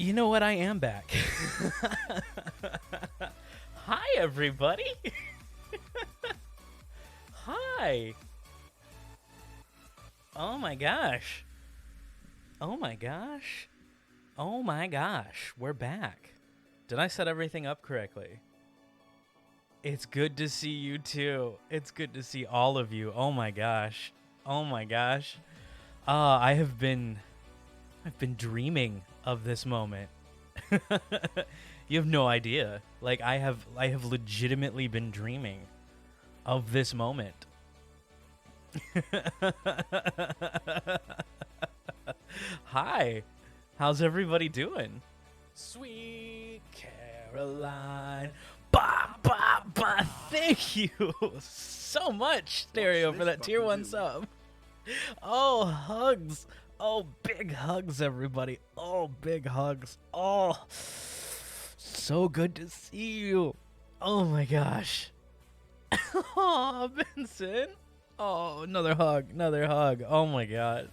You know what? I am back. Hi, everybody. Hi. Oh my gosh. Oh my gosh. Oh my gosh. We're back. Did I set everything up correctly? It's good to see you too. It's good to see all of you. Oh my gosh. Oh my gosh. I've been dreaming of this moment. You have no idea. Like I have legitimately been dreaming of this moment. Hi. How's everybody doing? Sweet Caroline. Ba ba ba. Thank you so much, Stereo, for that tier 1 sub. Oh, hugs. Oh, big hugs, everybody. Oh, big hugs. Oh, so good to see you. Oh my gosh. Oh, Benson. Oh, another hug. Another hug. Oh my god.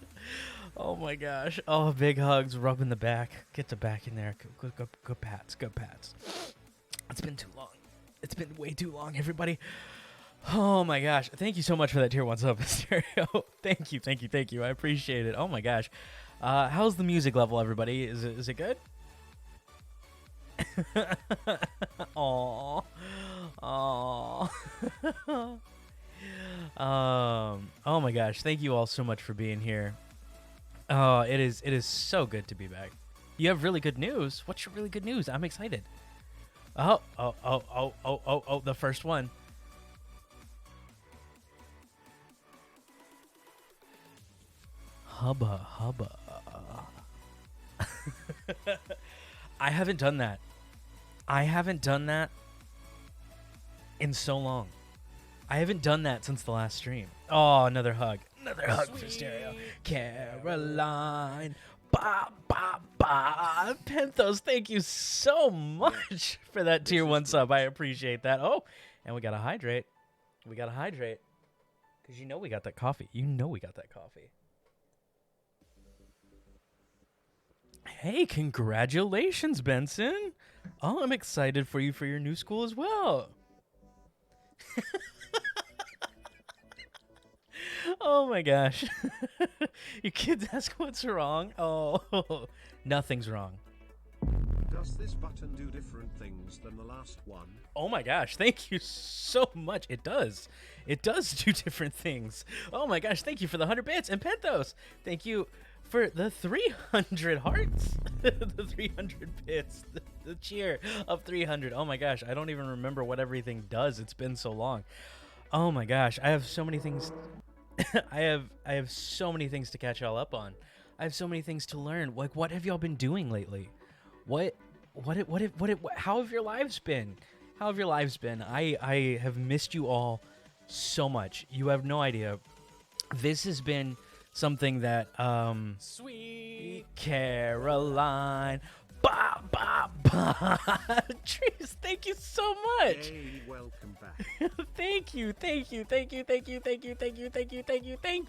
Oh my gosh. Oh, big hugs. Rubbing the back. Get the back in there. Good pats. Good pats. It's been too long. It's been way too long, everybody. Oh my gosh. Thank you so much for that tier 1 sub, Stereo. Thank you, thank you, thank you. I appreciate it. Oh my gosh. How's the music level, everybody? Is it good? Aww. Aww. Oh my gosh. Thank you all so much for being here. Oh, it is so good to be back. You have really good news. What's your really good news? I'm excited. Oh, the first one. Hubba hubba. I haven't done that. I haven't done that in so long. I haven't done that since the last stream. Oh, another hug. Another hug for Stereo. Caroline. Ba ba ba. Penthos, thank you so much for that tier 1 sub. I appreciate that. Oh, and we gotta hydrate. We gotta hydrate. Because you know we got that coffee. You know we got that coffee. Hey, congratulations, Benson. Oh, I'm excited for you for your new school as well. Oh my gosh. Your kids ask what's wrong. Oh, nothing's wrong. Does this button do different things than the last one? Oh my gosh, thank you so much. It does. It does do different things. Oh my gosh, thank you for the 100 bits. And Penthos, thank you for the 300 hearts. The 300 bits. The cheer of 300. Oh my gosh, I don't even remember what everything does. It's been so long. Oh my gosh, I have so many things. I have so many things to catch y'all up on. I have so many things to learn. Like, what have y'all been doing lately? How have your lives been? How have your lives been? I have missed you all so much. You have no idea. This has been something that Sweet Caroline. Ba ba ba. Trees, thank you so much. Hey, welcome back. Thank you. Thank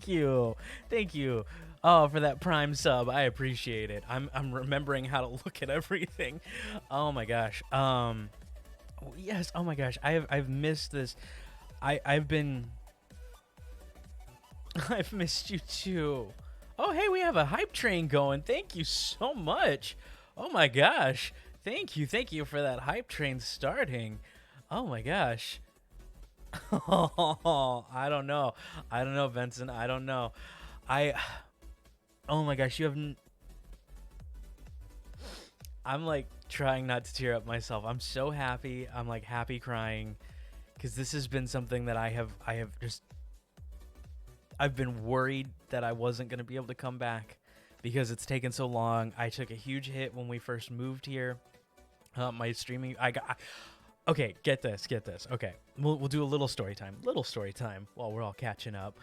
you. Oh, for that prime sub. I appreciate it. I'm remembering how to look at everything. Oh my gosh. Yes, oh my gosh. I've missed this. I've missed you too. Oh, hey, we have a hype train going. Thank you so much. Oh my gosh. Thank you for that hype train starting. Oh my gosh. Oh, I don't know, Benson. I don't know. Oh my gosh, I'm like trying not to tear up myself. I'm so happy. I'm like happy crying because this has been something that I've been worried that I wasn't going to be able to come back because it's taken so long. I took a huge hit when we first moved here. My streaming, okay, get this. Okay, we'll do a little story time while we're all catching up.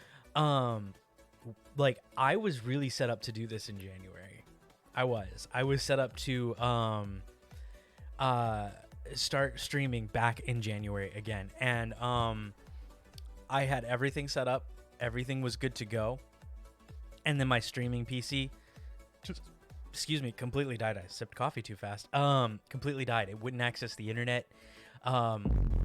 Like I was really set up to do this in January. I was set up to start streaming back in January again, and I had everything set up. Everything was good to go, and then my streaming PC excuse me, completely died. I sipped coffee too fast. Completely died. It wouldn't access the internet.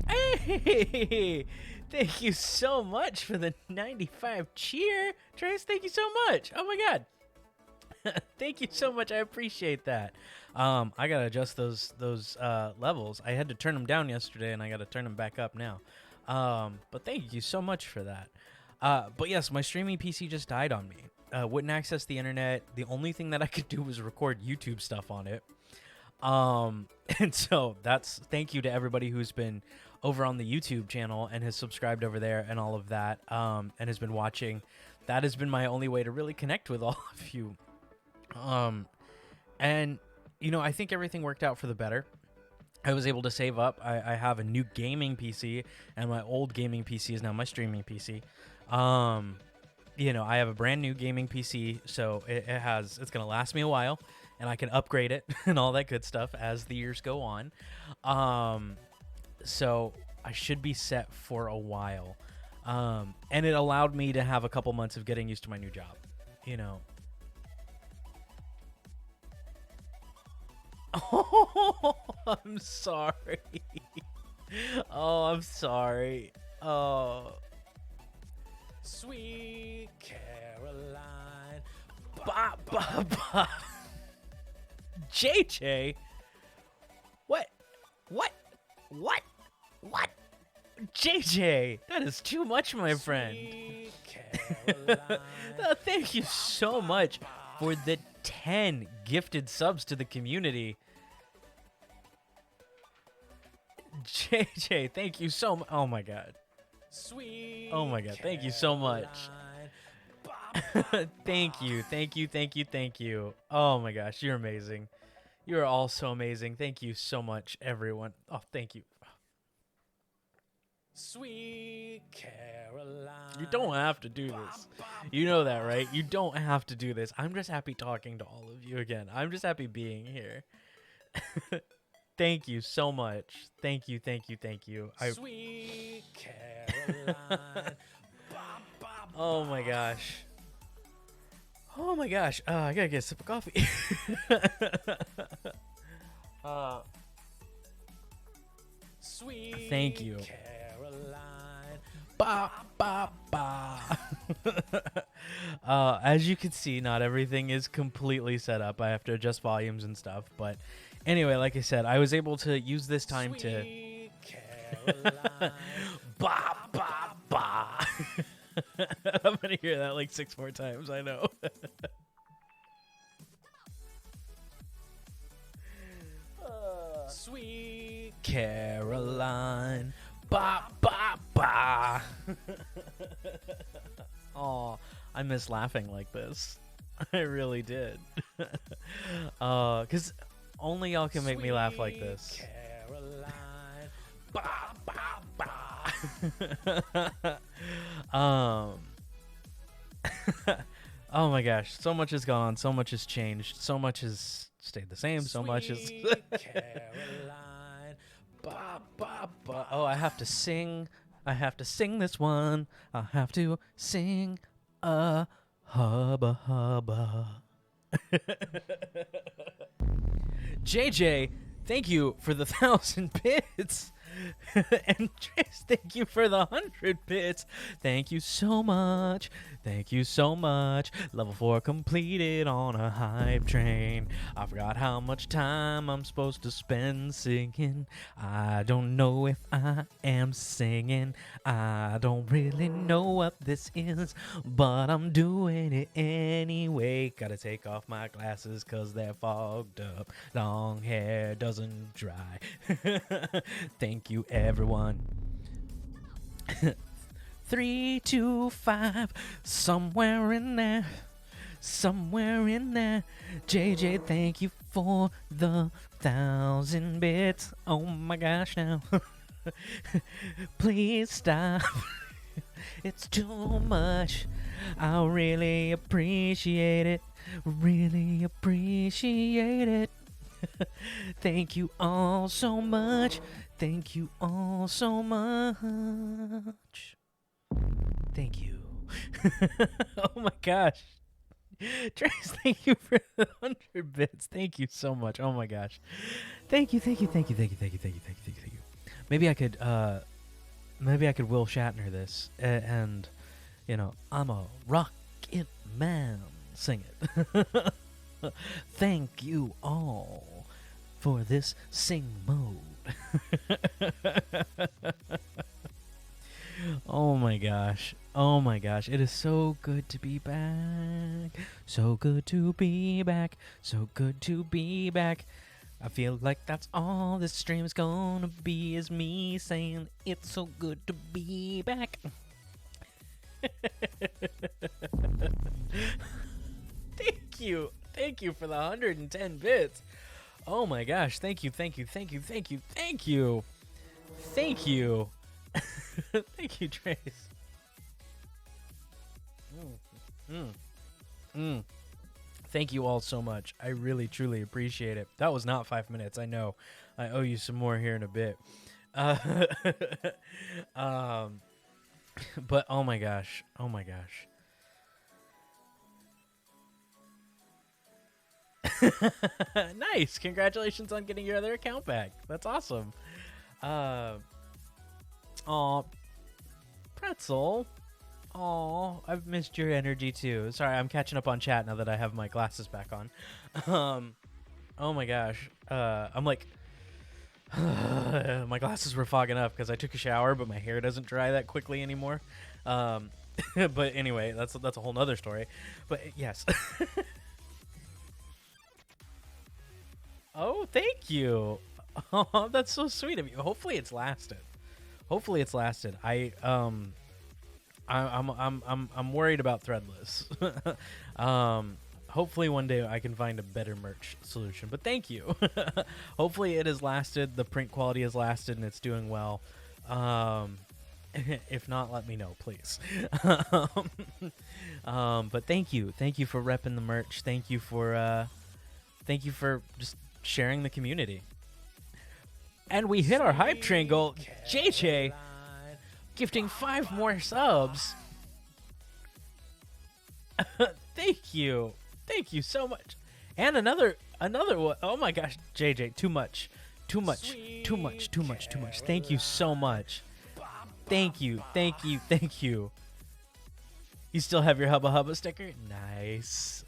Hey, thank you so much for the 95 cheer, Trace. Thank you so much. Oh my God. Thank you so much. I appreciate that. I gotta adjust those levels. I had to turn them down yesterday, and I gotta turn them back up now. But thank you so much for that. But yes, my streaming PC just died on me. Wouldn't access the internet. The only thing that I could do was record YouTube stuff on it. And so thank you to everybody who's been over on the YouTube channel and has subscribed over there and all of that, and has been watching. That has been my only way to really connect with all of you. And I think everything worked out for the better. I was able to save up. I have a new gaming PC, and my old gaming PC is now my streaming PC. I have a brand new gaming PC, so it's gonna last me a while, and I can upgrade it and all that good stuff as the years go on. So I should be set for a while. And it allowed me to have a couple months of getting used to my new job. Oh, I'm sorry. Oh, I'm sorry. Oh. Sweet Caroline. Ba, ba, ba. JJ? What? JJ, that is too much, my friend. Thank you so much for the 10 gifted subs to the community. JJ, thank you so much. Oh my God. Oh my God, thank you so much. Thank you. Oh my gosh, you're amazing. You're all so amazing. Thank you so much, everyone. Oh, thank you. Sweet Caroline. You don't have to do this. You know that, right? You don't have to do this. I'm just happy talking to all of you again. I'm just happy being here. Thank you so much. Thank you. Sweet Caroline. Oh my gosh. I gotta get a sip of coffee. Sweet. Thank you. Ba, ba, ba. As you can see, not everything is completely set up. I have to adjust volumes and stuff. But anyway, like I said, I was able to use this time to... Ba, ba, ba. I'm going to hear that like 6 more times, I know. Sweet Caroline. Ba, ba, ba. Oh, I miss laughing like this. I really did. Because only y'all can make me laugh like this. Caroline. Ba, ba, ba. Oh my gosh, so much has gone on, so much has changed, so much has stayed the same, so much is Caroline. Ba, ba, ba. Oh, I have to sing this one. I have to sing a hubba hubba. JJ, thank you for the 1,000 bits. And Trace, thank you for the 100 bits. Thank you so much. Level 4 completed on a hype train. I forgot how much time I'm supposed to spend singing. I don't know if I am singing. I don't really know what this is, but I'm doing it anyway. Gotta take off my glasses 'cause they're fogged up. Long hair doesn't dry. Thank you, everyone. 3, 2, 5, somewhere in there. JJ, thank you for the 1,000 bits. Oh my gosh, now. Please stop. It's too much. I really appreciate it. Thank you all so much. Thank you. Thank you. Oh my gosh. Trace, thank you for the 100 bits. Thank you so much. Oh my gosh. Thank you, thank you, thank you, thank you, thank you, thank you, thank you, thank you, thank you. Maybe I could Will Shatner this, and you know, I'm a rocket man. Sing it. Thank you all for this sing mode. Oh my gosh. Oh my gosh. It is so good to be back. So good to be back. So good to be back. I feel like that's all this stream is gonna be, is me saying it's so good to be back. Thank you. Thank you for the 110 bits. Oh my gosh. Thank you. Thank you. Thank you. Thank you. Thank you. Thank you. Thank you, Trace. Thank you all so much. I really, truly appreciate it. That was not 5 minutes. I know. I owe you some more here in a bit. But oh my gosh. Oh my gosh. Nice. Congratulations on getting your other account back. That's awesome. Aw, Pretzel. Aw, I've missed your energy too. Sorry, I'm catching up on chat now that I have my glasses back on. Oh my gosh. I'm like, my glasses were fogging up because I took a shower, but my hair doesn't dry that quickly anymore. But anyway, that's a whole nother story. But yes. Oh, thank you. Oh, that's so sweet of you. Hopefully it's lasted. Hopefully it's lasted. I'm worried about Threadless. Hopefully one day I can find a better merch solution. But thank you. Hopefully it has lasted. The print quality has lasted and it's doing well. If not, let me know, please. But thank you. Thank you for repping the merch. Thank you for just sharing the community. And we hit our hype train goal. JJ gifting 5 more subs. Thank you. Thank you so much. And another one. Oh my gosh, JJ, too much. Too much. Too much. Too much. Too much. Thank you so much. Thank you. Thank you. Thank you. You still have your Hubba Hubba sticker? Nice.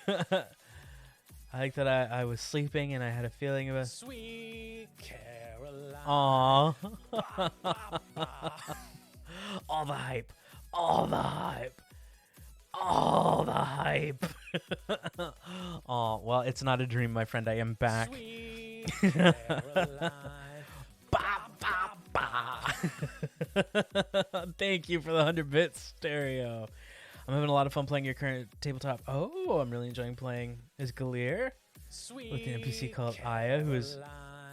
I like that I was sleeping and I had a feeling of a sweet Caroline. Aww. All the hype. All the hype. All the hype. Oh, well, it's not a dream, my friend. I am back. Sweet Caroline. Ba, ba, ba. Thank you for the 100 bits stereo. I'm having a lot of fun playing your current tabletop. Oh, I'm really enjoying playing as Galir with an NPC called Aya, who is...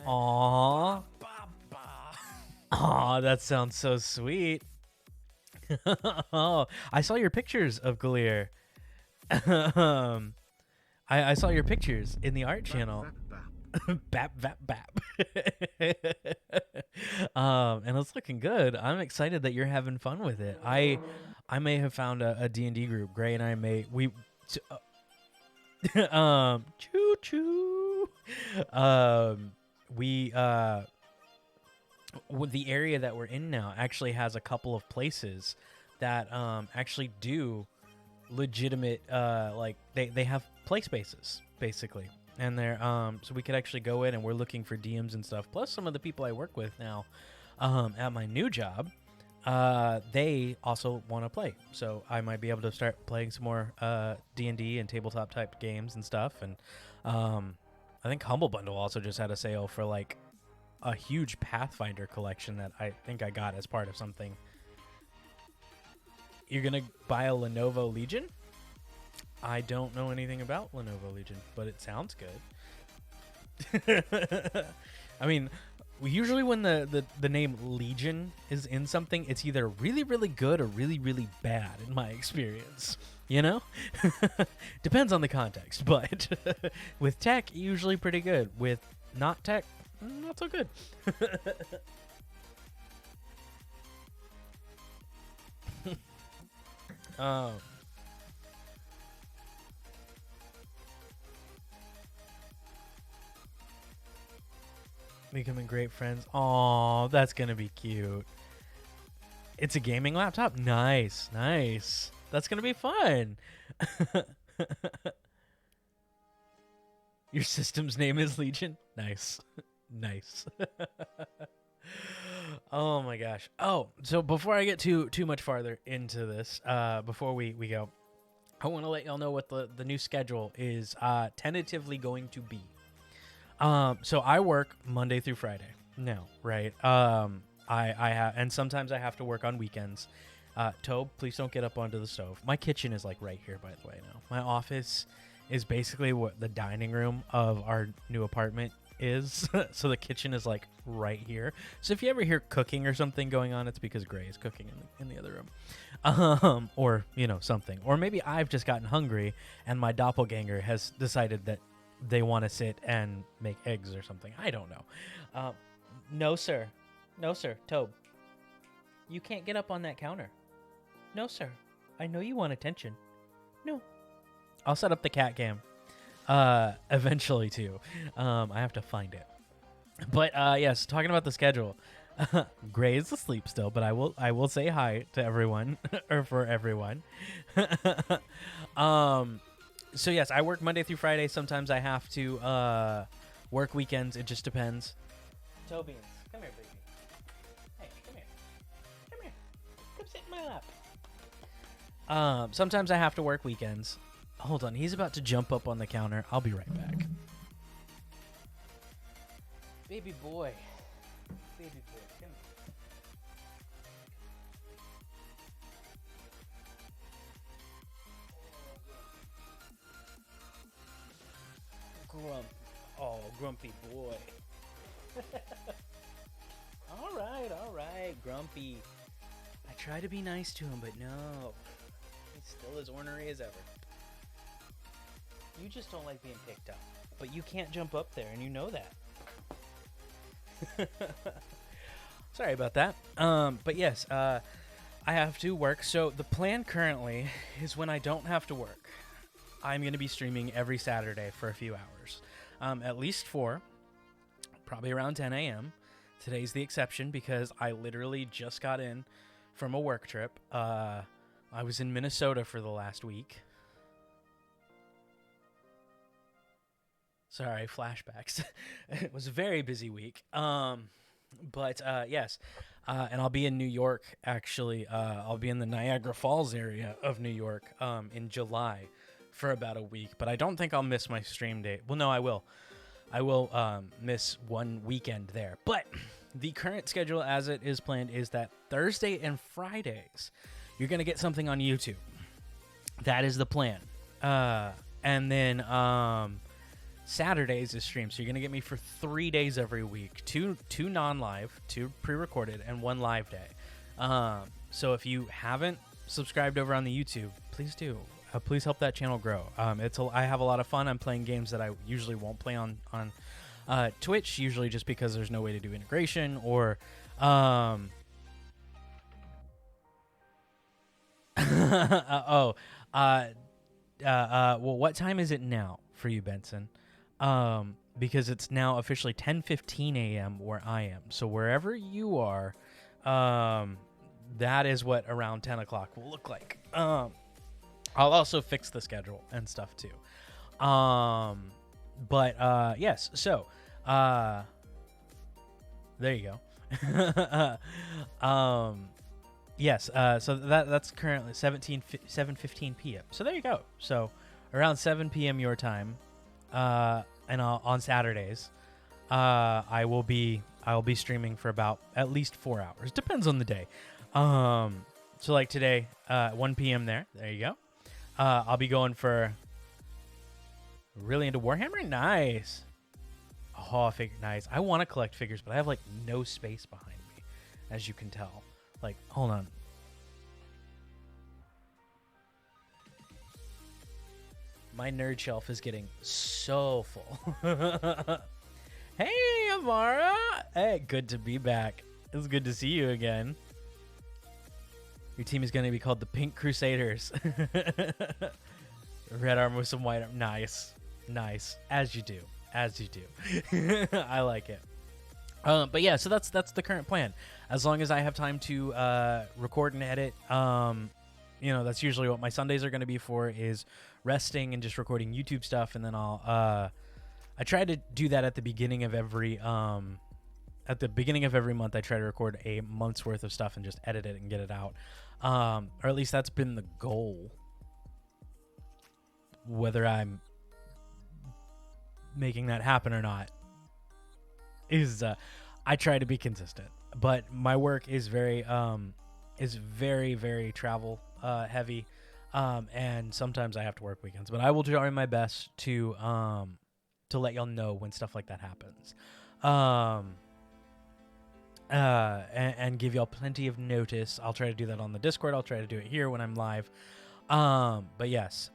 Aww. Aw, that sounds so sweet. Oh, I saw your pictures of Galir. I saw your pictures in the art channel. Bap, bap, bap. And it's looking good. I'm excited that you're having fun with it. I may have found a D&D group. Gray and I may choo choo. The area that we're in now actually has a couple of places that actually do legitimate like they have play spaces basically. And they're so we could actually go in and we're looking for DMs and stuff. Plus some of the people I work with now at my new job, they also want to play. So I might be able to start playing some more D&D and tabletop type games and stuff. And I think Humble Bundle also just had a sale for like a huge Pathfinder collection that I think I got as part of something. You're going to buy a Lenovo Legion? I don't know anything about Lenovo Legion, but it sounds good. I mean, usually when the name Legion is in something, it's either really, really good or really, really bad in my experience. You know? Depends on the context, but with tech, usually pretty good. With not tech, not so good. Becoming great friends. Aw, that's gonna be cute. It's a gaming laptop? Nice, nice. That's gonna be fun. Your system's name is Legion? Nice. Nice. Oh my gosh. Oh, so before I get too much farther into this, before we go, I want to let y'all know what the new schedule is tentatively going to be. So I work Monday through Friday now, right? I have, and sometimes I have to work on weekends. Tobe, please don't get up onto the stove. My kitchen is like right here, by the way. Now my office is basically what the dining room of our new apartment is. So the kitchen is like right here. So if you ever hear cooking or something going on, it's because Gray is cooking in the other room, or something, or maybe I've just gotten hungry and my doppelganger has decided that they want to sit and make eggs or something. I don't know. No, sir. No, sir. Tobe, you can't get up on that counter. No, sir. I know you want attention. No. I'll set up the cat cam. Eventually, too. I have to find it. But, yes, talking about the schedule. Gray is asleep still, but I will say hi to everyone, or for everyone. So yes, I work Monday through Friday. Sometimes I have to work weekends. It just depends. Toby, come here, baby. Hey, come here. Come here. Come sit in my lap. Sometimes I have to work weekends. Hold on, he's about to jump up on the counter. I'll be right back. Baby boy. Baby boy, come here. Grumpy boy. All right, Grumpy. I try to be nice to him, but no. He's still as ornery as ever. You just don't like being picked up. But you can't jump up there, and you know that. Sorry about that. But yes, I have to work. So the plan currently is when I don't have to work, I'm going to be streaming every Saturday for a few hours. At least 4, probably around 10 a.m. Today's the exception because I literally just got in from a work trip. I was in Minnesota for the last week. Sorry, flashbacks. It was a very busy week. But yes, and I'll be in New York, actually. I'll be in the Niagara Falls area of New York in July for about a week. But I don't think I'll miss my stream date. Well, no, I will. I will miss one weekend there. But the current schedule as it is planned is that Thursday and Fridays, you're going to get something on YouTube. That is the plan. And then Saturdays is stream. So you're going to get me for 3 days every week. Two non-live, 2 pre-recorded, and 1 live day. So if you haven't subscribed over on the YouTube, please do. Please help that channel grow. I have a lot of fun. I'm playing games that I usually won't play on Twitch, usually just because there's no way to do integration or well, what time is it now for you, Benson? Because it's now officially 10:15 a.m. where I am. So wherever you are, that is what around 10 o'clock will look like. I'll also fix the schedule and stuff too. But yes, so there you go. Yes, so that's currently 7:15 p.m. So there you go. So around 7 p.m. your time, and on Saturdays, I will be streaming for about at least 4 hours. Depends on the day. So like today, 1 p.m. there you go. I'll be going for really into Warhammer. Nice. Oh, nice. I want to collect figures, but I have like no space behind me, as you can tell. Like, hold on. My nerd shelf is getting so full. Hey, Amara. Hey, good to be back. It's good to see you again. Your team is going to be called the Pink Crusaders. Red armor with some white armor. Nice. As you do. I like it. But yeah, so that's the current plan. As long as I have time to record and edit, that's usually what my Sundays are going to be for, is resting and just recording YouTube stuff, and then I try to do that at the beginning of every month. I try to record a month's worth of stuff and just edit it and get it out, or at least that's been the goal. Whether I'm making that happen or not is I try to be consistent, but my work is very very travel heavy, and sometimes I have to work weekends, but I will try my best to let y'all know when stuff like that happens, and give y'all plenty of notice. I'll try to do that on the Discord. I'll try to do it here when I'm live. But yes,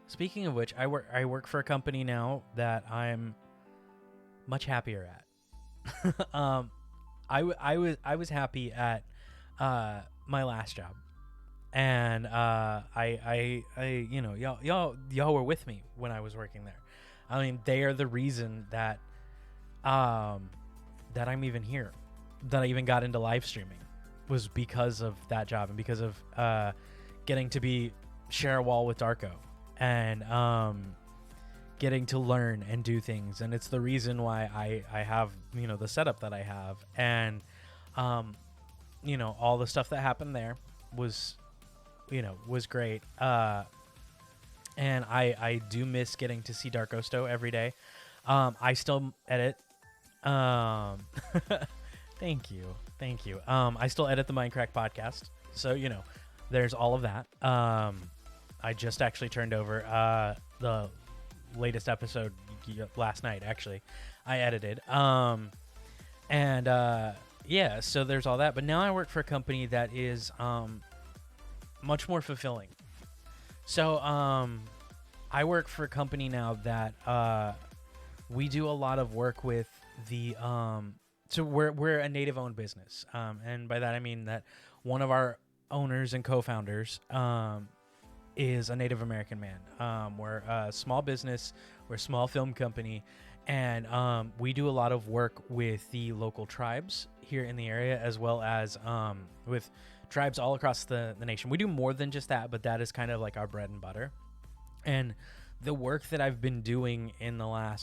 speaking of which, I work for a company now that I'm much happier at. I was happy at my last job, and I y'all were with me when I was working there. I mean, they are the reason that I'm even here, that I even got into live streaming, was because of that job and because of getting to share a wall with Darko, and getting to learn and do things. And it's the reason why I have, the setup that I have. And, all the stuff that happened there was great. And I do miss getting to see Dark Osto every day. I still edit. Thank you. I still edit the Minecraft podcast. So, there's all of that. I just actually turned over the latest episode last night. Actually, I edited. Yeah, so there's all that. But now I work for a company that is much more fulfilling. So I work for a company now that we do a lot of work with the so we're a native owned business, and by that I mean that one of our owners and co-founders is a Native American man. We're a small business, we're a small film company, and we do a lot of work with the local tribes here in the area, as well as with tribes all across the nation. We do more than just that, but that is kind of like our bread and butter. And the work that I've been doing in the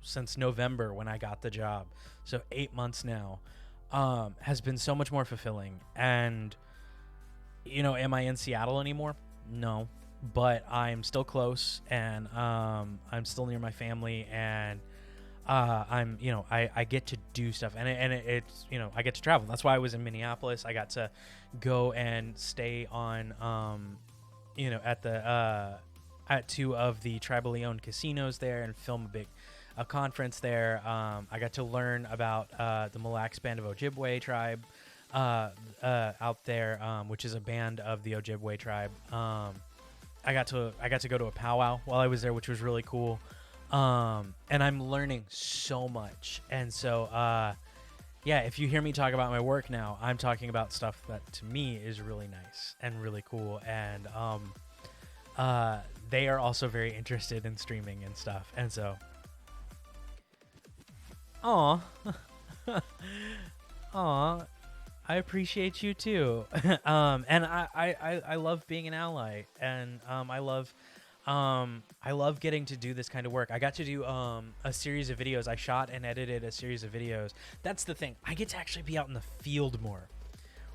since November when I got the job, so 8 months now, has been so much more fulfilling. And am I in Seattle anymore? No, but I'm still close, and I'm still near my family, and I get to do stuff, and it's I get to travel. That's why I was in Minneapolis. I got to go and stay on at two of the tribally owned casinos there and film a conference there. I got to learn about the Mille Lacs Band of Ojibwe tribe out there, which is a band of the Ojibwe tribe. I got to go to a powwow while I was there, which was really cool. And I'm learning so much. And so yeah, if you hear me talk about my work now, I'm talking about stuff that to me is really nice and really cool. And they are also very interested in streaming and stuff. And so aw I appreciate you too. And I love being an ally, and I love getting to do this kind of work. I got to do a series of videos. I shot and edited a series of videos. That's the thing. I get to actually be out in the field more.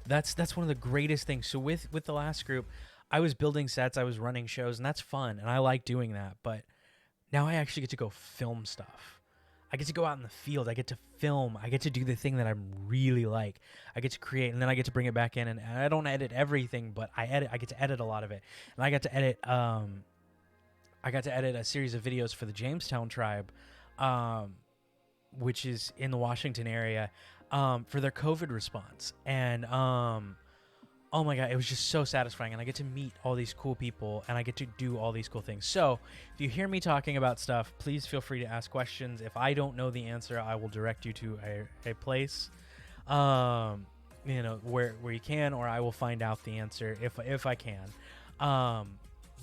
That's one of the greatest things. So with the last group, I was building sets, I was running shows, and that's fun, and I like doing that. But now I actually get to go film stuff. I get to go out in the field. I get to film. I get to do the thing that I really like. I get to create, and then I get to bring it back in. And I don't edit everything, but I get to edit a lot of it. And I got to edit. I got to edit a series of videos for the Jamestown tribe, which is in the Washington area, for their COVID response. And oh my God, it was just so satisfying. And I get to meet all these cool people, and I get to do all these cool things. So if you hear me talking about stuff, please feel free to ask questions. If I don't know the answer, I will direct you to a place, where you can, or I will find out the answer if I can.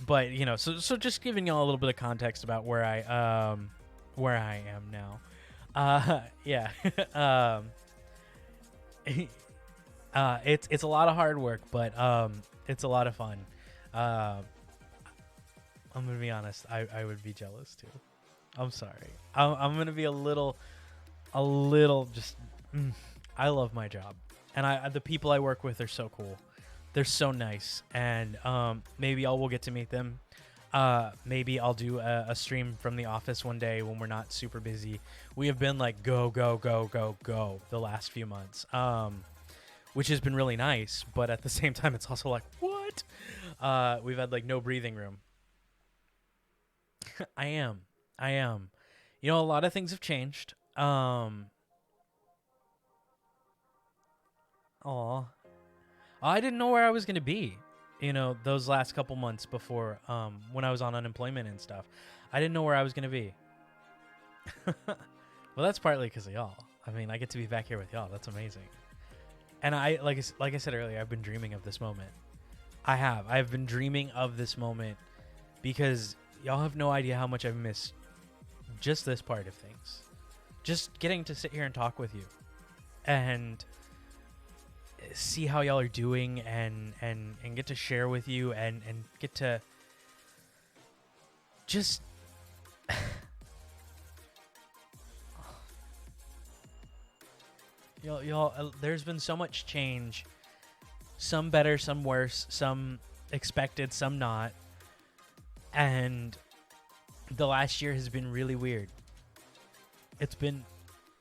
But so just giving y'all a little bit of context about where I am now. Yeah. um, it's a lot of hard work, but it's a lot of fun. Uh, I'm gonna be honest. I would be jealous too. I'm sorry. I'm gonna be a little just. Mm, I love my job, and the people I work with are so cool. They're so nice, and maybe I will get to meet them. Maybe I'll do a stream from the office one day when we're not super busy. We have been like go go go go go the last few months, which has been really nice. But at the same time, it's also like what? We've had like no breathing room. I am, I am. You know, a lot of things have changed. Aw. I didn't know where I was gonna be. You know, those last couple months before, when I was on unemployment and stuff, I didn't know where I was gonna be. Well, that's partly because of y'all. I mean, I get to be back here with y'all. That's amazing. And I like I said earlier, I've been dreaming of this moment. I have. I've been dreaming of this moment because y'all have no idea how much I've missed just this part of things. Just getting to sit here and talk with you, and see how y'all are doing, and get to share with you, and get to just y'all there's been so much change, some better, some worse, some expected, some not, and the last year has been really weird. It's been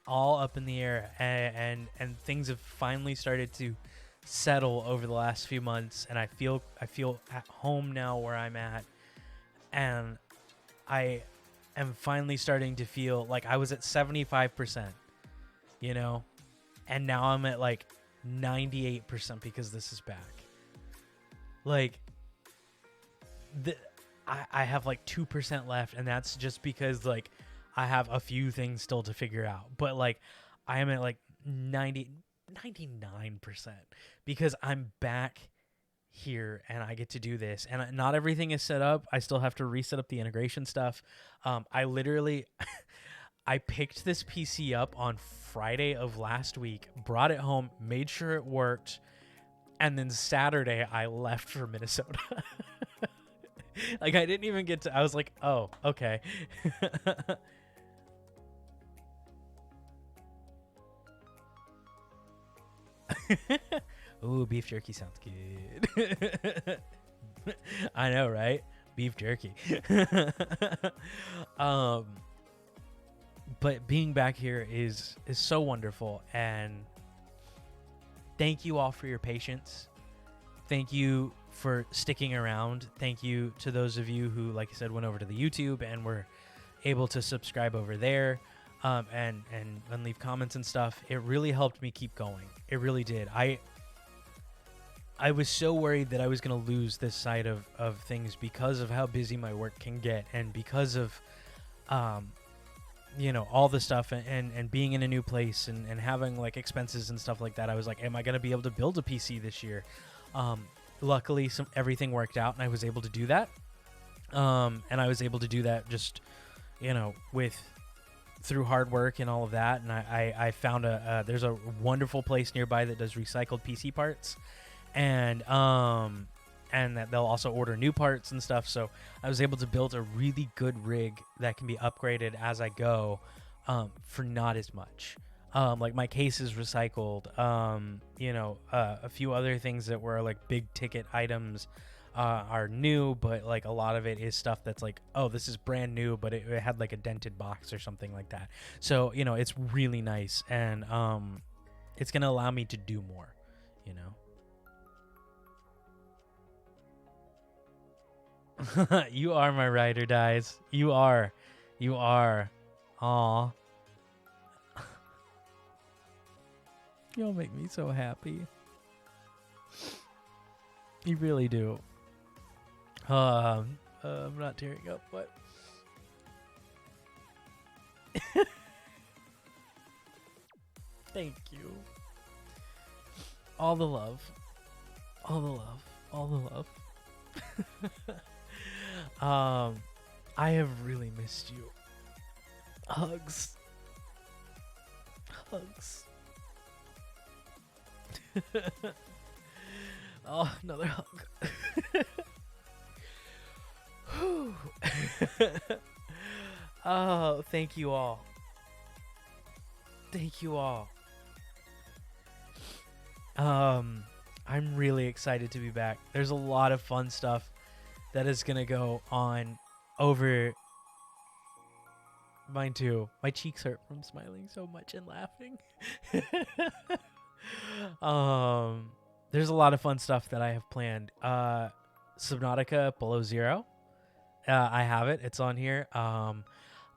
all up in the air, and things have finally started to settle over the last few months, and I feel at home now where I'm at, and I am finally starting to feel like I was at 75%, you know, and now I'm at like 98% because this is back. Like I have like 2% left, and that's just because like I have a few things still to figure out. But like I am at like 99% because I'm back here and I get to do this. And not everything is set up. I still have to reset up the integration stuff. I literally I picked this PC up on Friday of last week, brought it home, made sure it worked, and then Saturday I left for Minnesota. Like I didn't even get to, I was like, oh, okay. Ooh, beef jerky sounds good. I know, right? Beef jerky. um, but being back here is so wonderful, and thank you all for your patience. Thank you for sticking around. Thank you to those of you who, like I said, went over to the YouTube and were able to subscribe over there, and leave comments and stuff. It really helped me keep going. It really did. I was so worried that I was going to lose this side of things because of how busy my work can get, and because of you know, all the stuff, and being in a new place, and having like expenses and stuff like that. I was like, am I going to be able to build a PC this year? Luckily everything worked out, and I was able to do that. And I was able to do that just, you know, through hard work and all of that. And I found there's a wonderful place nearby that does recycled PC parts, and that they'll also order new parts and stuff. So I was able to build a really good rig that can be upgraded as I go, for not as much. Like my case is recycled. You know, a few other things that were like big ticket items are new, but like a lot of it is stuff that's like, oh, this is brand new, but it had like a dented box or something like that. So, you know, it's really nice, and it's gonna allow me to do more, you know. You are my ride or dies. You are. Aw. Y'all make me so happy. You really do. I'm not tearing up, but thank you. All the love. All the love. All the love. I have really missed you. Hugs. hugs. Oh, another hug. Whew. Oh, thank you all. Thank you all. I'm really excited to be back. There's a lot of fun stuff that is gonna go on over. Mine too. My cheeks hurt from smiling so much and laughing. There's a lot of fun stuff that I have planned. Subnautica Below Zero. I have it. It's on here.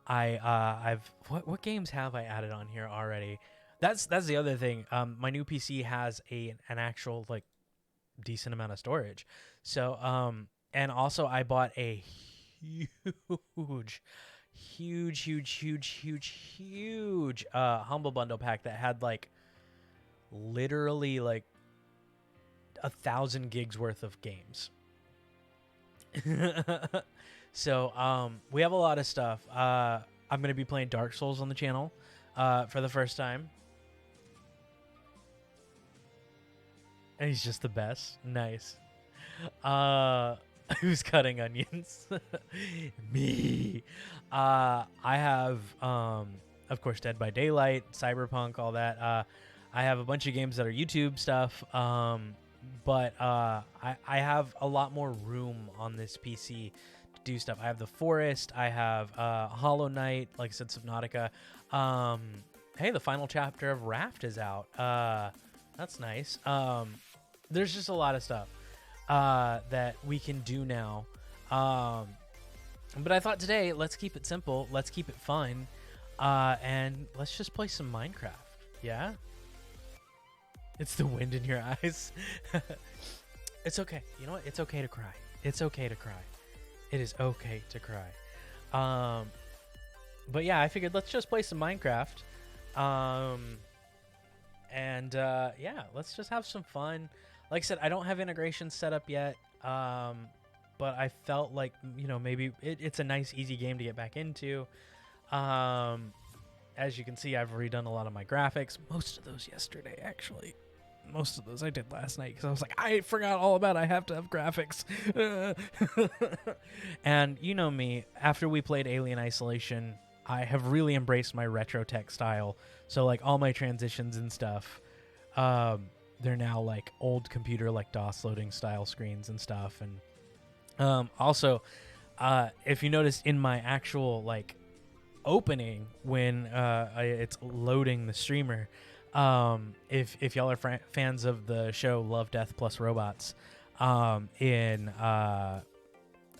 I've what games have I added on here already? That's the other thing. My new PC has an actual like decent amount of storage. So and also I bought a huge Humble Bundle pack that had like literally like 1,000 gigs worth of games. So we have a lot of stuff. I'm gonna be playing Dark Souls on the channel for the first time. And he's just the best. Nice. Who's cutting onions? Me. I have, of course, Dead by Daylight, Cyberpunk, all that. I have a bunch of games that are YouTube stuff. But I have a lot more room on this PC to do stuff. I have The Forest. I have Hollow Knight, like I said, Subnautica. Hey, the final chapter of Raft is out. That's nice. There's just a lot of stuff that we can do now. But I thought today, let's keep it simple. Let's keep it fun. And let's just play some Minecraft. Yeah? It's the wind in your eyes. It's okay. You know what? It's okay to cry. It's okay to cry. It is okay to cry. But yeah, I figured let's just play some Minecraft. Yeah, let's just have some fun. Like I said, I don't have integration set up yet. But I felt like, you know, maybe it's a nice, easy game to get back into. As you can see, I've redone a lot of my graphics. Most of those yesterday, actually. Most of those I did last night because I was like, I forgot all about it. I have to have graphics. And you know me, after we played Alien Isolation, I have really embraced my retro tech style. So like all my transitions and stuff, they're now like old computer like DOS loading style screens and stuff. And also, if you notice in my actual like opening when it's loading the streamer, if y'all are fans of the show Love, Death Plus Robots, on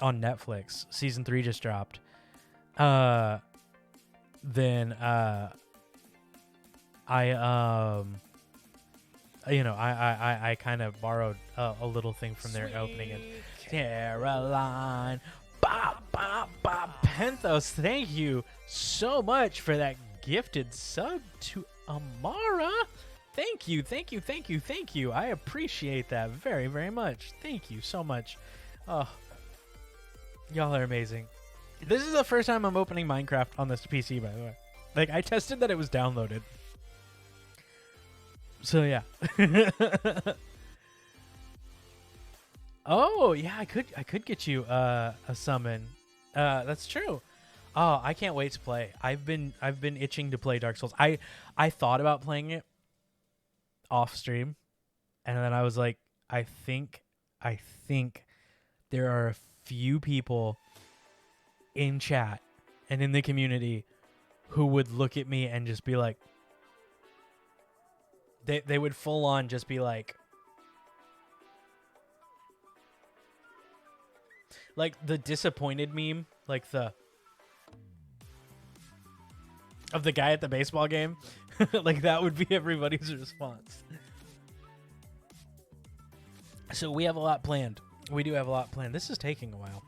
Netflix, season 3 just dropped. Then I kind of borrowed a little thing from their opening. And Caroline, Penthos, thank you so much for that gifted sub to Amara. Thank you. I appreciate that very, very much. Thank you so much. Oh, y'all are amazing. This is the first time I'm opening Minecraft on this PC, by the way. Like, I tested that it was downloaded. So, yeah. Oh, yeah, I could get you a summon. That's true. Oh, I can't wait to play. I've been itching to play Dark Souls. I thought about playing it off stream, and then I was like, I think there are a few people in chat and in the community who would look at me and just be like, they would full on just be like the disappointed meme, like of the guy at the baseball game. Like that would be everybody's response. So we have a lot planned. We do have a lot planned. This is taking a while.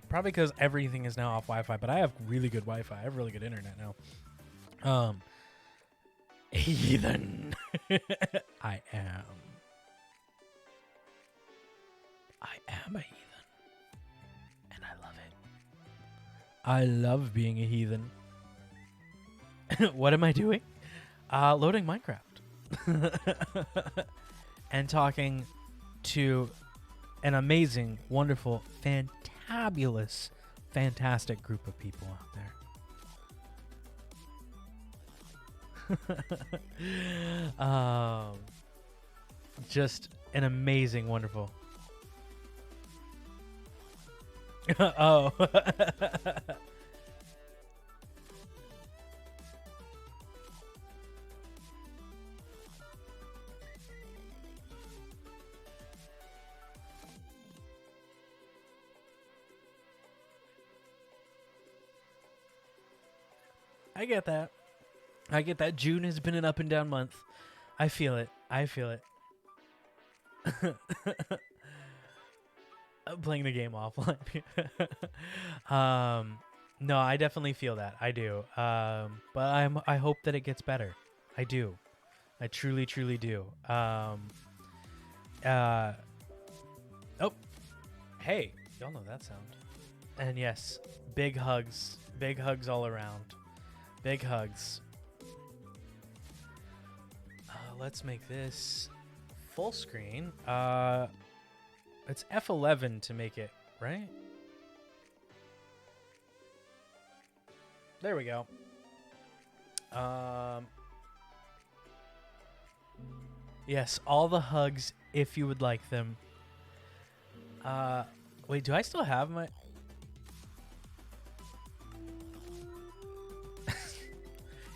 Probably because everything is now off Wi-Fi, but I have really good Wi-Fi. I have really good internet now. Heathen. I am a heathen. And I love it. I love being a heathen. What am I doing? Loading Minecraft. And talking to an amazing, wonderful, fantabulous, fantastic group of people out there. Just an amazing, wonderful. Oh. I get that. I get that. June has been an up and down month. I feel it. I feel it. I'm playing the game offline. No, I definitely feel that. I do. But I hope that it gets better. I do. I truly, truly do. Oh, hey, y'all know that sound. And yes, big hugs all around. Big hugs. Let's make this full screen. It's F11 to make it, right? There we go. Yes, all the hugs if you would like them. Wait, do I still have my...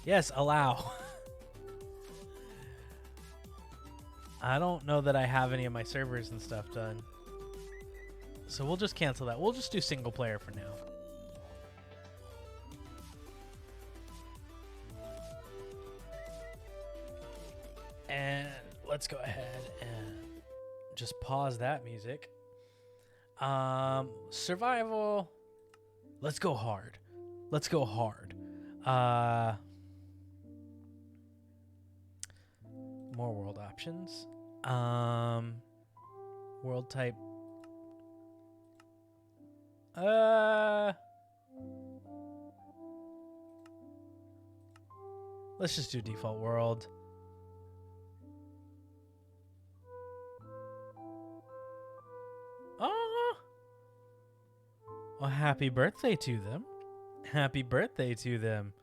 Yes, allow. I don't know that I have any of my servers and stuff done. So we'll just cancel that. We'll just do single player for now. And let's go ahead and just pause that music. Survival. Let's go hard. Let's go hard. More world options. World type. Let's just do default world. Oh, well, happy birthday to them. Happy birthday to them.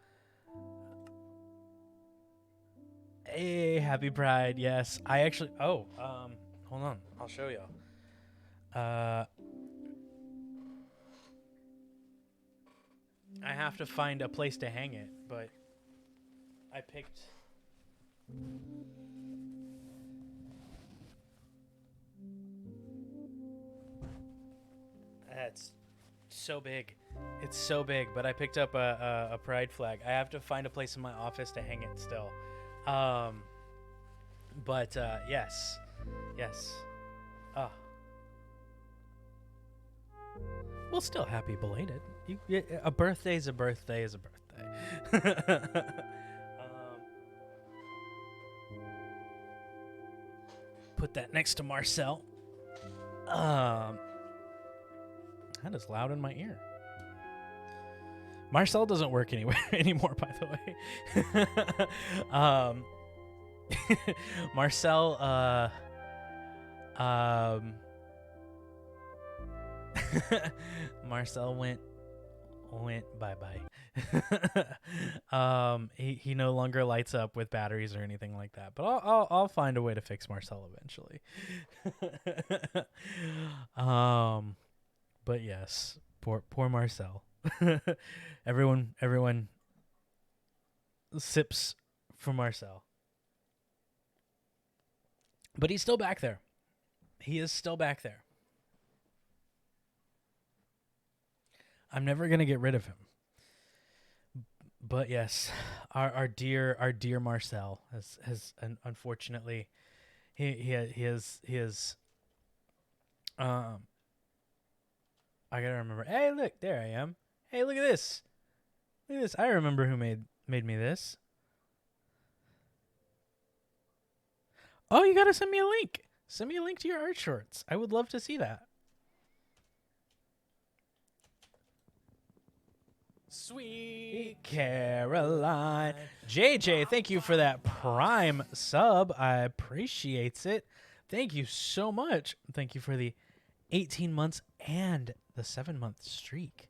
Hey, happy Pride. Yes, I actually... Oh, hold on. I'll show y'all. I have to find a place to hang it, but I picked... That's so big. It's so big, but I picked up a pride flag. I have to find a place in my office to hang it still. But yes. Yes. Well, still happy belated. A birthday is a birthday is a birthday. Put that next to Marcel. That is loud in my ear. Marcel doesn't work anywhere anymore, by the way. Marcel, Marcel went bye-bye. He no longer lights up with batteries or anything like that. But I'll find a way to fix Marcel eventually. But yes, poor Marcel. Everyone sips for Marcel. But he's still back there. He is still back there. I'm never gonna get rid of him. But yes, our dear Marcel has unfortunately he has I gotta remember. Hey, look, there I am. Hey, look at this. Look at this. I remember who made me this. Oh, you gotta send me a link. Send me a link to your art shorts. I would love to see that. Sweet Sweet Caroline. JJ, thank you for that Prime sub. I appreciate it. Thank you so much. Thank you for the 18 months and the 7-month streak.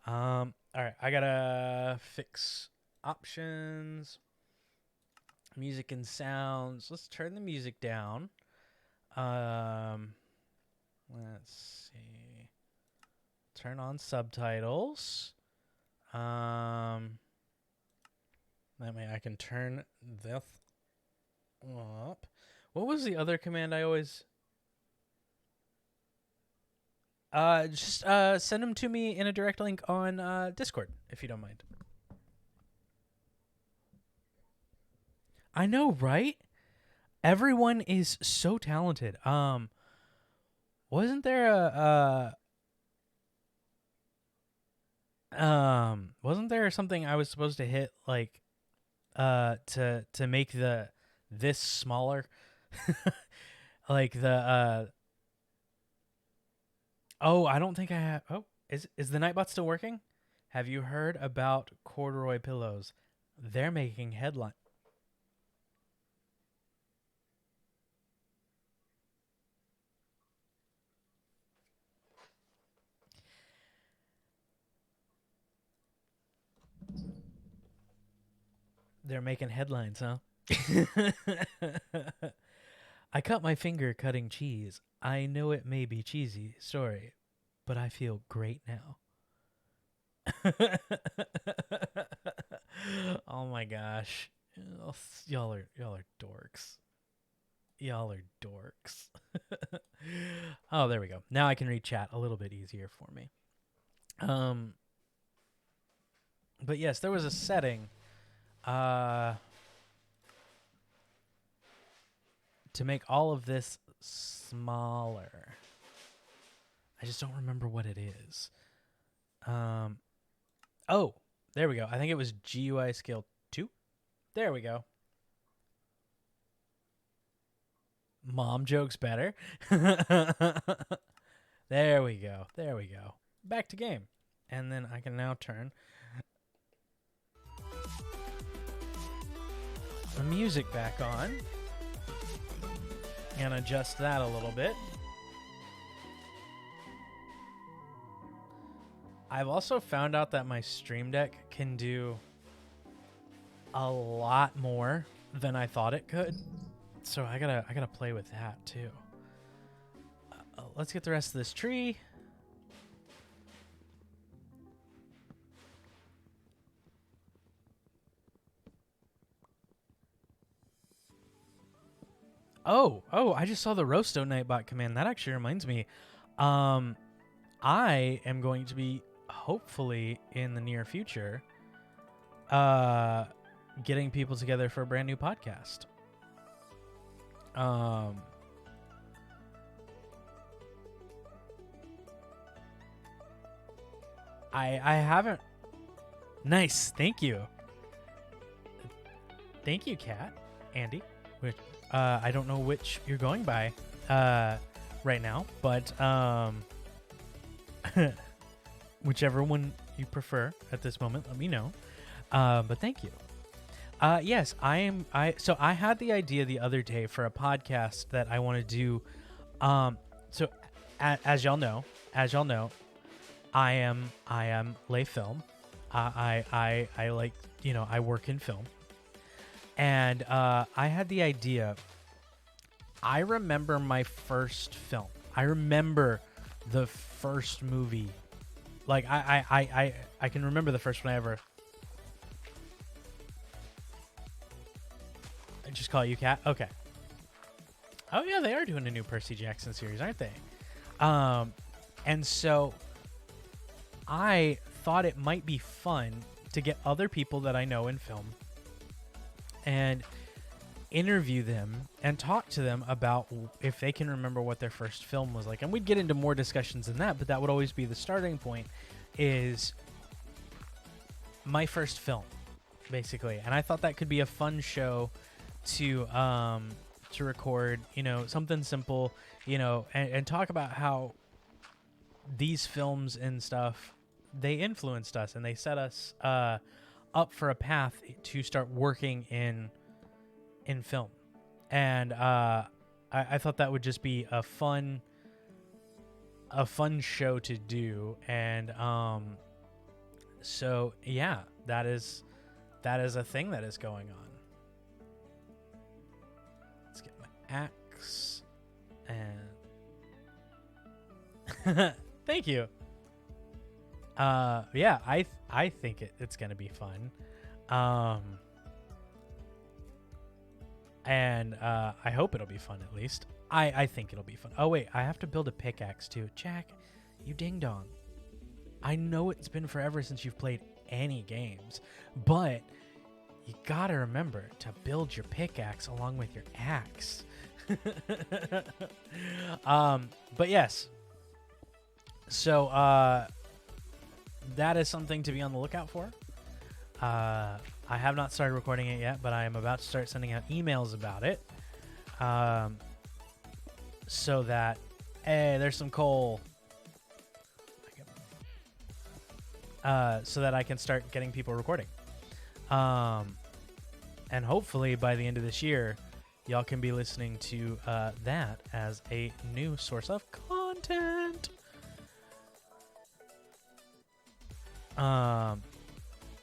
All right, I gotta fix options, music and sounds. Let's turn the music down. Let's see. Turn on subtitles. That way I can turn this up. What was the other command I always... just send them to me in a direct link on Discord, if you don't mind. I know, right? Everyone is so talented. Wasn't there wasn't there something I was supposed to hit like to make this smaller? Like the oh, I don't think I have. Oh, is the Nightbot still working? Have you heard about corduroy pillows? They're making headline. They're making headlines, huh? I cut my finger cutting cheese. I know it may be cheesy story, but I feel great now. Oh my gosh. Y'all are dorks. Y'all are dorks. Oh, there we go. Now I can read chat a little bit easier for me. But yes, there was a setting to make all of this smaller. I just don't remember what it is. Oh, there we go. I think it was GUI scale 2. There we go. Mom jokes better. There we go. There we go. Back to game. And then I can now turn the music back on and adjust that a little bit. I've also found out that my Stream Deck can do a lot more than I thought it could. So I gotta play with that too. Let's get the rest of this tree. Oh, I just saw the Roasto Nightbot command. That actually reminds me. I am going to be, hopefully in the near future, getting people together for a brand new podcast. I haven't. Nice, thank you. Thank you, Kat, Andy. Which I don't know which you're going by right now, but whichever one you prefer at this moment, let me know. But thank you. Yes, so I had the idea the other day for a podcast that I want to do. So as y'all know, I am lay film. I like, I work in film. And I had the idea. I remember my first film. I remember the first movie. Like I can remember the first one I ever. I just call you Kat. Okay. Oh yeah, they are doing a new Percy Jackson series, aren't they? And so I thought it might be fun to get other people that I know in film and interview them and talk to them about if they can remember what their first film was like. And we'd get into more discussions than that, but that would always be the starting point, is my first film, basically. And I thought that could be a fun show to record, something simple, and talk about how these films and stuff they influenced us and they set us up for a path to start working in film. And I thought that would just be a fun show to do. And so yeah, that is a thing that is going on. Let's get my axe and thank you. Yeah, I think it's gonna be fun. And I hope it'll be fun, at least. I think it'll be fun. Oh wait, I have to build a pickaxe too. Jack, you ding dong. I know it's been forever since you've played any games, but you gotta remember to build your pickaxe along with your axe. But yes. So that is something to be on the lookout for. I have not started recording it yet, but I am about to start sending out emails about it. So that, hey, there's some coal. So that I can start getting people recording. And hopefully by the end of this year, y'all can be listening to that as a new source of content.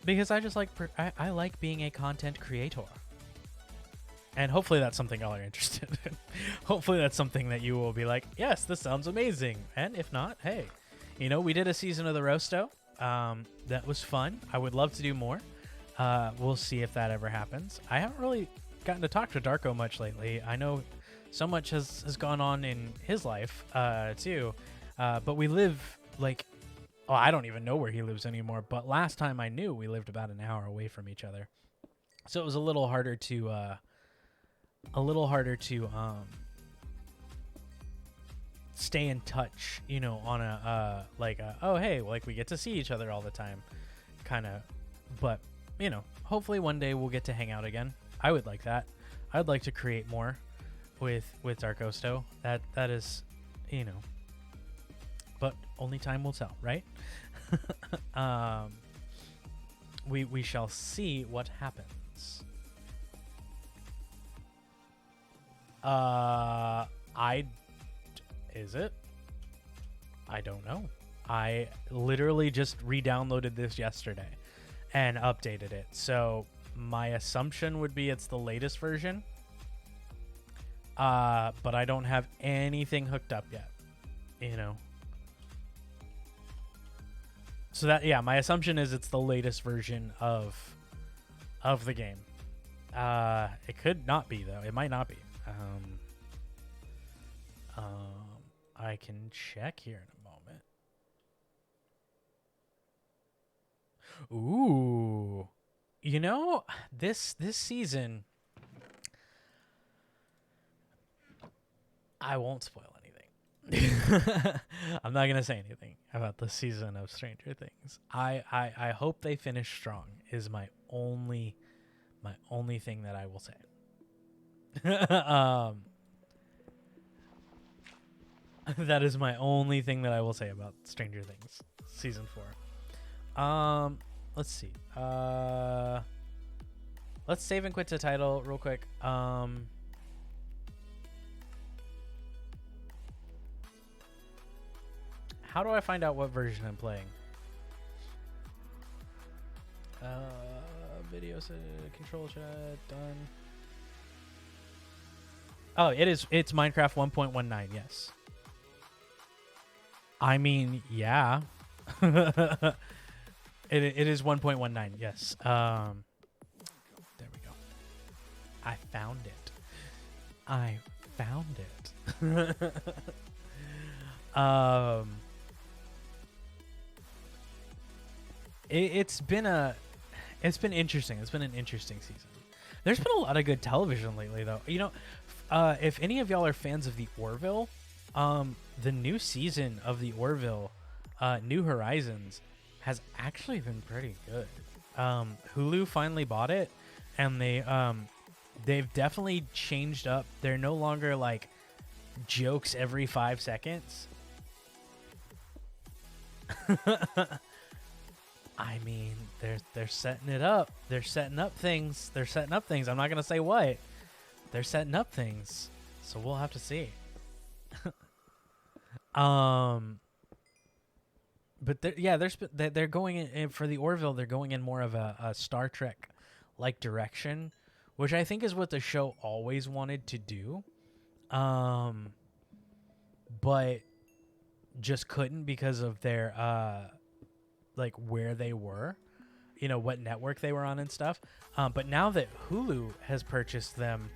Because I just like I like being a content creator, and hopefully that's something y'all are interested in. Hopefully that's something that you will be like, yes, this sounds amazing. And if not, hey, you know, we did a season of the Roasto. That was fun. I would love to do more. We'll see if that ever happens. I haven't really gotten to talk to Darko much lately. I know so much has gone on in his life too, but we live like. Oh, I don't even know where he lives anymore. But last time I knew, we lived about an hour away from each other, so it was a little harder to stay in touch. You know, on a oh hey, like we get to see each other all the time, kind of. But you know, hopefully one day we'll get to hang out again. I would like that. I'd like to create more with Darkosto. That is, you know. But only time will tell, right? We shall see what happens. Is it? I don't know. I literally just re-downloaded this yesterday and updated it. So my assumption would be it's the latest version. But I don't have anything hooked up yet, you know. So that, yeah, my assumption is it's the latest version of the game. It could not be though. It might not be. I can check here in a moment. Ooh, you know, this season, I won't spoil anything. I'm not gonna say anything about the season of Stranger Things. I hope they finish strong is my only thing that I will say. That is my only thing that I will say about Stranger Things season 4. Let's see. Let's save and quit to title real quick. How do I find out what version I'm playing? Video set, control chat, done. Oh, it's Minecraft 1.19, yes. I mean, yeah. It is 1.19, yes. There we go. I found it. It's been interesting. It's been an interesting season. There's been a lot of good television lately, though. You know, if any of y'all are fans of the Orville, the new season of the Orville, New Horizons, has actually been pretty good. Hulu finally bought it, and they've definitely changed up. They're no longer like jokes every 5 seconds. I mean, they're setting it up. They're setting up things. They're setting up things. I'm not gonna say what. They're setting up things, so we'll have to see. But they're going in for the Orville. They're going in more of a Star Trek like direction, which I think is what the show always wanted to do, but just couldn't because of their like where they were, what network they were on and stuff. But now that Hulu has purchased them,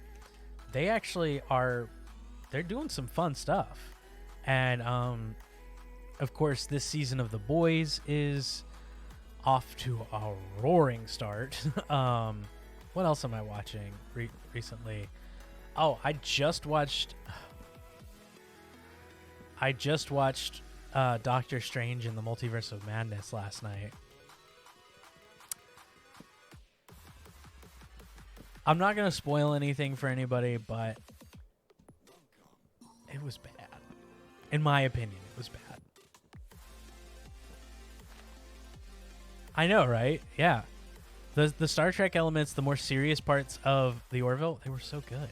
they actually they're doing some fun stuff. And of course, this season of The Boys is off to a roaring start. What else am I watching recently? Oh, I just watched Doctor Strange in the Multiverse of Madness last night. I'm not going to spoil anything for anybody, but it was bad. In my opinion, it was bad. I know, right? Yeah. The Star Trek elements, the more serious parts of the Orville, they were so good.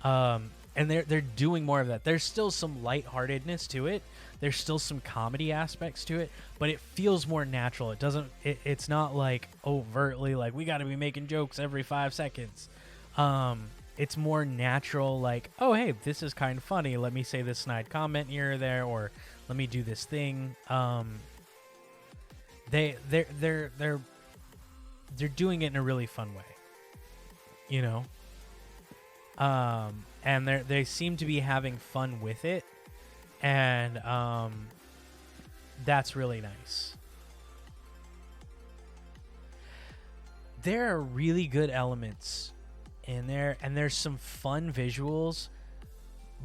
And they're doing more of that. There's still some lightheartedness to it. There's still some comedy aspects to it, but it feels more natural. It's not like overtly like we got to be making jokes every 5 seconds. It's more natural, like, oh hey, this is kind of funny. Let me say this snide comment here or there, or let me do this thing. They're doing it in a really fun way, and they seem to be having fun with it, and that's really nice. There are really good elements in there, and there's some fun visuals,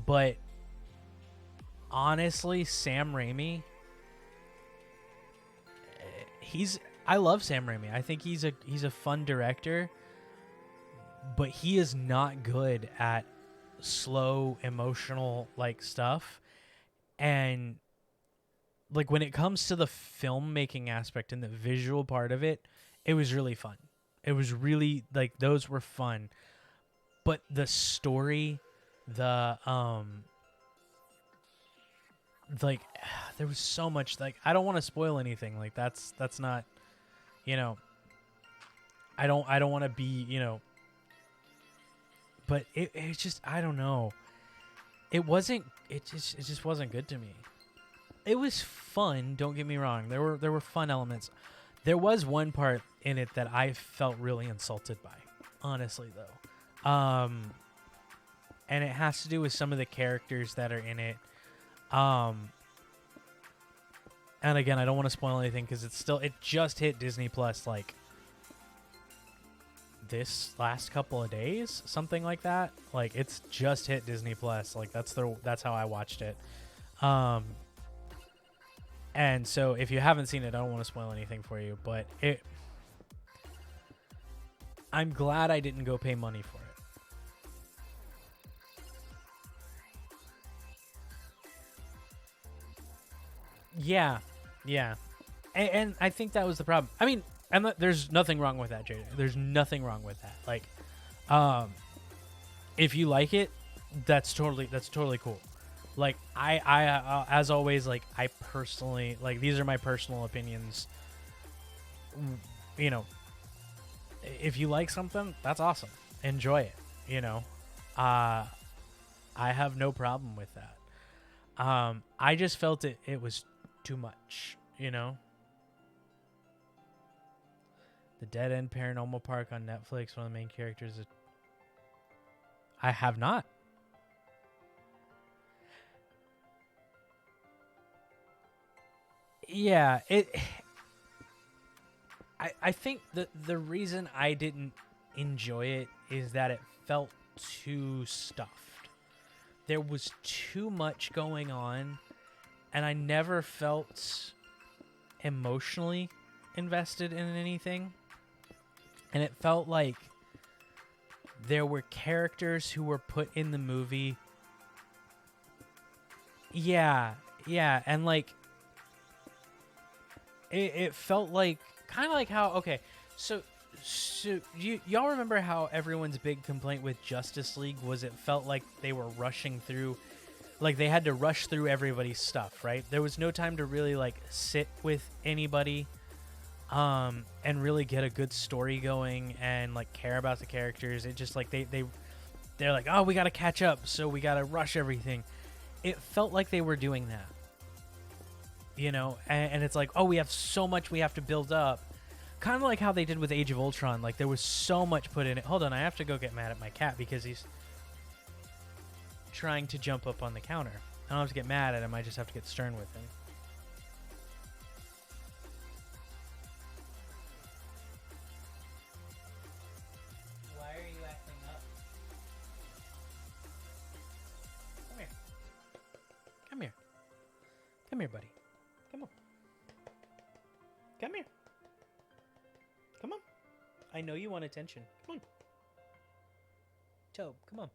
but honestly, Sam Raimi, I love Sam Raimi. I think he's a fun director, but he is not good at slow emotional like stuff. And like when it comes to the filmmaking aspect and the visual part of it, it was really fun. It was really like those were fun. But the story, the like there was so much, like I don't want to spoil anything. Like that's not, I don't want to be, but it just, I don't know. It just wasn't good to me. It was fun, don't get me wrong. There were fun elements. There was one part in it that I felt really insulted by, honestly though. And it has to do with some of the characters that are in it. And again, I don't want to spoil anything because it just hit Disney Plus like this last couple of days, something like that. Like it's just hit Disney Plus. Like that's how I watched it. And so if you haven't seen it, I don't want to spoil anything for you, but I'm glad I didn't go pay money for it. Yeah. And I think that was the problem. I mean, there's nothing wrong with that, Jada. There's nothing wrong with that. Like, if you like it, that's totally cool. Like, I as always, like, I personally, like, these are my personal opinions. If you like something, that's awesome. Enjoy it, I have no problem with that. I just felt it was too much, The Dead End Paranormal Park on Netflix, one of the main characters I have not. Yeah, I think the reason I didn't enjoy it is that it felt too stuffed. There was too much going on, and I never felt emotionally invested in anything. And it felt like there were characters who were put in the movie. Yeah, and like it felt like kind of like how so y'all remember how everyone's big complaint with Justice League was it felt like they were rushing through, like they had to rush through everybody's stuff, right? There was no time to really like sit with anybody and really get a good story going and like care about the characters. It just like they're like, oh, we got to catch up, so we got to rush everything. It felt like they were doing that, you know, and it's like, oh, we have so much we have to build up. Kind of like how they did with Age of Ultron. Like, there was so much put in it. Hold on, I have to go get mad at my cat because he's trying to jump up on the counter. I don't have to get mad at him. I just have to get stern with him. Why are you acting up? Come here. Come here. Come here, buddy. Come on. Come here. Come on. I know you want attention. Come on. Tobe, come on.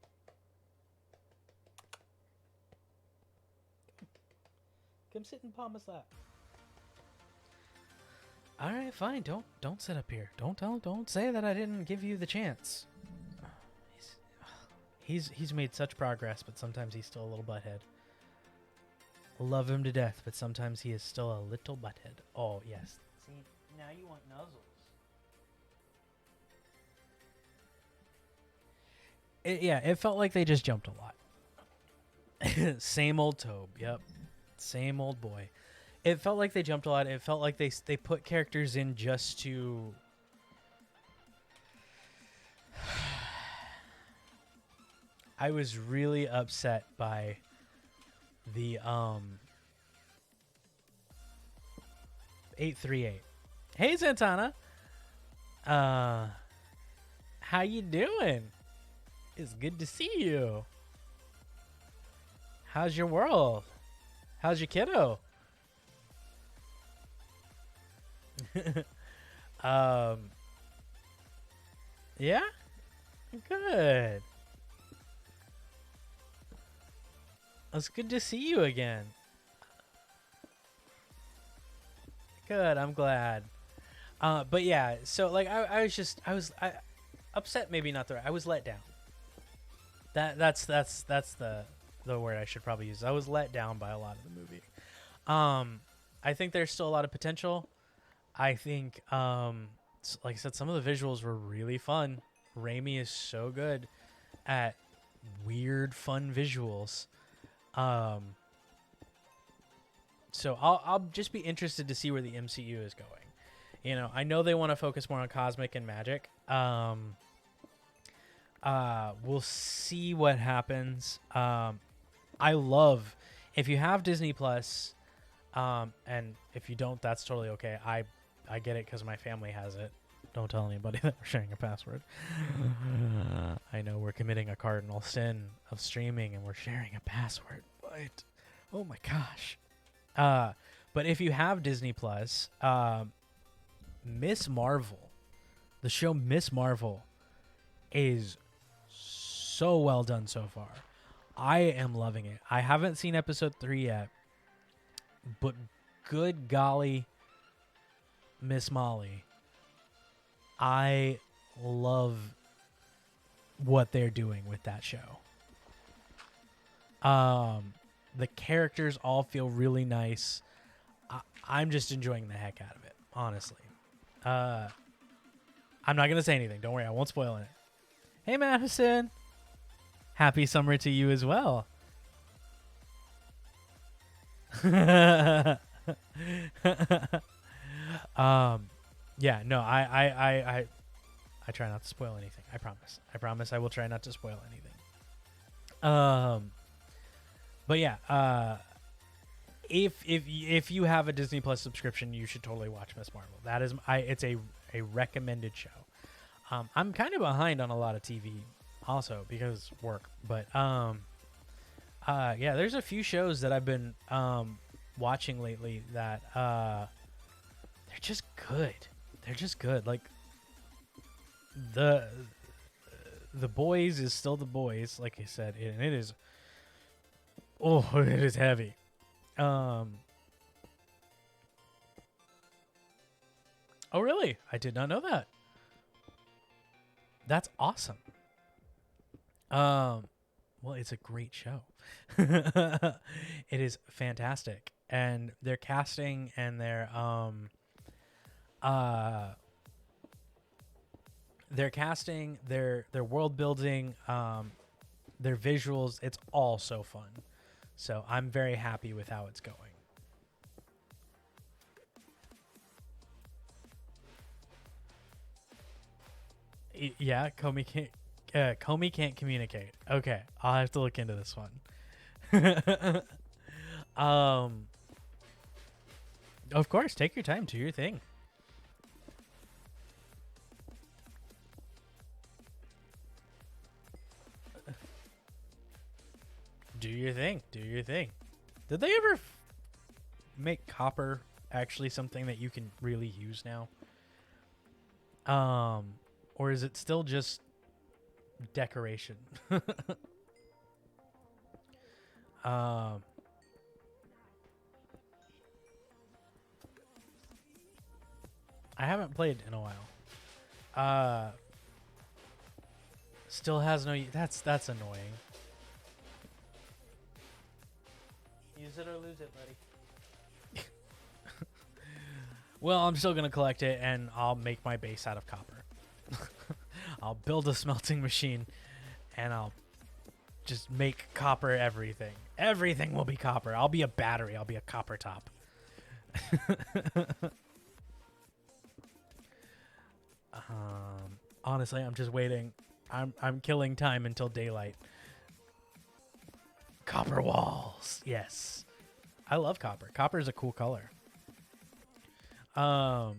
Come sit in Palma's lap. All right, fine. Don't sit up here. Don't say that I didn't give you the chance. He's made such progress, but sometimes he's still a little butthead. Love him to death, but sometimes he is still a little butthead. Oh, yes. See, now you want nuzzles. It felt like they just jumped a lot. Same old Tobe, yep. Same old boy. It felt like they jumped a lot. It felt like they put characters in just to... I was really upset by the 838. Hey, Santana. How you doing? It's good to see you. How's your world? How's your kiddo? Yeah? Good. It's good to see you again. Good, I'm glad. But yeah, so like I was upset, maybe not the right. I was let down. That's the word I should probably use. I was let down by a lot of the movie. I think there's still a lot of potential. I think, like I said, some of the visuals were really fun. Raimi is so good at weird, fun visuals. So I'll just be interested to see where the MCU is going. You know, I know they want to focus more on cosmic and magic. We'll see what happens. I love, if you have Disney Plus, and if you don't, that's totally okay. I get it because my family has it. Don't tell anybody that we're sharing a password. I know we're committing a cardinal sin of streaming and we're sharing a password, but oh my gosh. But if you have Disney Plus, Miss Marvel, the show Miss Marvel is so well done so far. I am loving it. I haven't seen episode 3 yet, but good golly, Miss Molly, I love what they're doing with that show. The characters all feel really nice. I'm just enjoying the heck out of it, honestly. I'm not going to say anything. Don't worry, I won't spoil it. Hey, Madison. Happy summer to you as well. Yeah, no, I try not to spoil anything. I promise. I promise I will try not to spoil anything. But yeah, if you have a Disney Plus subscription, you should totally watch Miss Marvel. That is, it's a recommended show. I'm kind of behind on a lot of TV also because work, but yeah, there's a few shows that I've been watching lately that they're just good. They're just good. Like the Boys is still The Boys, like I said, and it is, oh, it is heavy. Oh, really? I did not know that. That's awesome. Well, it's a great show. It is fantastic, and their casting and uh their casting, their world building, their visuals, it's all so fun. So I'm very happy with how it's going. Yeah, Comey can't communicate. Okay, I'll have to look into this one. um, of course, take your time, do your thing. Do your thing. Do your thing. Did they ever make copper actually something that you can really use now? Or is it still just decoration? um, I haven't played in a while. Still has no. That's annoying. Use it or lose it, buddy. Well, I'm still gonna collect it, and I'll make my base out of copper. I'll build a smelting machine, and I'll just make copper everything. Everything will be copper. I'll be a battery. I'll be a copper top. Honestly, I'm just waiting. I'm killing time until daylight. Copper walls. Yes. I love copper. Copper is a cool color. There we go.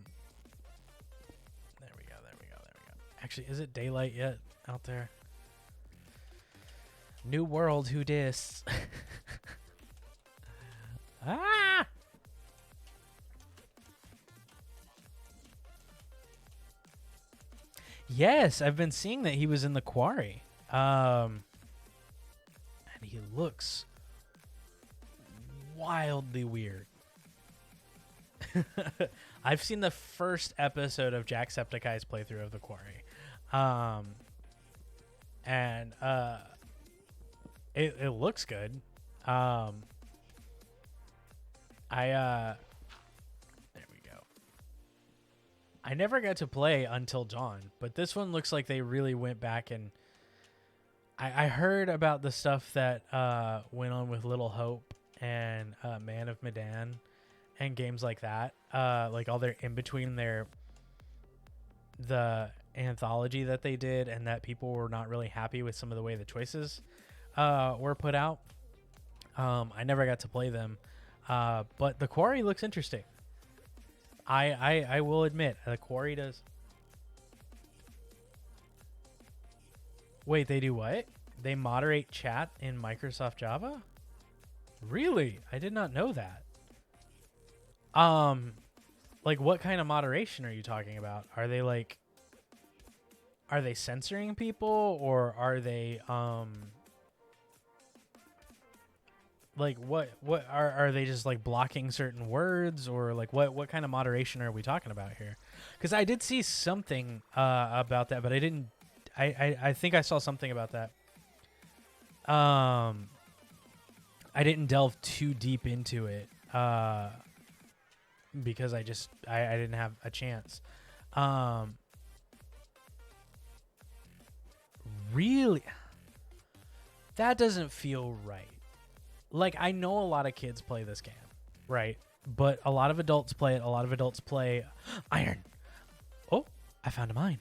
There we go. There we go. Actually, is it daylight yet out there? New world, who dis? Ah! Yes, I've been seeing that he was in the quarry. And he looks wildly weird. I've seen the first episode of Jacksepticeye's playthrough of the quarry. And it looks good. There we go. I never got to play Until Dawn, but this one looks like they really went back and I heard about the stuff that went on with Little Hope and Man of Medan and games like that. Like all their in between the anthology that they did, and that people were not really happy with some of the way the choices were put out. I never got to play them, but the quarry looks interesting. I will admit the quarry does. Wait, they do what? They moderate chat in Microsoft Java? Really? I did not know that. Like what kind of moderation are you talking about? Are they censoring people, or are they like what are they just like blocking certain words, or like what kind of moderation are we talking about here? Because I did see something about that, but I didn't. I think I saw something about that. I didn't delve too deep into it because I didn't have a chance. Really, that doesn't feel right. Like, I know a lot of kids play this game, right? But a lot of adults play it. A lot of adults play Iron. Oh, I found a mine.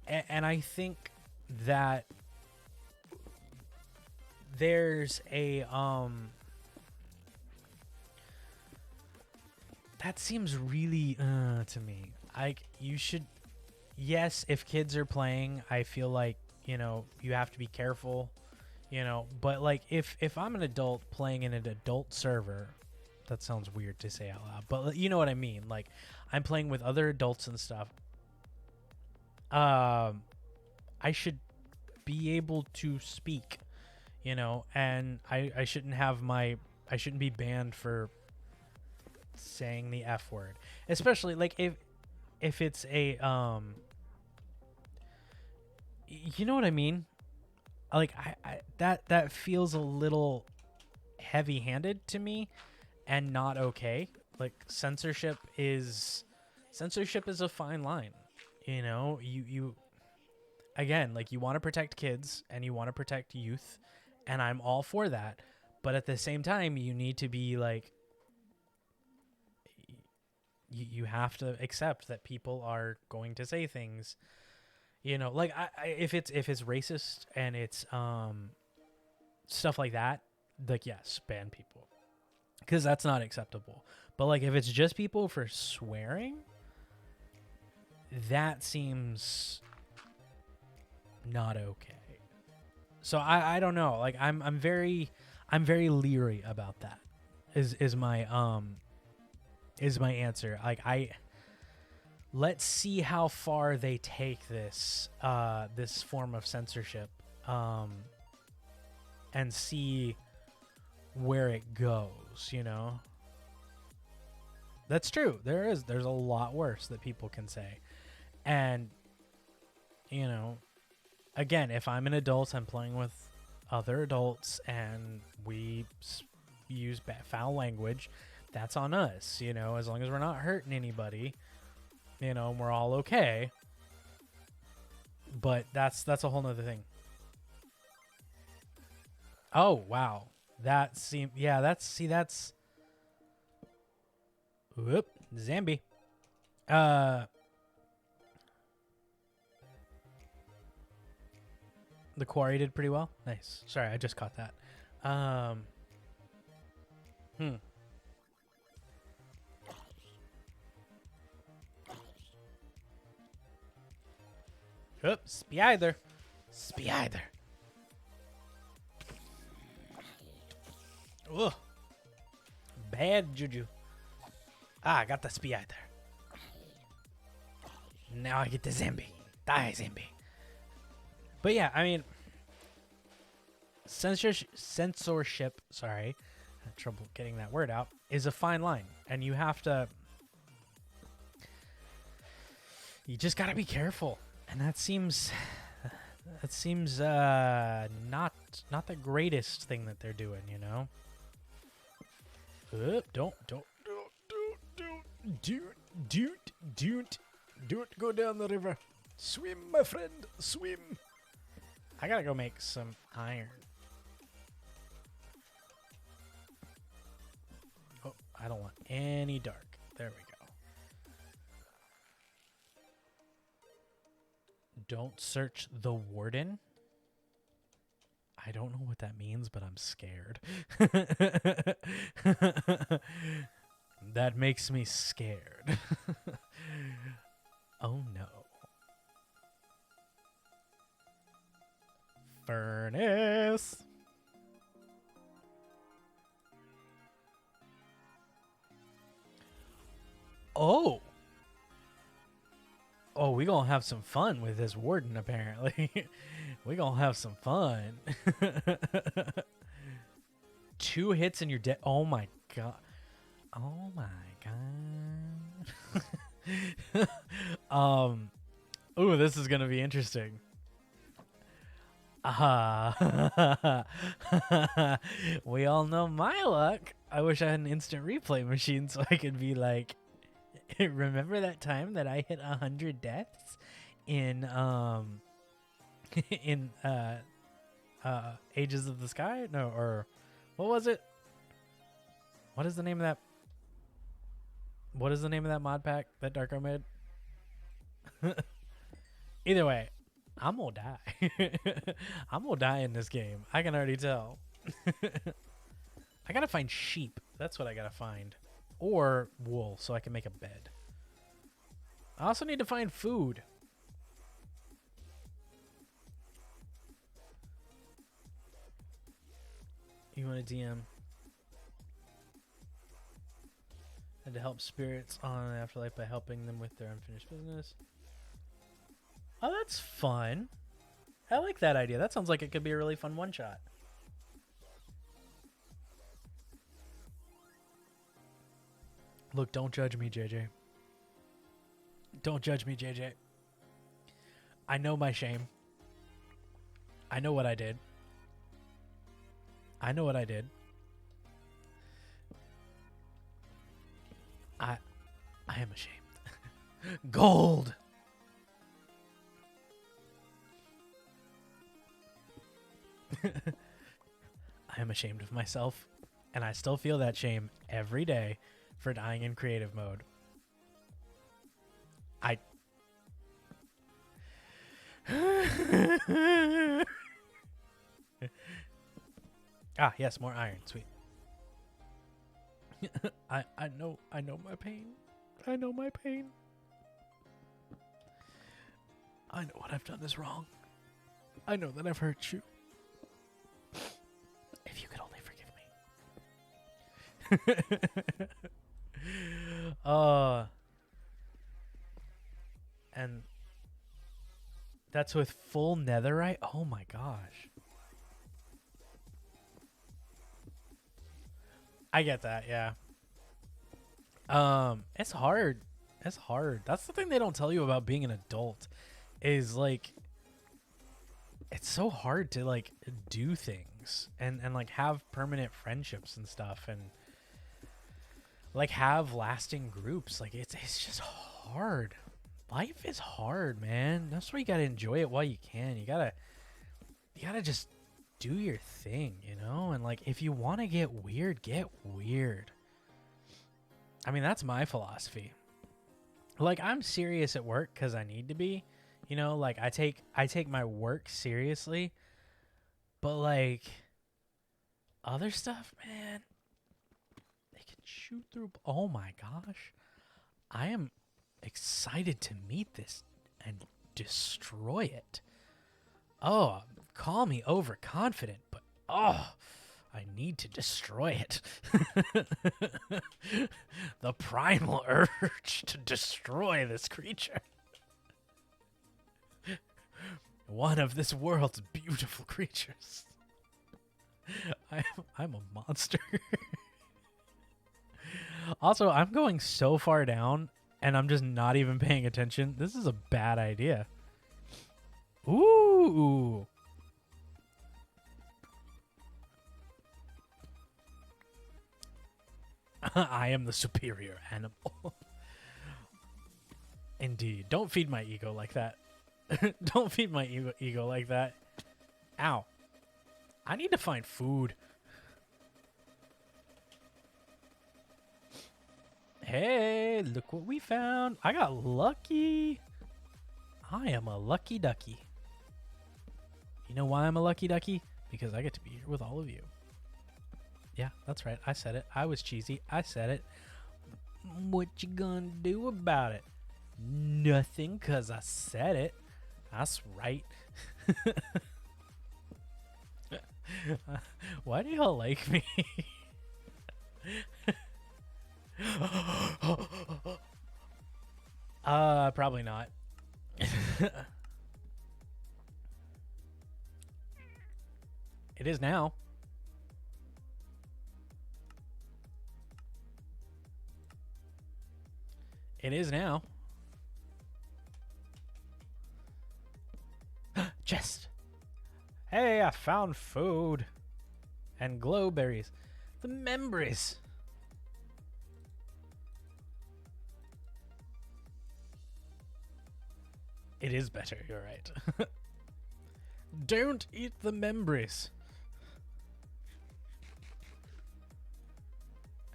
And I think that there's a that seems really to me. You should, yes, if kids are playing, I feel like, you have to be careful, but like if I'm an adult playing in an adult server, that sounds weird to say out loud, but you know what I mean, like I'm playing with other adults and stuff. I should be able to speak, and I shouldn't be banned for saying the F word, especially like if it's a you know what I mean? Like I that feels a little heavy-handed to me and not okay. Like censorship is a fine line. You know, you again, like you want to protect kids and you want to protect youth, and I'm all for that. But at the same time, you need to be like you have to accept that people are going to say things, you know, like if it's racist and it's stuff like that, like yes, ban people because that's not acceptable. But like if it's just people for swearing, that seems not okay. So I don't know, like I'm very leery about that is my answer. Like let's see how far they take this this form of censorship, and see where it goes, you know. That's true. There's a lot worse that people can say. And you know, again, if I'm an adult, I'm playing with other adults and we use foul language, that's on us, you know, as long as we're not hurting anybody, you know, we're all okay. But that's a whole nother thing. Oh, wow. That seemed, yeah, that's whoop, Zambi. The quarry did pretty well. Nice. Sorry, I just caught that. Oops, Spider. Spider. Ugh. Bad juju. Ah, I got the Spider. Now I get the Zambi. Die, Zambi. But yeah, I mean, censorship, sorry, I had trouble getting that word out, is a fine line. And you have to, you just got to be careful. And that seems not the greatest thing that they're doing, you know? Don't go down the river. Swim, my friend, swim. I gotta go make some iron. Oh, I don't want any dark. There we go. Don't search the warden. I don't know what that means, but I'm scared. That makes me scared. Oh no. Furnace. Oh. Oh, we gonna have some fun with this warden, apparently. We gonna have some fun. 2 hits and you're dead. Oh my god. Oh my god. Ooh, this is gonna be interesting. We all know my luck. I wish I had an instant replay machine so I could be like, remember that time that I hit 100 deaths in in Ages of the Sky? No, or what was it? What is the name of that? What is the name of that mod pack that Darko made? Either way, I'm gonna die. I'm gonna die in this game. I can already tell. I gotta find sheep. That's what I gotta find. Or wool so I can make a bed. I also need to find food. You want to DM? And to help spirits on an afterlife by helping them with their unfinished business. Oh, that's fun. I like that idea. That sounds like it could be a really fun one-shot. Look, don't judge me, JJ. Don't judge me, JJ. I know my shame. I know what I did. I know what I did. I am ashamed. Gold. I am ashamed of myself, and I still feel that shame every day for dying in creative mode. Yes, more iron. Sweet. I know my pain. I know my pain. I know what I've done is wrong. I know that I've hurt you. If you could only forgive me. And that's with full netherite? Oh my gosh. I get that, yeah. It's hard. It's hard. That's the thing they don't tell you about being an adult is like it's so hard to like do things and like have permanent friendships and stuff and like have lasting groups. Like it's just hard. Life is hard, man. That's why you gotta enjoy it while you can. You gotta just do your thing, you know? And like if you wanna get weird, get weird. I mean, that's my philosophy. Like I'm serious at work because I need to be. You know, like I take my work seriously, but like other stuff, man, they can shoot through. Oh my gosh, I am excited to meet this and destroy it. Oh, call me overconfident, but oh, I need to destroy it. The primal urge to destroy this creature. One of this world's beautiful creatures. I'm a monster. Also, I'm going so far down, and I'm just not even paying attention. This is a bad idea. Ooh. I am the superior animal. Indeed. Don't feed my ego like that. Don't feed my ego like that. Ow. I need to find food. Hey, look what we found. I got lucky. I am a lucky ducky. You know why I'm a lucky ducky? Because I get to be here with all of you. Yeah, that's right. I said it. I was cheesy. I said it. What you gonna do about it? Nothing, because I said it. That's right. Why do y'all like me? Probably not. It is now. It is now. Chest. Hey, I found food. And glowberries. The members. It is better, you're right. Don't eat the members.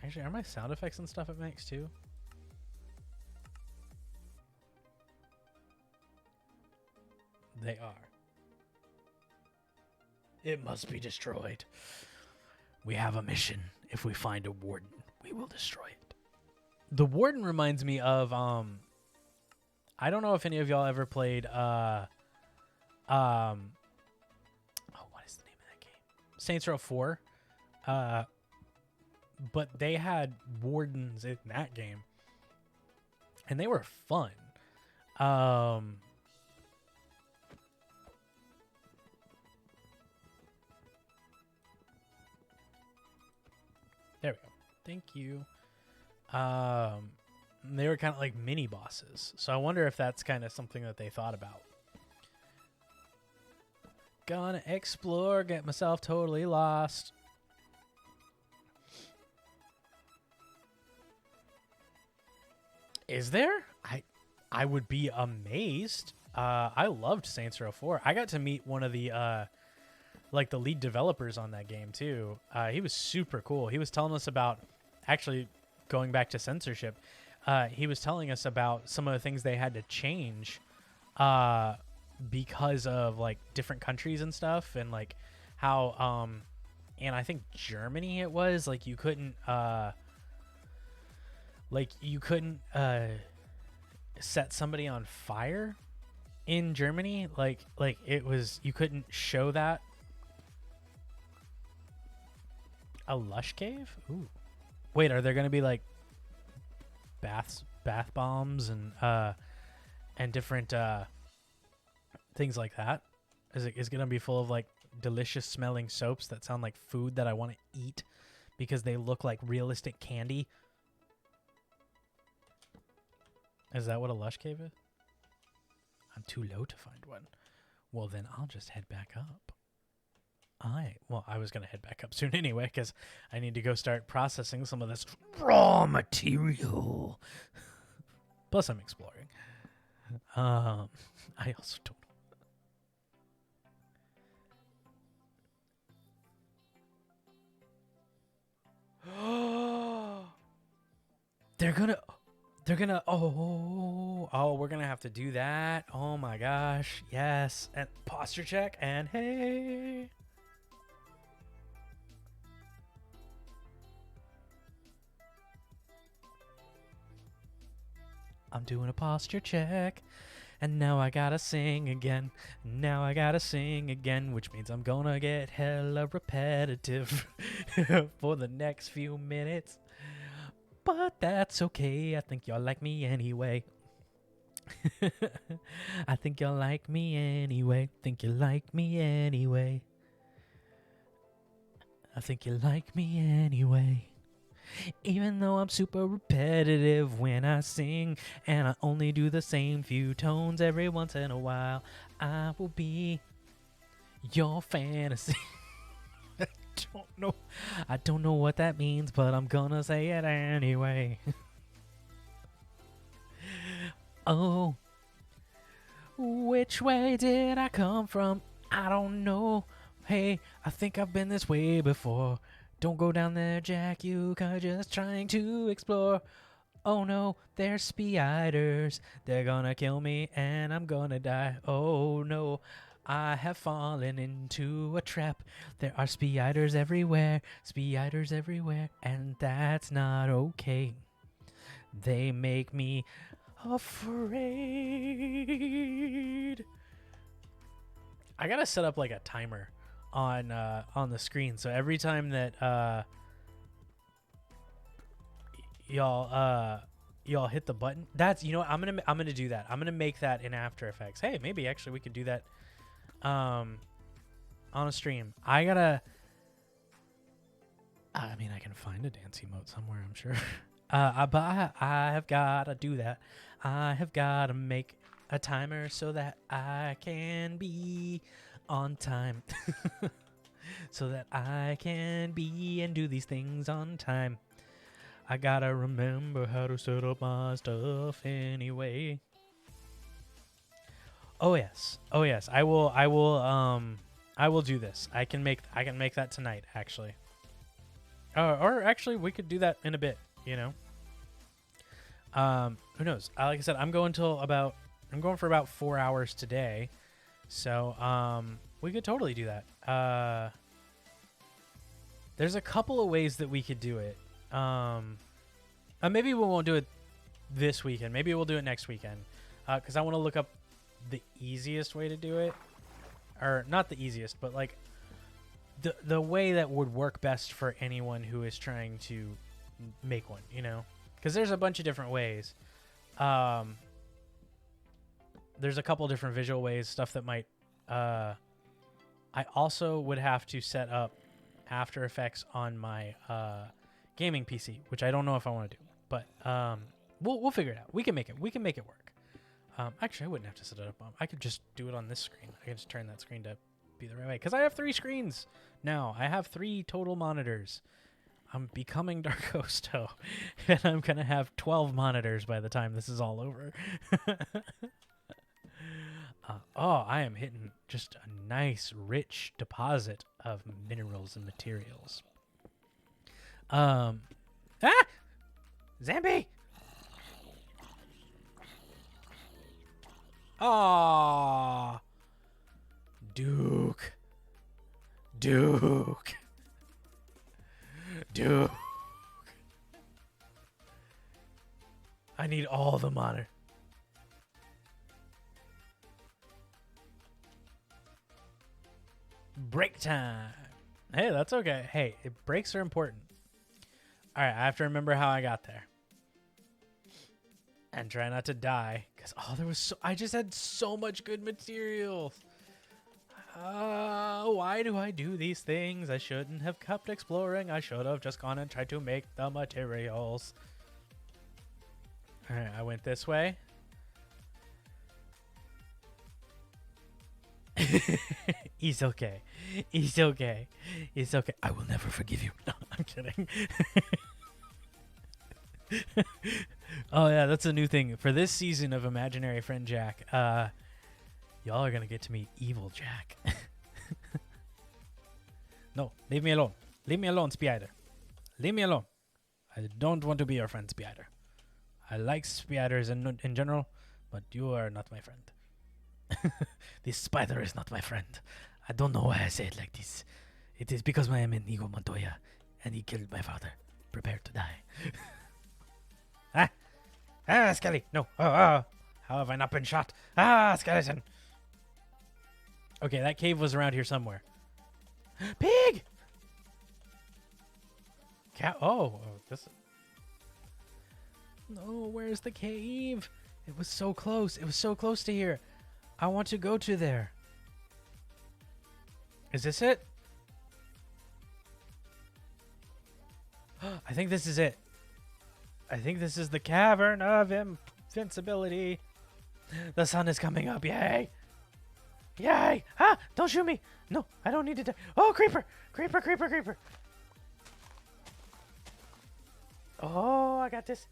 Actually, are my sound effects and stuff at max too? They are. It must be destroyed. We have a mission. If we find a warden, we will destroy it. The warden reminds me of I don't know if any of y'all ever played oh, what is the name of that game? Saints Row 4. But they had wardens in that game. And they were fun. There we go. Thank you. They were kind of like mini bosses. So I wonder if that's kind of something that they thought about. Gonna explore, get myself totally lost. Is there? I would be amazed. I loved Saints Row 4. I got to meet one of the like the lead developers on that game too. He was super cool. He was telling us about, actually going back to censorship, he was telling us about some of the things they had to change because of like different countries and stuff, and like how and I think Germany it was like you couldn't set somebody on fire in Germany, like it was, you couldn't show that. A lush cave? Ooh. Wait, are there gonna be like bath bombs and different things like that? Is it gonna be full of like delicious smelling soaps that sound like food that I want to eat because they look like realistic candy? Is that what a lush cave is? I'm too low to find one. Well, then I'll just head back up. I was going to head back up soon anyway, because I need to go start processing some of this raw material. Plus, I'm exploring. I also don't know. They're gonna, we're gonna have to do that. Oh my gosh, yes. And posture check, and hey. I'm doing a posture check, and now I gotta sing again. Now I gotta sing again, which means I'm gonna get hella repetitive for the next few minutes. But that's okay, I think y'all like me anyway. I think y'all like me anyway. Think you like me anyway. I think you like me anyway. Even though I'm super repetitive when I sing, and I only do the same few tones every once in a while, I will be your fantasy. I don't know what that means, but I'm gonna say it anyway. Oh, which way did I come from? I don't know. Hey, I think I've been this way before. Don't go down there, Jack, you are just trying to explore. Oh no, they're spiders. They're gonna kill me and I'm gonna die. Oh no, I have fallen into a trap. There are spiders everywhere, and that's not okay. They make me afraid. I gotta set up like a timer on the screen, so every time that y'all hit the button, that's, you know what, I'm gonna do that. I'm gonna make that in After Effects. Hey, maybe actually we could do that on a stream. I mean, I can find a dance emote somewhere, I'm sure. But I have gotta do that. I have gotta make a timer so that I can be on time. So that I can be and do these things on time. I gotta remember how to set up my stuff anyway. Oh yes. I will do this. I can make that tonight, actually. Or actually we could do that in a bit, you know. Who knows? Like I said, I'm going for about 4 hours today. So, we could totally do that. There's a couple of ways that we could do it. Maybe we won't do it this weekend. Maybe we'll do it next weekend. Because I want to look up the easiest way to do it. Or not the easiest, but like the way that would work best for anyone who is trying to make one, you know? Because there's a bunch of different ways. There's a couple different visual ways, stuff that might... I also would have to set up After Effects on my gaming PC, which I don't know if I want to do. But we'll figure it out. We can make it. We can make it work. Actually, I wouldn't have to set it up. I could just do it on this screen. I could just turn that screen to be the right way because I have 3 screens now. I have 3 total monitors. I'm becoming Darkosto, and I'm gonna have 12 monitors by the time this is all over. Oh, I am hitting just a nice, rich deposit of minerals and materials. Zambi! Aww. Duke. I need all the monitor. Break time. Hey, that's okay. Hey, breaks are important. All right, I have to remember how I got there. And try not to die. Because, I just had so much good materials. Why do I do these things? I shouldn't have kept exploring. I should have just gone and tried to make the materials. All right, I went this way. He's okay. He's okay. He's okay. I will never forgive you. No, I'm kidding. Oh, yeah, that's a new thing. For this season of Imaginary Friend Jack, y'all are going to get to meet Evil Jack. No, leave me alone. Leave me alone, Spider. Leave me alone. I don't want to be your friend, Spider. I like spiders in general, but you are not my friend. This spider is not my friend. I don't know why I say it like this. It is because I am Inigo Montoya, and he killed my father. Prepare to die. Skelly. No. How have I not been shot? Skeleton. Okay, that cave was around here somewhere. Pig! Cat. Oh, this. No, where's the cave? It was so close. It was so close to here. I want to go to there. Is this it? I think this is it. I think this is the cavern of invincibility. The sun is coming up. Yay! Yay! Don't shoot me. No, I don't need to die. Oh, creeper! Creeper, creeper, creeper. Oh, I got this.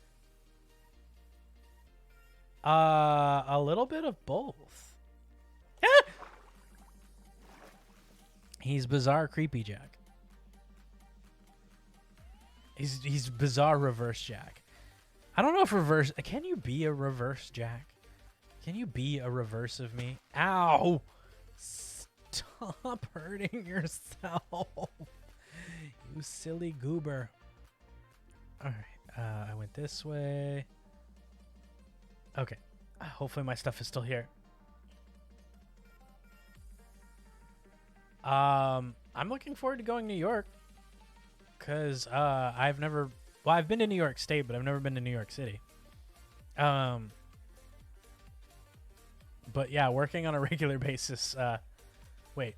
A little bit of both. He's bizarre creepy Jack. He's bizarre reverse Jack. I don't know if reverse... Can you be a reverse Jack? Can you be a reverse of me? Ow! Stop hurting yourself. You silly goober. Alright, I went this way. Okay. Hopefully my stuff is still here. I'm looking forward to going to New York. Because I've never... Well, I've been to New York State, but I've never been to New York City. But yeah, working on a regular basis. Wait.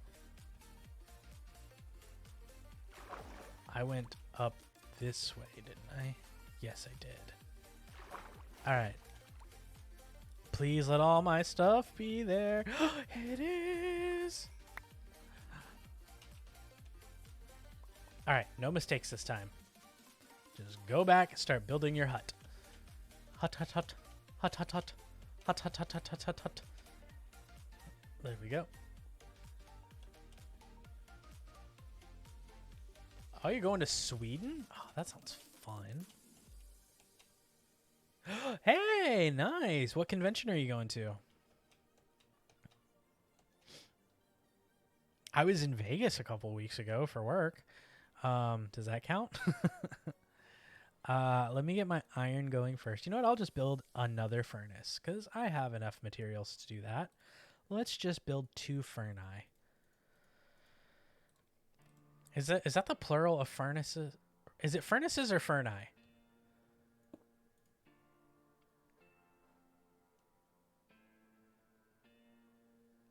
I went up this way, didn't I? Yes, I did. Alright. Please let all my stuff be there. It is! Alright, no mistakes this time. Just go back and start building your hut. Hut, hut, hut. Hut, hut, hut. Hut, hut, hut, hut, hut, hut, hut. There we go. Oh, you're going to Sweden? Oh, that sounds fun. Hey, nice. What convention are you going to? I was in Vegas a couple weeks ago for work. Does that count? Let me get my iron going first. You know what? I'll just build another furnace because I have enough materials to do that. Let's just build 2 furnace. Is that the plural of furnaces? Is it furnaces or furnace?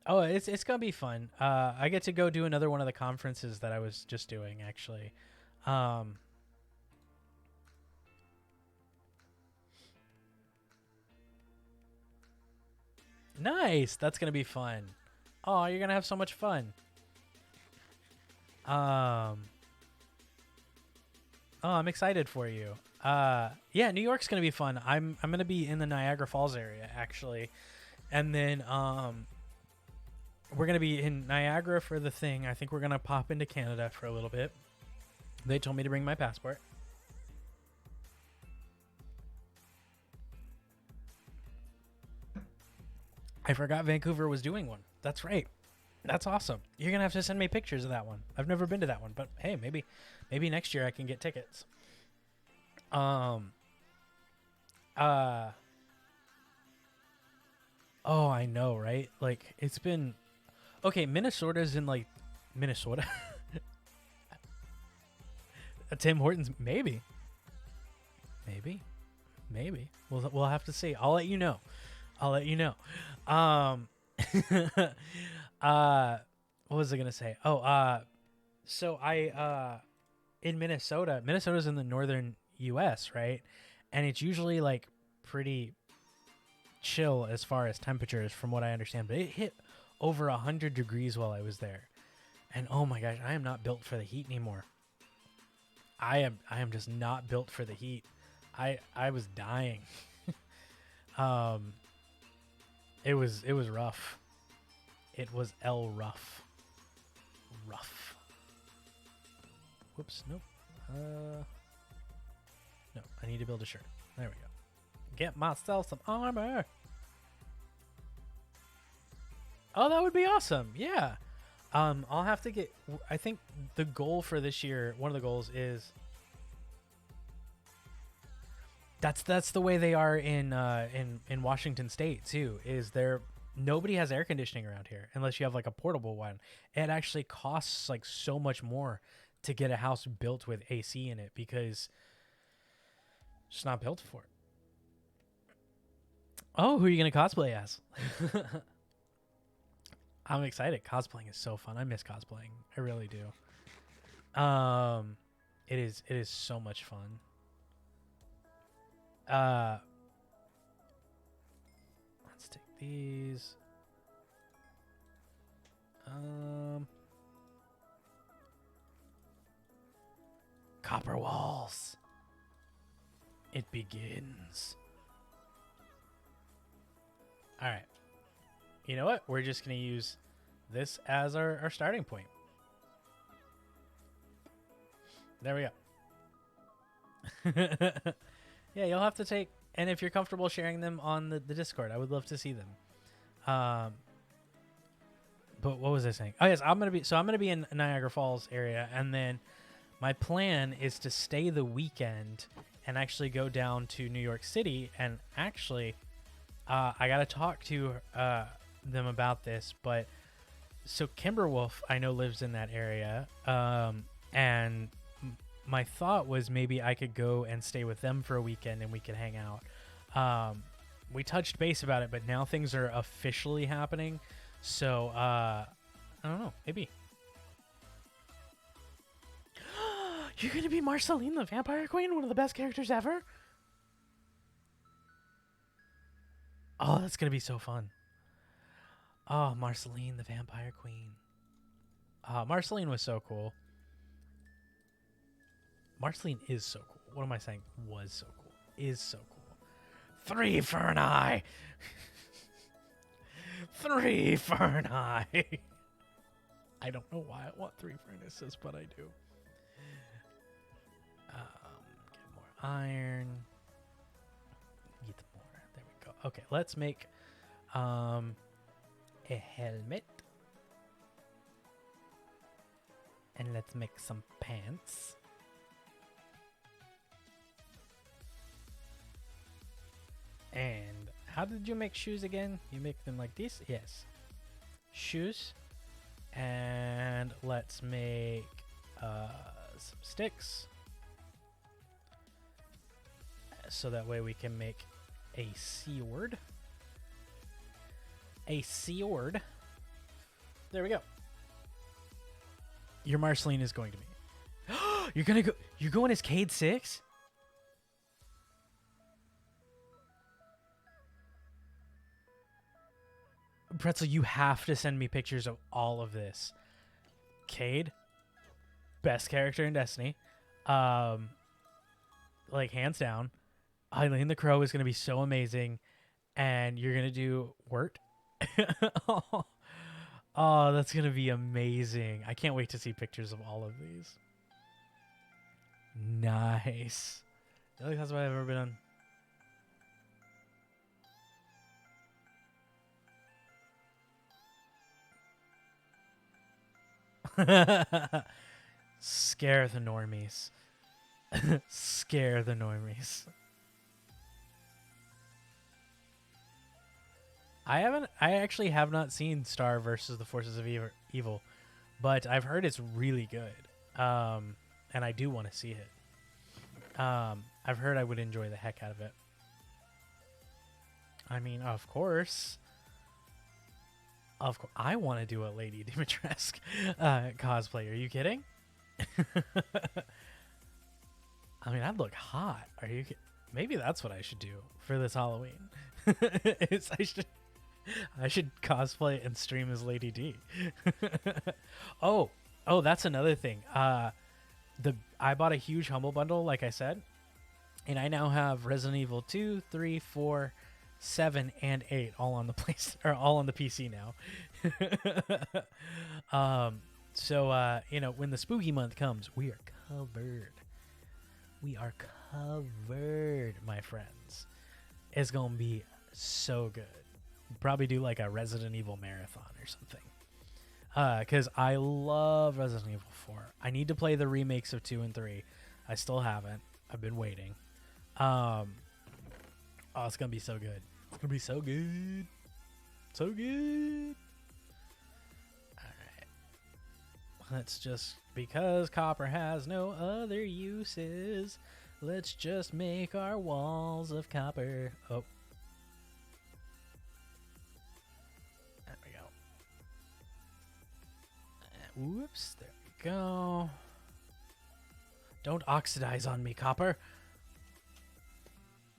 Oh, it's gonna be fun. I get to go do another one of the conferences that I was just doing, actually. Nice. That's gonna be fun. Oh, you're gonna have so much fun. Um. Oh, I'm excited for you. Yeah, New York's gonna be fun. I'm gonna be in the Niagara Falls area actually, and then we're gonna be in Niagara for the thing. I think we're gonna pop into Canada for a little bit. They told me to bring my passport. I forgot Vancouver was doing one. That's right. That's awesome. You're gonna have to send me pictures of that one. I've never been to that one, but hey, maybe next year I can get tickets. Oh, I know, right? Like it's been okay. Minnesota's in like Minnesota. Tim Hortons, maybe. We'll have to see. I'll let you know. What was I gonna say? Oh, so I in Minnesota's in the northern U.S., right? And it's usually like pretty chill as far as temperatures, from what I understand. But it hit over 100 degrees while I was there, and oh my gosh, I am not built for the heat anymore. I am just not built for the heat. I was dying. It was rough. It was rough. Whoops, nope. No, I need to build a shirt. There we go. Get myself some armor. Oh, that would be awesome. Yeah. I'll have to get. I think the goal for this year, one of the goals is. That's the way they are in Washington State too. Is there nobody has air conditioning around here unless you have like a portable one. It actually costs like so much more to get a house built with AC in it because it's not built for it. Oh, who are you gonna cosplay as? I'm excited. Cosplaying is so fun. I miss cosplaying. I really do. It is so much fun. Let's take these. Copper walls. It begins. All right. You know what? We're just going to use this as our starting point. There we go. Yeah, you'll have to take, and if you're comfortable sharing them on the Discord, I would love to see them. But what was I saying? Oh yes, I'm gonna be in Niagara Falls area, and then my plan is to stay the weekend and actually go down to New York City. And actually, I gotta talk to them about this. But so Kimberwolf, I know, lives in that area, and my thought was maybe I could go and stay with them for a weekend and we could hang out. We touched base about it, but now things are officially happening. So, I don't know. Maybe. You're going to be Marceline the Vampire Queen? One of the best characters ever? Oh, that's going to be so fun. Oh, Marceline the Vampire Queen. Marceline was so cool. Marceline is so cool. What am I saying? Was so cool. Is so cool. 3 for an eye. 3 for an eye. I don't know why I want 3 for an assist, but I do. Get more iron. Get more. There we go. Okay, let's make a helmet. And let's make some pants. And how did you make shoes again? You make them like this? Yes. Shoes. And let's make some sticks. So that way we can make a sword. A sword. There we go. Your Marceline is going to be. You're gonna go. You're going as Cade 6? Pretzel, you have to send me pictures of all of this. Cade, best character in Destiny. Like, hands down. Eileen the Crow is going to be so amazing. And you're going to do Wirt. Oh, that's going to be amazing. I can't wait to see pictures of all of these. Nice. The only cosplay I've ever been on. Scare the normies. Scare the normies. I actually have not seen Star versus the Forces of Evil, but I've heard it's really good. And I do want to see it. I've heard I would enjoy the heck out of it. I mean, of course. I want to do a Lady Dimitrescu cosplay. Are you kidding? I mean, I'd look hot. Are you? Maybe that's what I should do for this Halloween. I should cosplay and stream as Lady D. Oh, that's another thing. I bought a huge Humble Bundle, like I said, and I now have Resident Evil 2, 3, 4, 7, and 8 all on the all on the PC now. So when the spooky month comes, we are covered. We are covered, my friends. It's gonna be so good. Probably do like a Resident Evil marathon or something. Because I love Resident Evil 4. I need to play the remakes of 2 and 3. I still haven't. I've been waiting. Oh, it's gonna be so good. It's gonna be so good. So good. Alright. Let's just, because copper has no other uses, let's just make our walls of copper. Oh. There we go. Whoops, there we go. Don't oxidize on me, copper.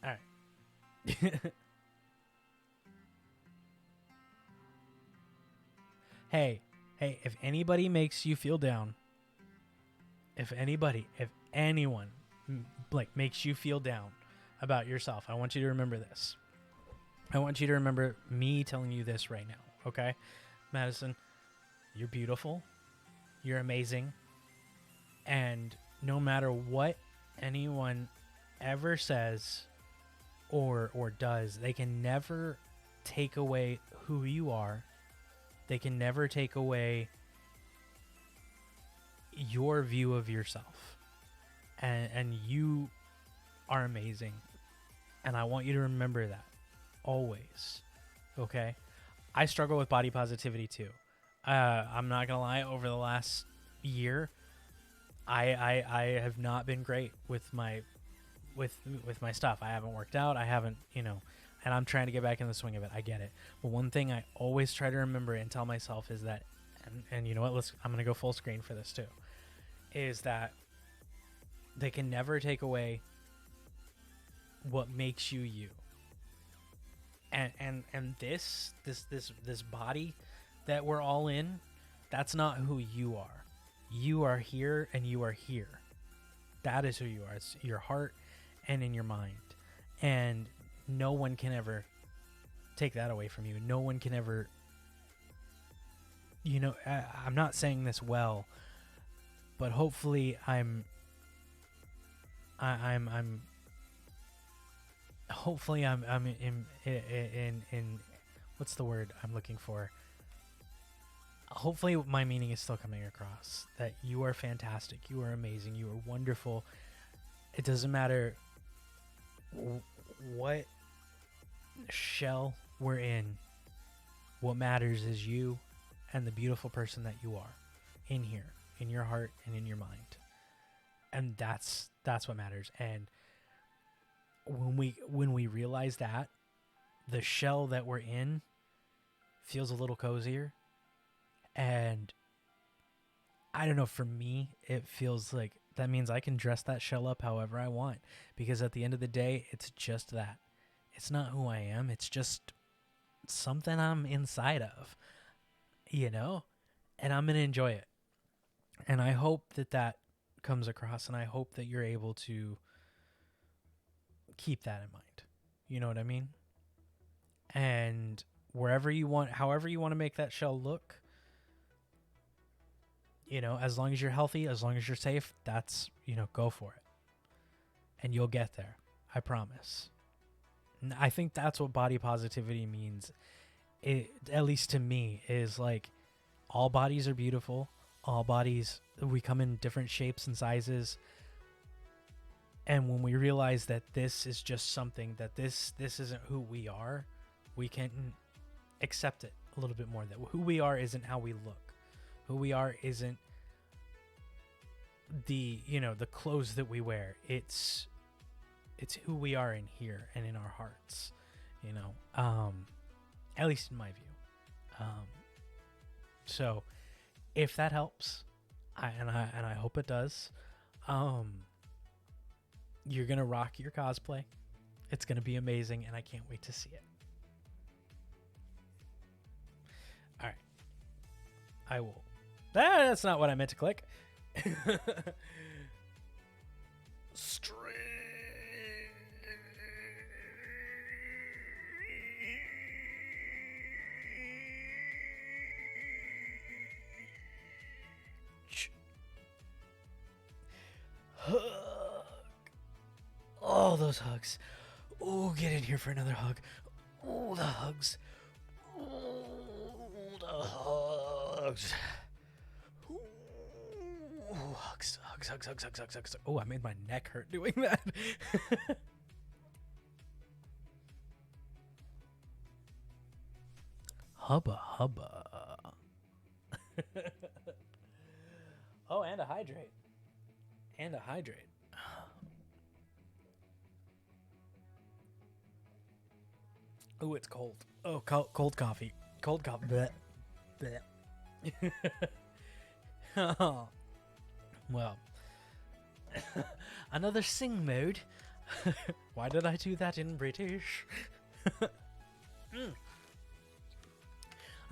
Alright. Hey, if anybody makes you feel down, if anyone makes you feel down about yourself, I want you to remember this. I want you to remember me telling you this right now, okay? Madison, you're beautiful. You're amazing. And no matter what anyone ever says or does, they can never take away who you are. They can never take away your view of yourself. And you are amazing. And I want you to remember that always. Okay? I struggle with body positivity too. I'm not gonna lie, over the last year, I have not been great with my stuff. I haven't worked out. I haven't, and I'm trying to get back in the swing of it. I get it. But one thing I always try to remember and tell myself is that, and you know what? I'm gonna go full screen for this too. Is that they can never take away what makes you you. And this body that we're all in, that's not who you are. You are here and you are here. That is who you are. It's your heart and in your mind. And no one can ever take that away from you. No one can ever, I'm not saying this well, but hopefully I'm in what's the word I'm looking for? Hopefully my meaning is still coming across, that you are fantastic, you are amazing, you are wonderful. It doesn't matter what shell we're in. What matters is you and the beautiful person that you are in here, in your heart and in your mind. And that's what matters. And when we realize that, the shell that we're in feels a little cozier. And I don't know, for me, it feels like that means I can dress that shell up however I want. Because at the end of the day, it's just that. It's not who I am. It's something I'm inside of, you know, and I'm going to enjoy it. And I hope that that comes across, and I hope that you're able to keep that in mind. You know what I mean? And wherever you want, however you want to make that shell look, you know, as long as you're healthy, as long as you're safe, that's, you know, go for it. And you'll get there. I promise. I think that's what body positivity means. It, at least to me, is like all bodies are beautiful. All bodies, we come in different shapes and sizes. And when we realize that this is just something, that this isn't who we are, we can accept it a little bit more. That who we are isn't how we look. Who we are isn't the, you know, the clothes that we wear. It's who we are in here and in our hearts, you know, at least in my view. So if that helps, I hope it does, you're going to rock your cosplay. It's going to be amazing, and I can't wait to see it. All right. I will. That's not what I meant to click. Hug. Oh, those hugs. Oh, get in here for another hug. Oh, the hugs. Oh, the hugs. Ooh, hugs. Oh, I made my neck hurt doing that. Hubba hubba. Oh, and a hydrate. Oh, it's cold. Oh, cold coffee. Cold coffee. Blech. Blech. Oh. Well, another sing mode. Why did I do that in British?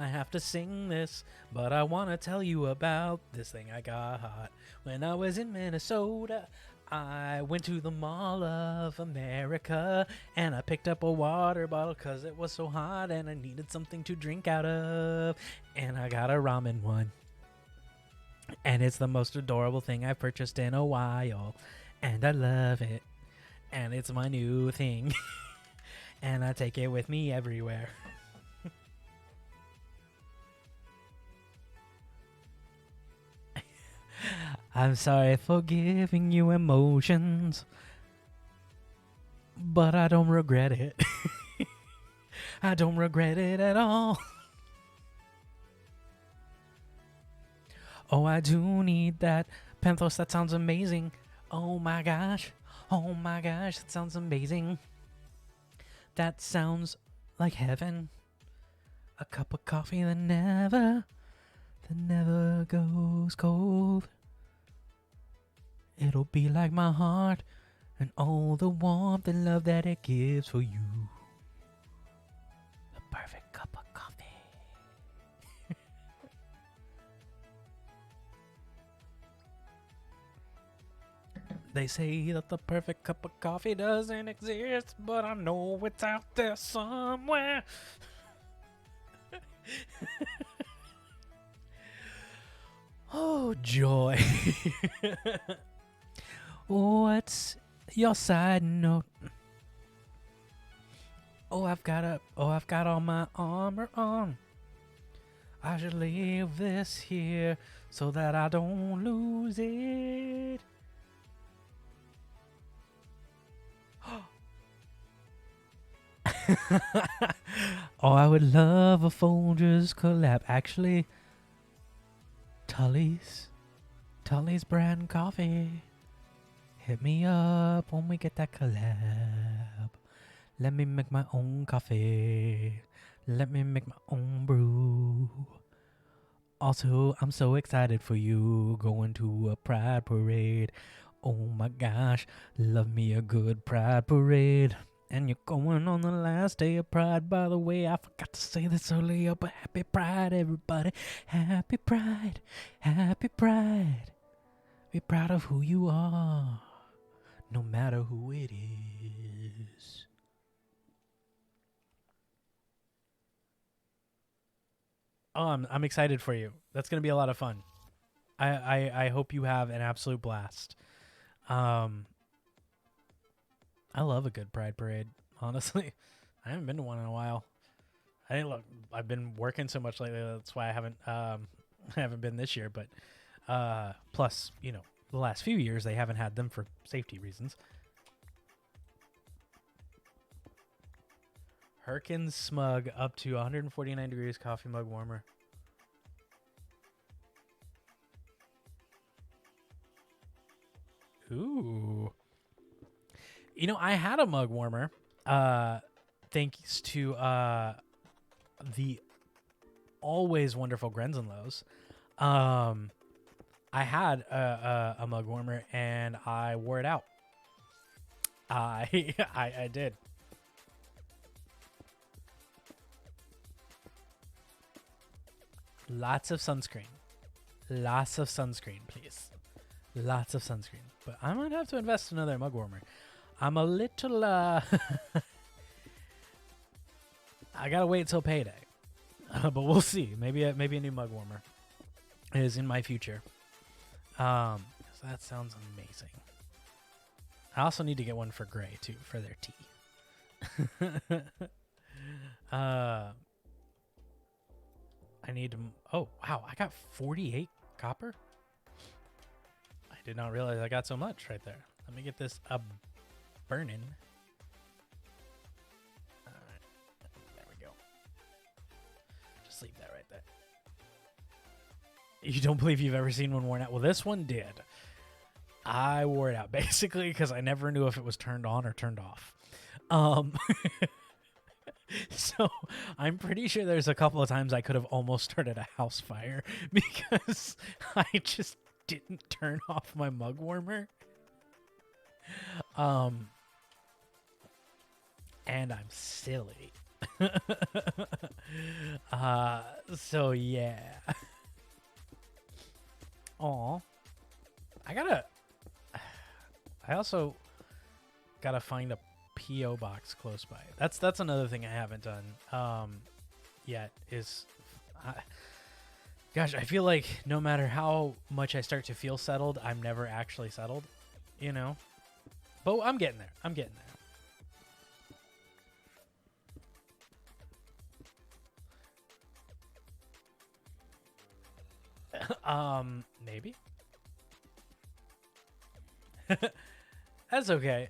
I have to sing this, but I want to tell you about this thing I got. When I was in Minnesota, I went to the Mall of America, and I picked up a water bottle because it was so hot and I needed something to drink out of. And I got a ramen one. And it's the most adorable thing I've purchased in a while. And I love it. And it's my new thing. And I take it with me everywhere. I'm sorry for giving you emotions, but I don't regret it. I don't regret it at all. Oh, I do need that. Penthos, that sounds amazing. Oh my gosh, that sounds amazing. That sounds like heaven. A cup of coffee that never goes cold. It'll be like my heart and all the warmth and love that it gives for you. The perfect cup of coffee. They say that the perfect cup of coffee doesn't exist, but I know it's out there somewhere. Oh, joy. What's your side note? Oh, I've got all my armor on. I should leave this here so that I don't lose it. Oh, I would love a Folgers collab. Actually, Tully's brand coffee. Hit me up when we get that collab. Let me make my own coffee. Let me make my own brew. Also, I'm so excited for you going to a pride parade. Oh my gosh, love me a good pride parade. And you're going on the last day of Pride. By the way, I forgot to say this earlier, but happy Pride, everybody. Happy Pride. Happy Pride. Be proud of who you are, no matter who it is. Oh, I'm excited for you. That's gonna be a lot of fun. I hope you have an absolute blast. I love a good Pride Parade, honestly. I haven't been to one in a while. I didn't look. I've been working so much lately. That's why I haven't I haven't been this year. But plus, you know, the last few years they haven't had them for safety reasons. Herkins Smug up to 149 degrees coffee mug warmer. Ooh. You know, I had a mug warmer thanks to the always wonderful Grens and Lows. I had a mug warmer and I wore it out. I did. Lots of sunscreen. Lots of sunscreen, please. Lots of sunscreen. But I might have to invest in another mug warmer. I'm a little I gotta wait till payday. But we'll see. Maybe a new mug warmer is in my future. So that sounds amazing. I also need to get one for Gray too, for their tea. I need to. Oh wow, I got 48 copper. I did not realize I got so much right there. Let me get this burning. All right, there we go. Just leave that right there. You don't believe you've ever seen one worn out? Well, this one did. I wore it out basically because I never knew if it was turned on or turned off. So I'm pretty sure there's a couple of times I could have almost started a house fire because I just didn't turn off my mug warmer. And I'm silly. So yeah. Aw. I also gotta find a P.O. box close by. That's another thing I haven't done yet is gosh, I feel like no matter how much I start to feel settled, I'm never actually settled, you know? But I'm getting there. I'm getting there. Maybe. That's okay.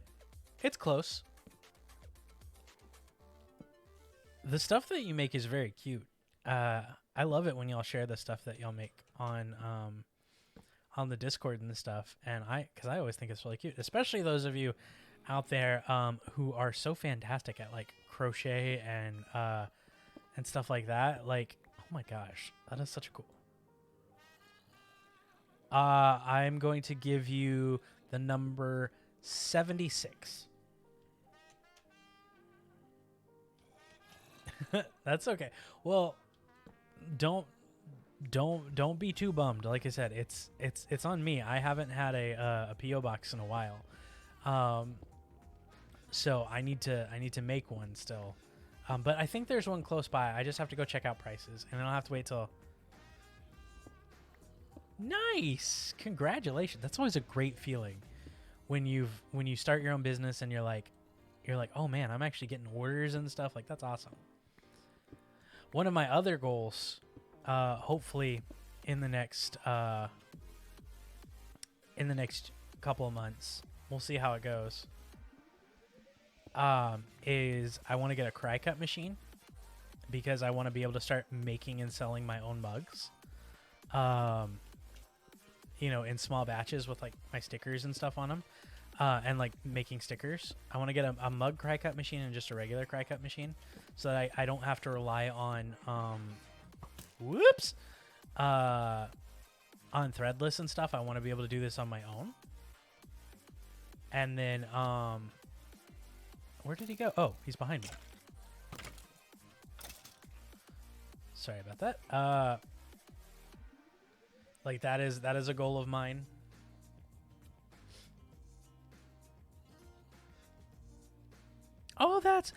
It's close. The stuff that you make is very cute. I love it when y'all share the stuff that y'all make on the Discord and stuff. And because I always think it's really cute, especially those of you out there who are so fantastic at like crochet and stuff like that. Like, oh my gosh, that is such a cool. I'm going to give you the number 76. That's okay. Well, don't be too bummed. Like I said, it's on me. I haven't had a PO box in a while, so I need to make one still. But I think there's one close by. I just have to go check out prices, and then I'll have to wait till. Nice, congratulations. That's always a great feeling when you start your own business and you're like, oh man, I'm actually getting orders and stuff. Like that's awesome. One of my other goals, hopefully in the next couple of months, we'll see how it goes, is I want to get a cry cut machine because I want to be able to start making and selling my own mugs, you know, in small batches with like my stickers and stuff on them, and like making stickers. I want to get a mug cry cut machine and just a regular cry cut machine so that I don't have to rely on on Threadless and stuff. I want to be able to do this on my own. And then Where did he go? Oh, he's behind me. Sorry about that. Like that is a goal of mine. Oh, that's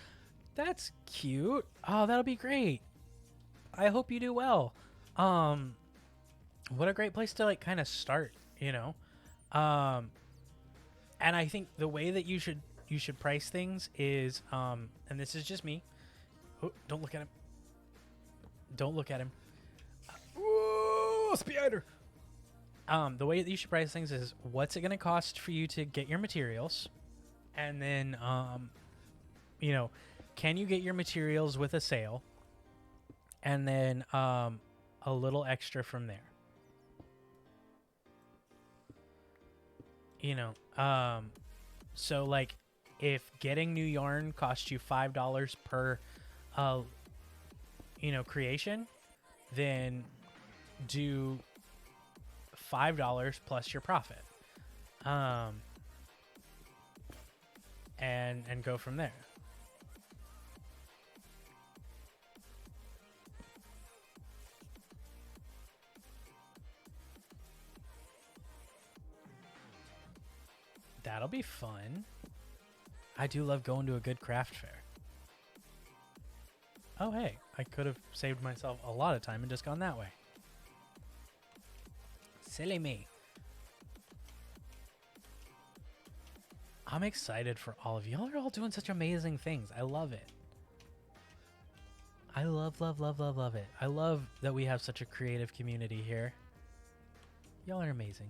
cute. Oh, that'll be great. I hope you do well. What a great place to like kind of start, you know. And I think the way that you should price things is and this is just me. Oh, don't look at him. Don't look at him. Whoa, spider. The way that you should price things is what's it going to cost for you to get your materials, and then you know, can you get your materials with a sale, and then a little extra from there. You know, so like if getting new yarn costs you $5 per you know, creation, then do $5 plus your profit, and go from there. That'll be fun. I do love going to a good craft fair. Oh, hey, I could have saved myself a lot of time and just gone that way. Silly me. I'm excited for all of you. Y'all are all doing such amazing things. I love it. I love it. I love that we have such a creative community here. Y'all are amazing.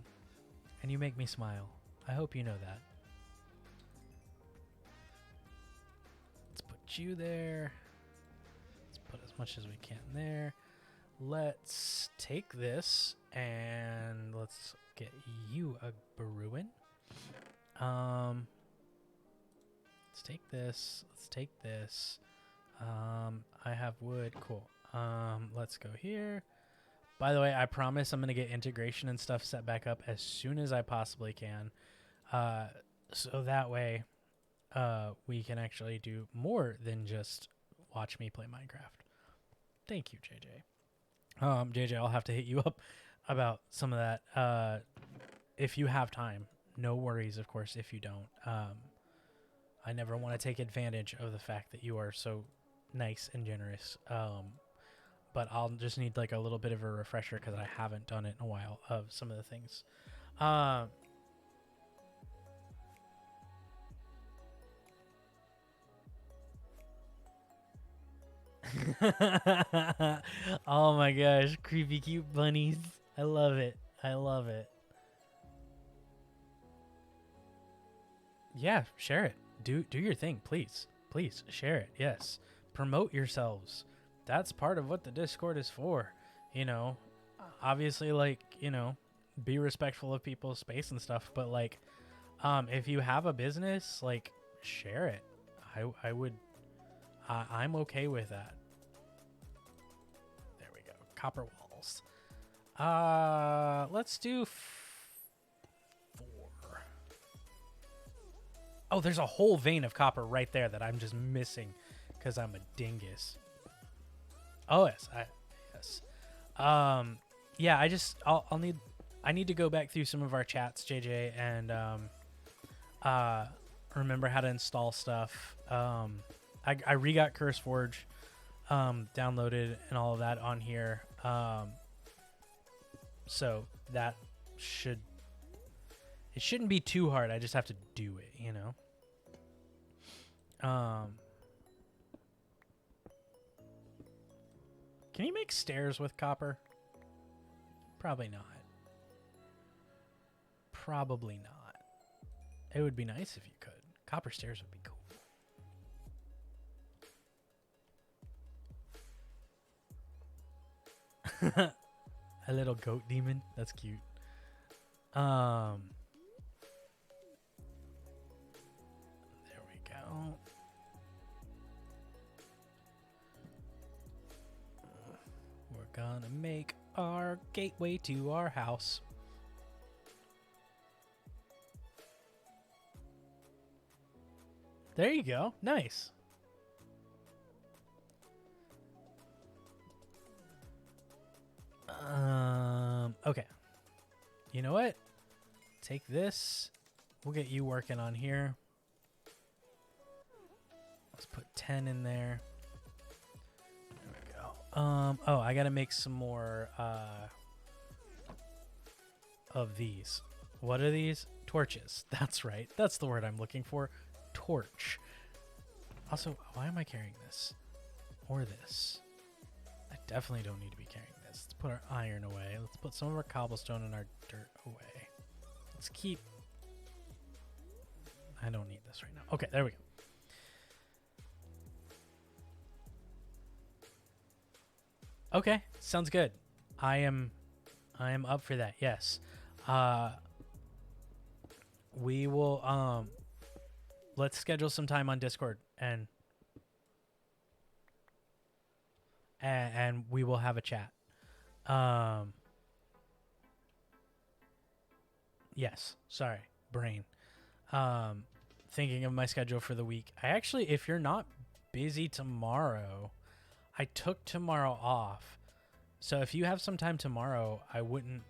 And you make me smile. I hope you know that. Let's put you there. Let's put as much as we can there. Let's take this and let's get you a Bruin. Let's take this. Let's take this. I have wood. Cool. Let's go here. By the way, I promise I'm going to get integration and stuff set back up as soon as I possibly can. So that way, we can actually do more than just watch me play Minecraft. Thank you, JJ. JJ, I'll have to hit you up about some of that. If you have time, no worries, of course, if you don't. I never want to take advantage of the fact that you are so nice and generous. But I'll just need like a little bit of a refresher because I haven't done it in a while of some of the things. Oh my gosh, creepy cute bunnies. I love it. I love it. Yeah, share it. Do your thing, please. Please share it. Yes. Promote yourselves. That's part of what the Discord is for. You know, obviously, like, you know, be respectful of people's space and stuff, but like if you have a business, like, share it. I'm okay with that. There we go. Copper walls. Let's do 4. Oh, there's a whole vein of copper right there that I'm just missing because I'm a dingus. Oh yes, yes. Yeah, I need to go back through some of our chats, JJ, and remember how to install stuff. I re-got CurseForge downloaded and all of that on here. So that it shouldn't be too hard. I just have to do it, you know. Can you make stairs with copper? Probably not. Probably not. It would be nice if you could. Copper stairs would be cool. A little goat demon. That's cute. There we go. We're gonna make our gateway to our house. There you go. Nice. Okay. You know what? Take this. We'll get you working on here. Let's put 10 in there. There we go. Oh, I gotta make some more of these. What are these? Torches. That's right. That's the word I'm looking for. Torch. Also, why am I carrying this? Or this? I definitely don't need to be carrying this. Let's put our iron away. Let's put some of our cobblestone and our dirt away. Let's keep... I don't need this right now. Okay, there we go. Okay, sounds good. I am up for that. Yes. We will let's schedule some time on Discord and we will have a chat. Yes, sorry, brain. Thinking of my schedule for the week. I actually, if you're not busy tomorrow, I took tomorrow off. So if you have some time tomorrow, I wouldn't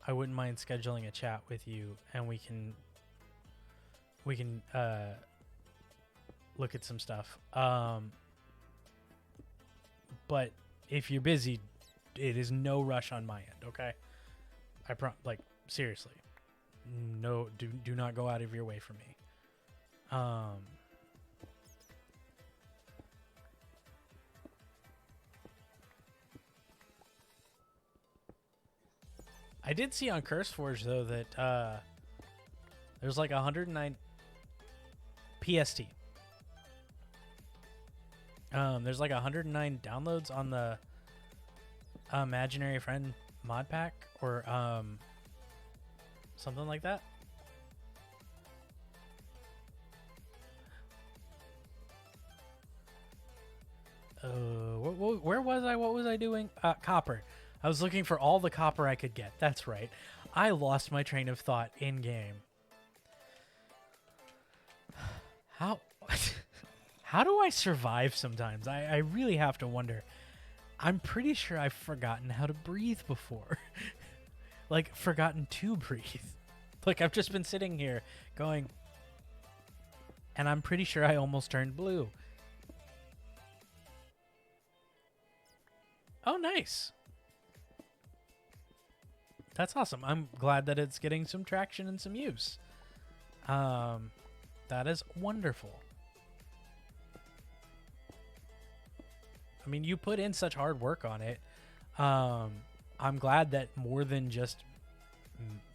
mind scheduling a chat with you, and we can look at some stuff. But if you're busy, it is no rush on my end, okay? Like, seriously. No, do not go out of your way for me. I did see on CurseForge though that there's like 109 PST. There's like 109 downloads on the Imaginary Friend mod pack, or something like that. Where was I? What was I doing? Copper. I was looking for all the copper I could get. That's right. I lost my train of thought in game. How do I survive sometimes? I really have to wonder. I'm pretty sure I've forgotten how to breathe before. Like, forgotten to breathe. Like, I've just been sitting here going, and I'm pretty sure I almost turned blue. Oh, nice. That's awesome. I'm glad that it's getting some traction and some use. That is wonderful. I mean, you put in such hard work on it. I'm glad that more than just,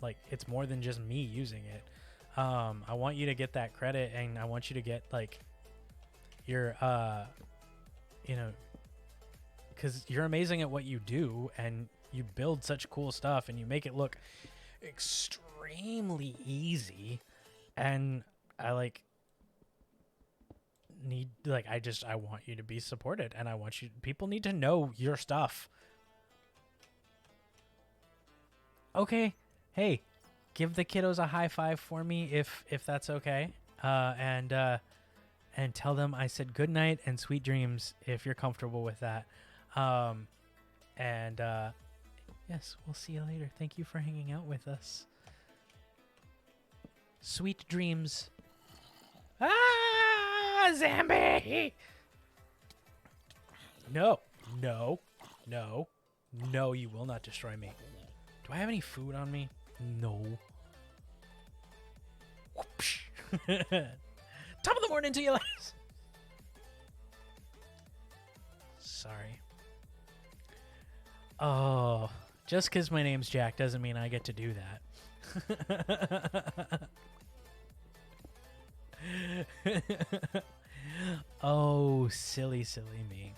like, it's more than just me using it. I want you to get that credit, and I want you to get, like, your, you know, because you're amazing at what you do, and you build such cool stuff, and you make it look extremely easy. And I want you to be supported, and people need to know your stuff. Okay, hey, give the kiddos a high five for me if that's okay, and tell them I said good night and sweet dreams if you're comfortable with that. Yes, we'll see you later. Thank you for hanging out with us. Sweet dreams. Ah, Zambi! No, you will not destroy me. Do I have any food on me? No. Whoopsh. Top of the morning to you, ladies. Sorry. Oh, just because my name's Jack doesn't mean I get to do that. Oh, silly me.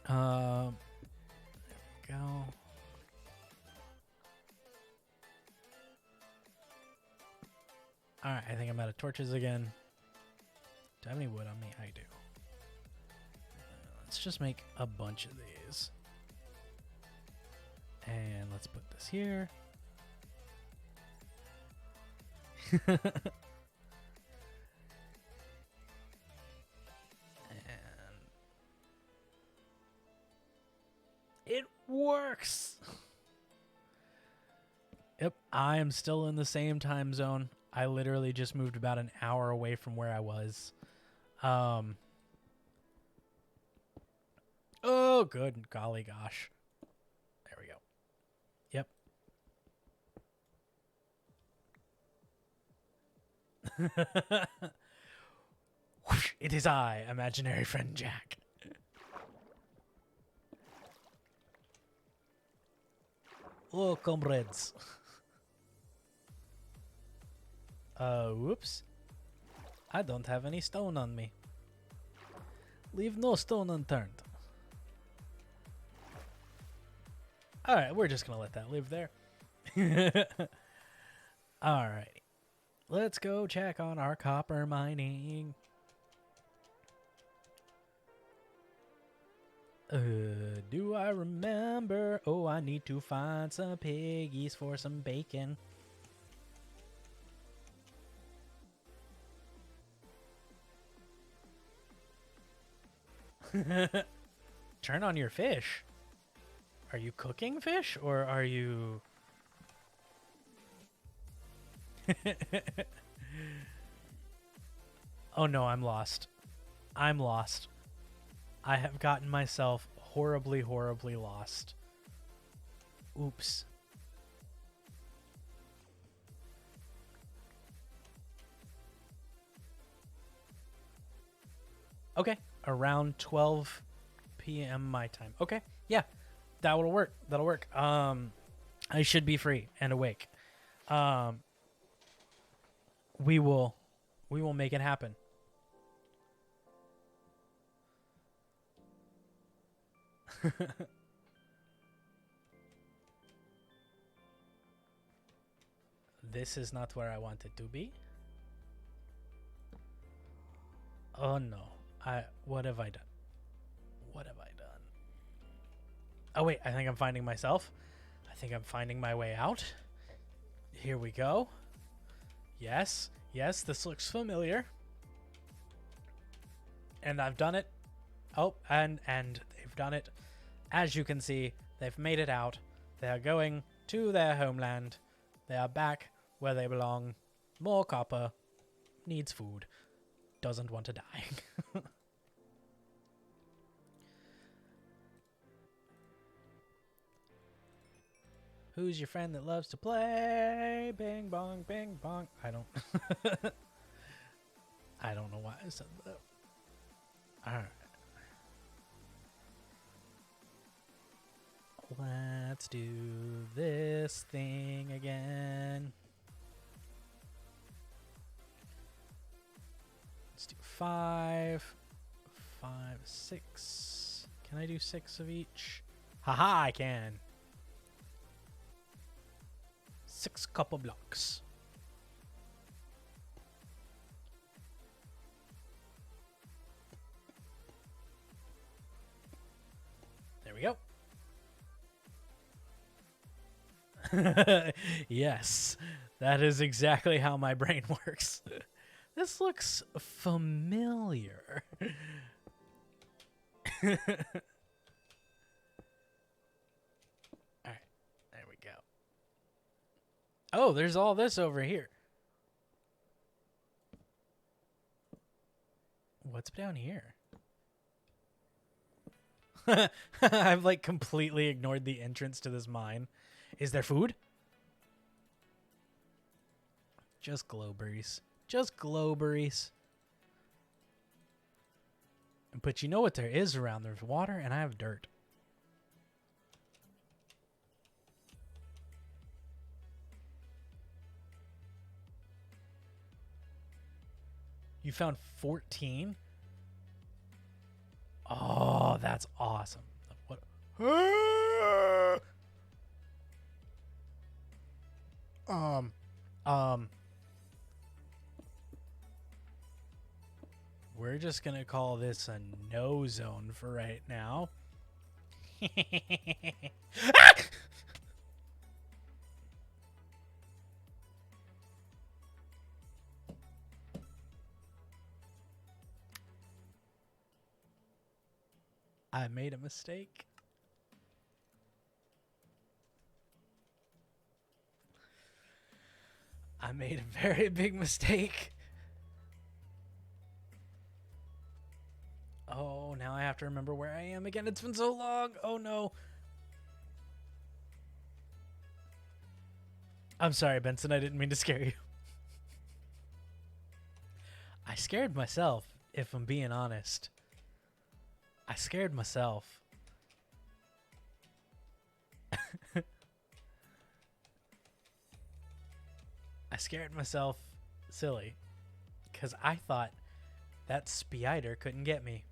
There we go. Alright, I think I'm out of torches again. Do I have any wood on me? I do. Let's just make a bunch of these. And let's put this here. It works. Yep, I am still in the same time zone. I literally just moved about an hour away from where I was. Oh, good golly gosh. There we go. Yep. Whoosh, it is I, imaginary friend Jack. Oh, comrades. Whoops. I don't have any stone on me. Leave no stone unturned. Alright, we're just gonna let that live there. Alright. Let's go check on our copper mining. Do I remember? Oh, I need to find some piggies for some bacon. Turn on your fish. Are you cooking fish or are you... Oh no, I'm lost. I'm lost. I have gotten myself horribly, horribly lost. Oops. Okay, around 12 p.m. my time. Okay, yeah, that will work. That'll work. I should be free and awake. We will make it happen. This is not where I want it to be. Oh no. What have I done? What have I done? Oh wait, I think I'm finding myself. I think I'm finding my way out. Here we go. Yes, yes, this looks familiar. And I've done it. Oh, and they've done it. As you can see, they've made it out. They are going to their homeland. They are back where they belong. More copper. Needs food. Doesn't want to die. Who's your friend that loves to play? Bing bong, bing bong. I don't I don't know why I said that. Alright. Let's do this thing again. Let's do 5, 6. Can I do 6 of each? Haha, I can. 6 copper blocks. There we go. Yes, that is exactly how my brain works. This looks familiar. Alright, there we go. Oh, there's all this over here. What's down here? I've like completely ignored the entrance to this mine. Is there food? Just glowberries. Just glowberries. But you know what there is around? There's water and I have dirt. You found 14? Oh, that's awesome. What? We're just gonna call this a no zone for right now. I made a mistake. I made a very big mistake. Oh, now I have to remember where I am again. It's been so long. Oh, no. I'm sorry, Benson. I didn't mean to scare you. I scared myself, if I'm being honest. I scared myself. I scared myself silly because I thought that spider couldn't get me.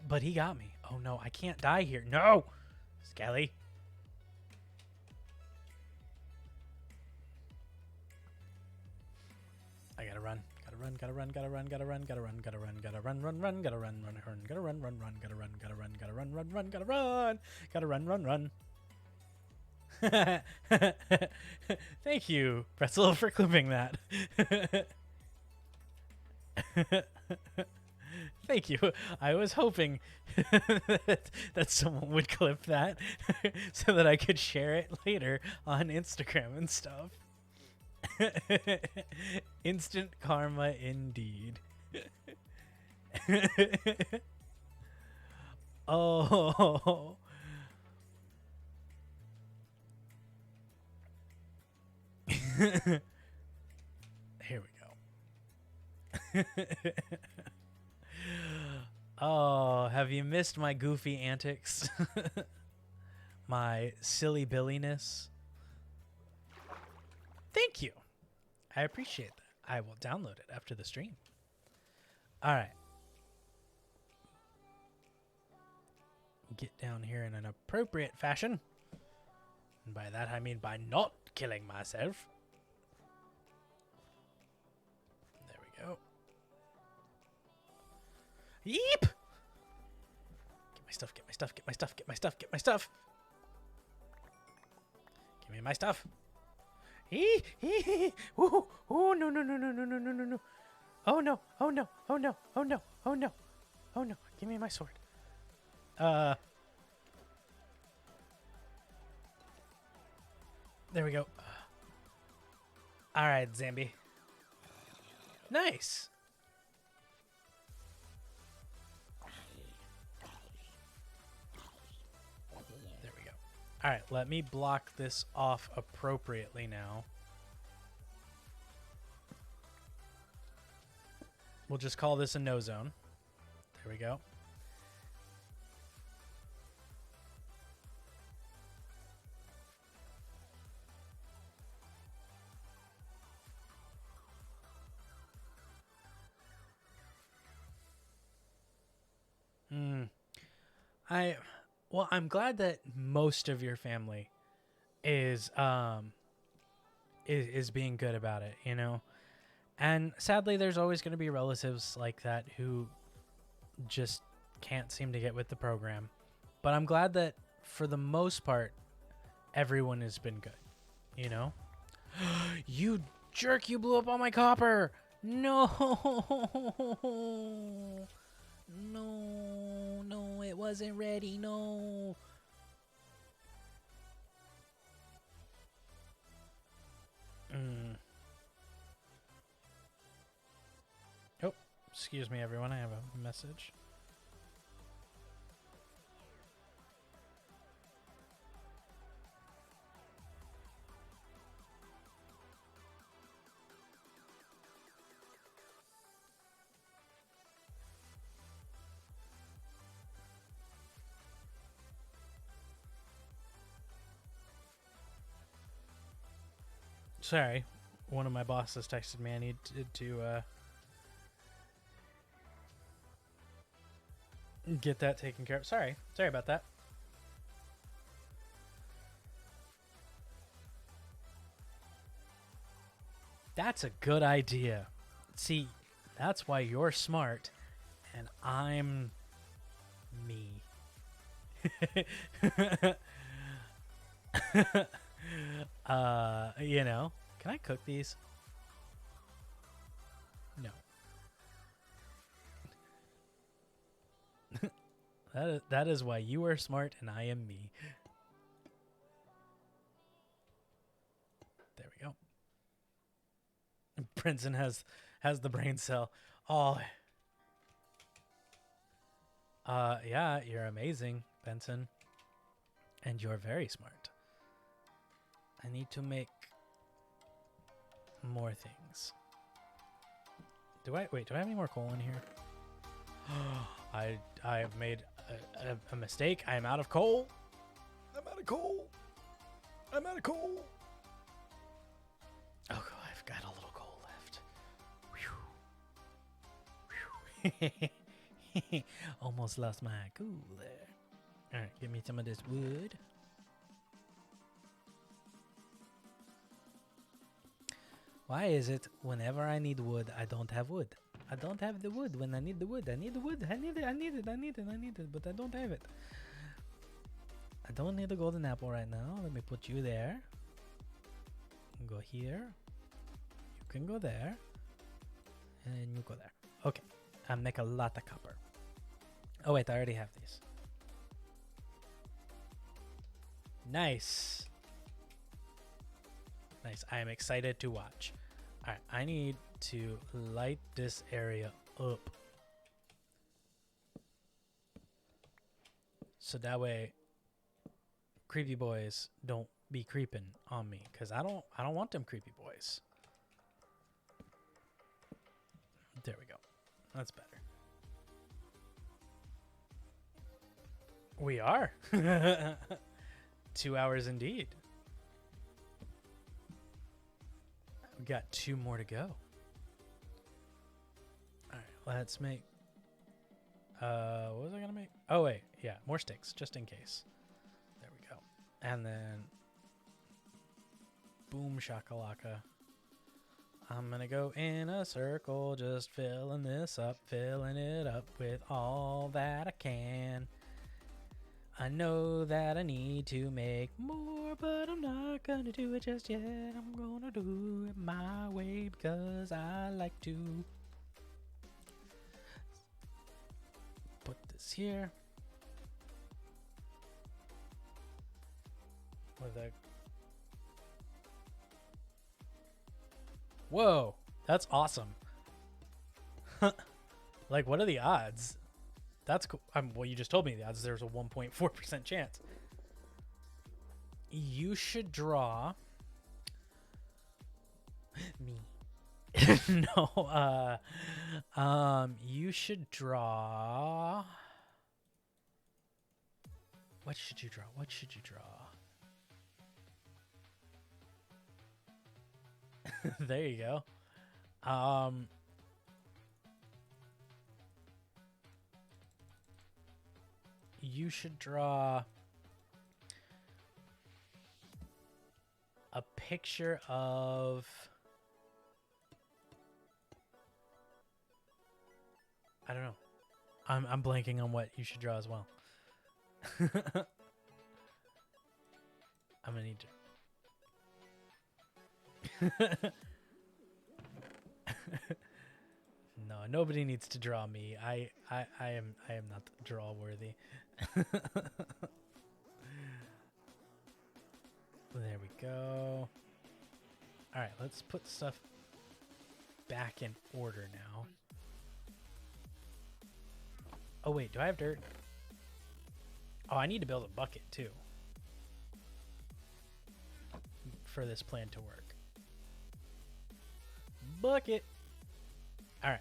But he got me. Oh no, I can't die here. No! Skelly. I gotta run. Gotta run, gotta run, gotta run, gotta run, gotta run, gotta run, gotta run, run, gotta run, run, gotta run, run, gotta run, gotta run, gotta run, run, gotta run, gotta run, run. Thank you, Pretzel, for clipping that. Thank you. I was hoping that someone would clip that so that I could share it later on Instagram and stuff. Instant karma indeed. Oh. Here we go. Oh, have you missed my goofy antics? My silly billiness? Thank you. I appreciate that. I will download it after the stream. All right. Get down here in an appropriate fashion. And by that I mean by not killing myself. There we go. Yeep! Get my stuff, get my stuff, get my stuff, get my stuff, get my stuff. Give me my stuff. Ooh, ooh, no, no, no, no, no, no, no, no, no. Oh no, oh no, oh no, oh no, oh no, oh no. Give me my sword. There we go. All right, Zambi. Nice. There we go. All right, let me block this off appropriately now. We'll just call this a no zone. There we go. Well, I'm glad that most of your family is being good about it, you know? And sadly, there's always going to be relatives like that who just can't seem to get with the program. But I'm glad that for the most part, everyone has been good, you know? You jerk, you blew up all my copper. No. No, no, it wasn't ready. No. Oh, excuse me, everyone. I have a message. Sorry, one of my bosses texted me. I need to get that taken care of. Sorry about that. That's a good idea. See, that's why you're smart and I'm me. You know, can I cook these? No. That is why you are smart and I am me. There we go. Princeton has the brain cell. Oh. Yeah, you're amazing, Benson. And you're very smart. I need to make more things. Do I have any more coal in here? I have made a mistake. I am out of coal. I'm out of coal. I'm out of coal. Oh, God, I've got a little coal left. Whew. Almost lost my cool there. All right, give me some of this wood. Why is it whenever I need wood, I don't have wood? I don't have the wood when I need the wood. I need the wood. I need it, but I don't have it. I don't need a golden apple right now. Let me put you there. Go here. You can go there. And you go there. Okay. I make a lot of copper. Oh, wait. I already have these. Nice. Nice. I am excited to watch. All right. I need to light this area up. So that way creepy boys don't be creeping on me, because I don't want them creepy boys. There we go. That's better. We are. 2 hours indeed. We got 2 more to go. All right, let's make what was I gonna make? Oh wait, yeah, more sticks just in case. There we go. And then boom shakalaka. I'm gonna go in a circle, just filling this up, filling it up with all that I can. I know that I need to make more, but I'm not gonna do it just yet. I'm gonna do it my way because I like to. Put this here. With a... Whoa, that's awesome. Like, what are the odds? That's cool. Well, you just told me the odds. There's a 1.4% chance. You should draw me. No. You should draw. What should you draw? What should you draw? There you go. You should draw a picture of I don't know. I'm blanking on what you should draw as well. I'm gonna need to. No, nobody needs to draw me. I am not draw worthy. There we go. All right, let's put stuff back in order now. Oh wait, do I have dirt? Oh, I need to build a bucket too for this plan to work. Bucket. All right.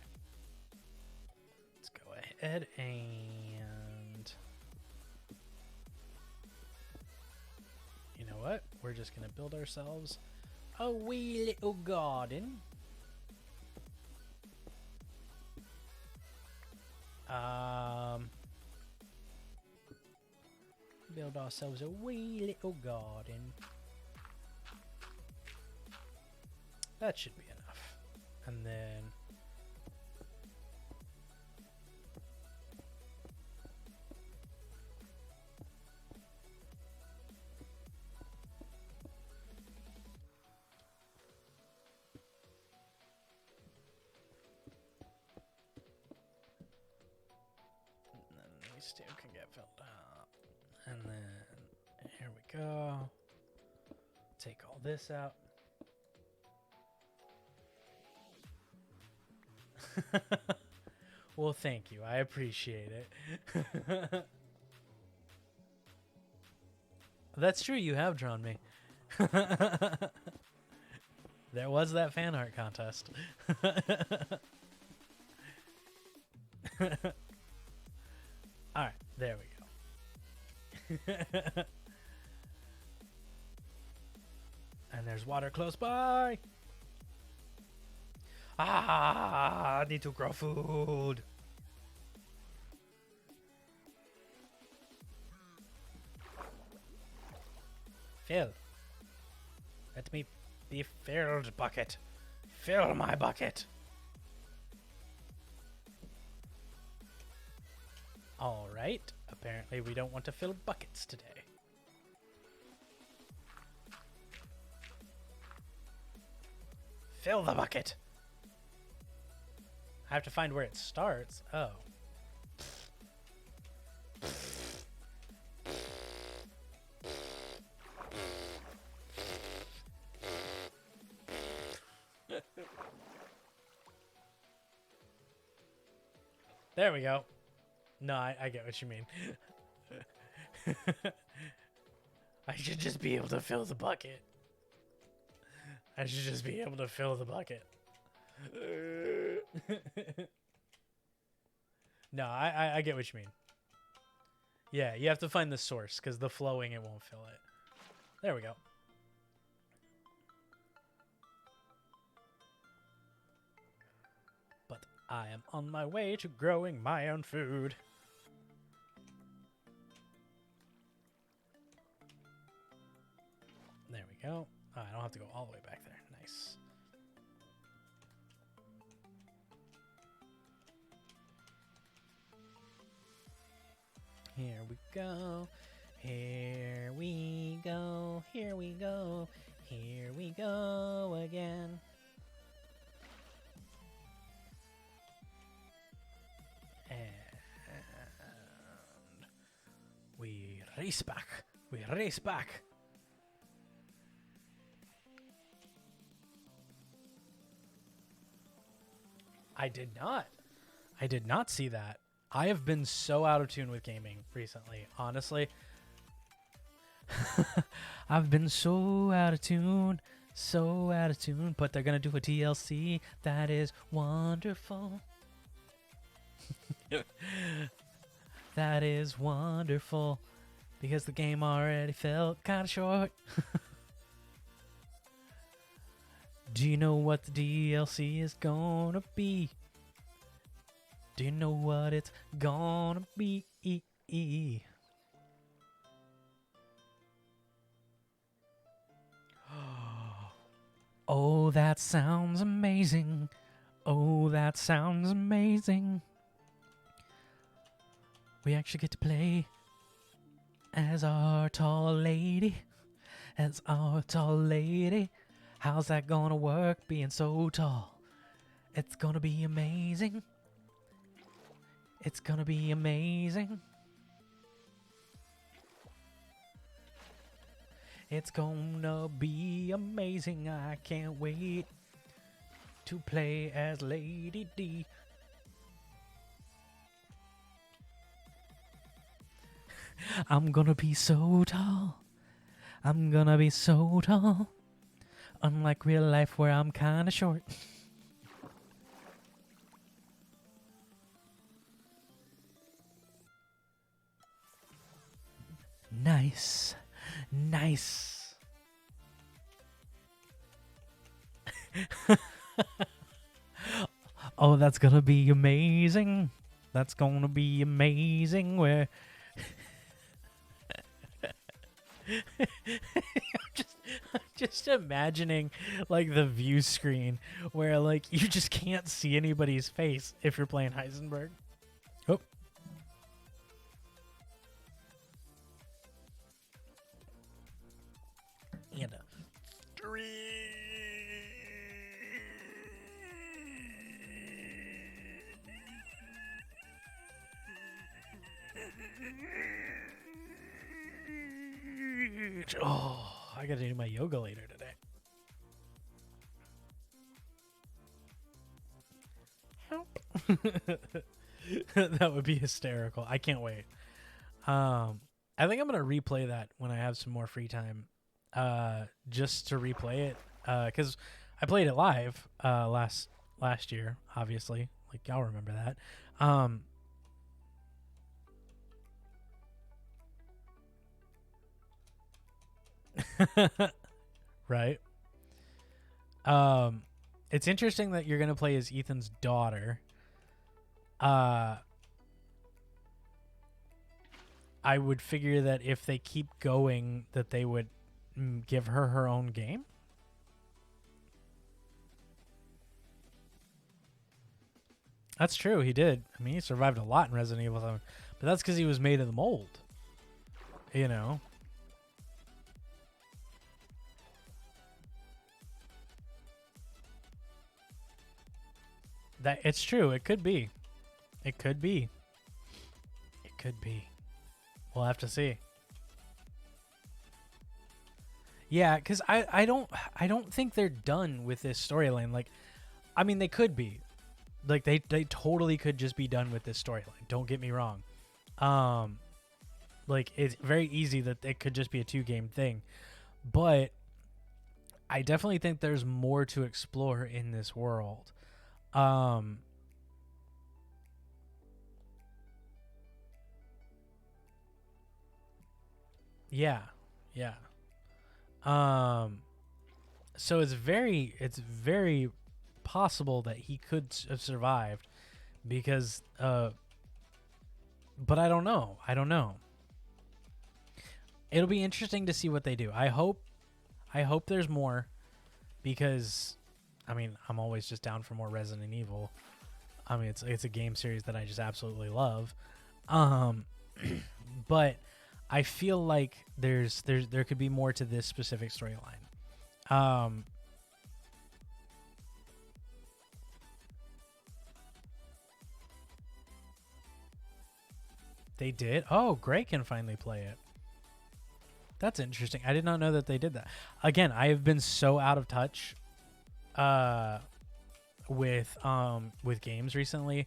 Let's go ahead and you know what? We're just gonna build ourselves a wee little garden. Build ourselves a wee little garden. That should be enough. And then these two can get filled up. And then here we go. Take all this out. Well, thank you. I appreciate it. That's true. You have drawn me. There was that fan art contest. All right, there we go. And there's water close by. I need to grow food. Fill. Let me be filled, bucket. Fill my bucket. All right. Apparently we don't want to fill buckets today. Fill the bucket. I have to find where it starts. Oh. There we go. No, I get what you mean. I should just be able to fill the bucket. I should just be able to fill the bucket. No, I get what you mean. Yeah, you have to find the source, because the flowing, it won't fill it. There we go. But I am on my way to growing my own food. There we go. Oh, I don't have to go all the way back there. Nice. Here we go. Here we go. Here we go. Here we go again. And we race back. We race back. I did not. I did not see that. I have been so out of tune with gaming recently, honestly. I've been so out of tune, but they're going to do a DLC. That is wonderful. That is wonderful, because the game already felt kind of short. Do you know what the DLC is gonna be? Do you know what it's gonna be? Oh, that sounds amazing. Oh, that sounds amazing. We actually get to play as our tall lady. As our tall lady. How's that gonna work, being so tall? It's gonna be amazing. It's gonna be amazing. It's gonna be amazing. I can't wait to play as Lady D. I'm gonna be so tall. I'm gonna be so tall. Unlike real life where I'm kinda short. Nice. Nice. Oh, that's gonna be amazing. That's gonna be amazing. Where I'm just imagining like the view screen where like you just can't see anybody's face if you're playing Heisenberg. Oh. And a street. Oh, I gotta do my yoga later today. That would be hysterical. I can't wait. I think I'm gonna replay that when I have some more free time, just to replay it, because I played it live last year, obviously. Like y'all remember that. Right. Um, it's interesting that you're gonna play as Ethan's daughter. Uh, I would figure that if they keep going, that they would give her her own game. That's true. He did. I mean, he survived a lot in Resident Evil 7, but that's because he was made of the mold. You know. That it's true. It could be. It could be. It could be. We'll have to see. Yeah, because I don't think they're done with this storyline. Like, I mean, they could be. Like they totally could just be done with this storyline. Don't get me wrong. Like it's very easy that it could just be a 2-game thing, but I definitely think there's more to explore in this world. Yeah, yeah. So it's very possible that he could have survived because, but I don't know. I don't know. It'll be interesting to see what they do. I hope there's more because, I mean, I'm always just down for more Resident Evil. I mean, it's a game series that I just absolutely love. But I feel like there could be more to this specific storyline. They did? Oh, Gray can finally play it. That's interesting. I did not know that they did that. Again, I have been so out of touch with games recently.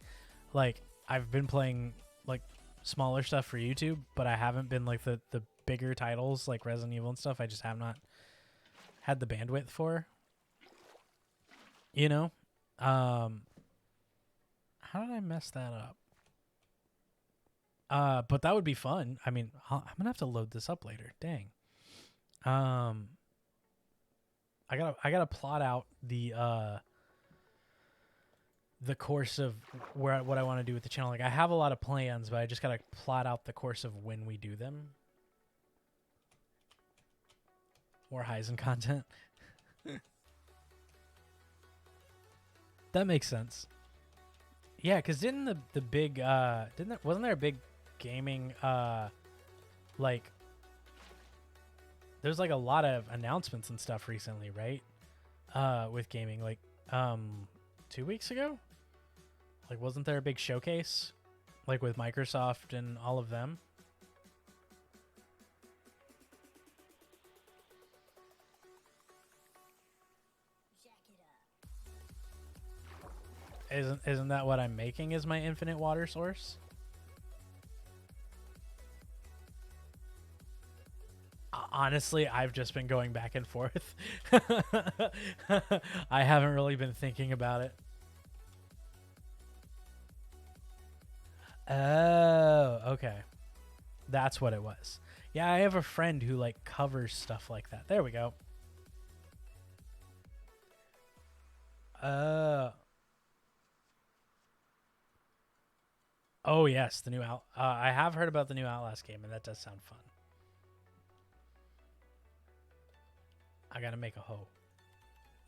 Like I've been playing like smaller stuff for YouTube, but I haven't been like the bigger titles like Resident Evil and stuff. I just have not had the bandwidth for. You know? How did I mess that up? But that would be fun. I mean, I'm gonna have to load this up later. Dang. I gotta plot out the course of what I want to do with the channel. Like I have a lot of plans, but I just gotta plot out the course of when we do them. More Heisen content. That makes sense. Yeah, because didn't the big wasn't there a big gaming like there's like a lot of announcements and stuff recently, right? With gaming, like 2 weeks ago? Like wasn't there a big showcase? Like with Microsoft and all of them? Isn't that what I'm making as my infinite water source? Honestly, I've just been going back and forth. I haven't really been thinking about it. Oh, okay. That's what it was. Yeah, I have a friend who like covers stuff like that. There we go. Oh yes, the new I have heard about the new Outlast game, and that does sound fun. I gotta make a hoe.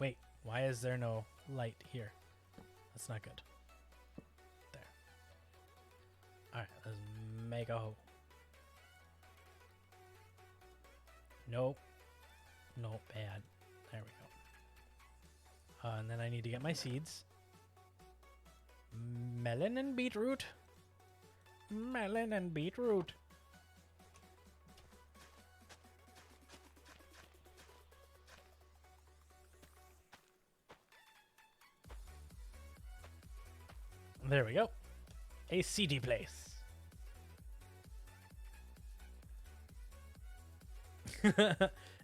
Wait, why is there no light here? That's not good. There. Alright, let's make a hoe. Nope. Nope, bad. There we go. And then I need to get my seeds. Melon and beetroot. Melon and beetroot. There we go. A seedy place.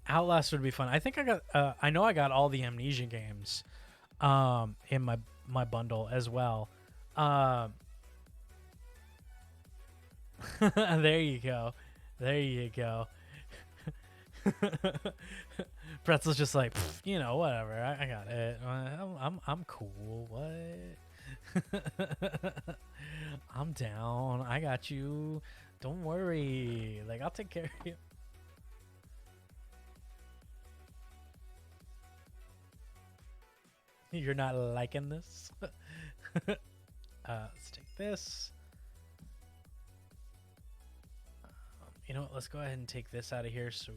Outlast would be fun. I think I got. I know I got all the Amnesia games, in my bundle as well. There you go. There you go. Pretzel's just like, you know, whatever. I got it. I'm cool. What? I'm down. I got you. Don't worry. Like, I'll take care of you. You're not liking this? Let's take this. You know what? Let's go ahead and take this out of here. So,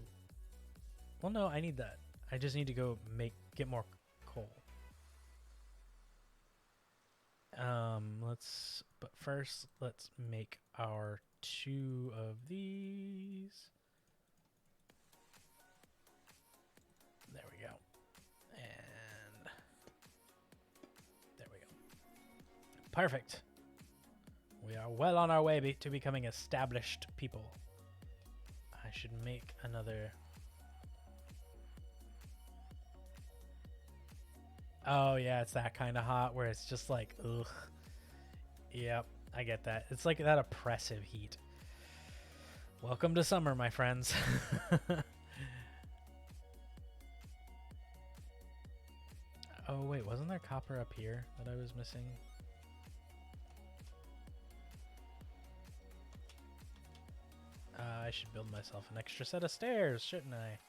well, no, I need that. I just need to go get more coal. But first, let's make our 2 of these. There we go. And there we go. Perfect. We are well on our way to becoming established people. I should make another. Oh, yeah, it's that kind of hot where it's just like, ugh. Yep, I get that. It's like that oppressive heat. Welcome to summer, my friends. Oh, wait, wasn't there copper up here that I was missing? I should build myself an extra set of stairs, shouldn't I?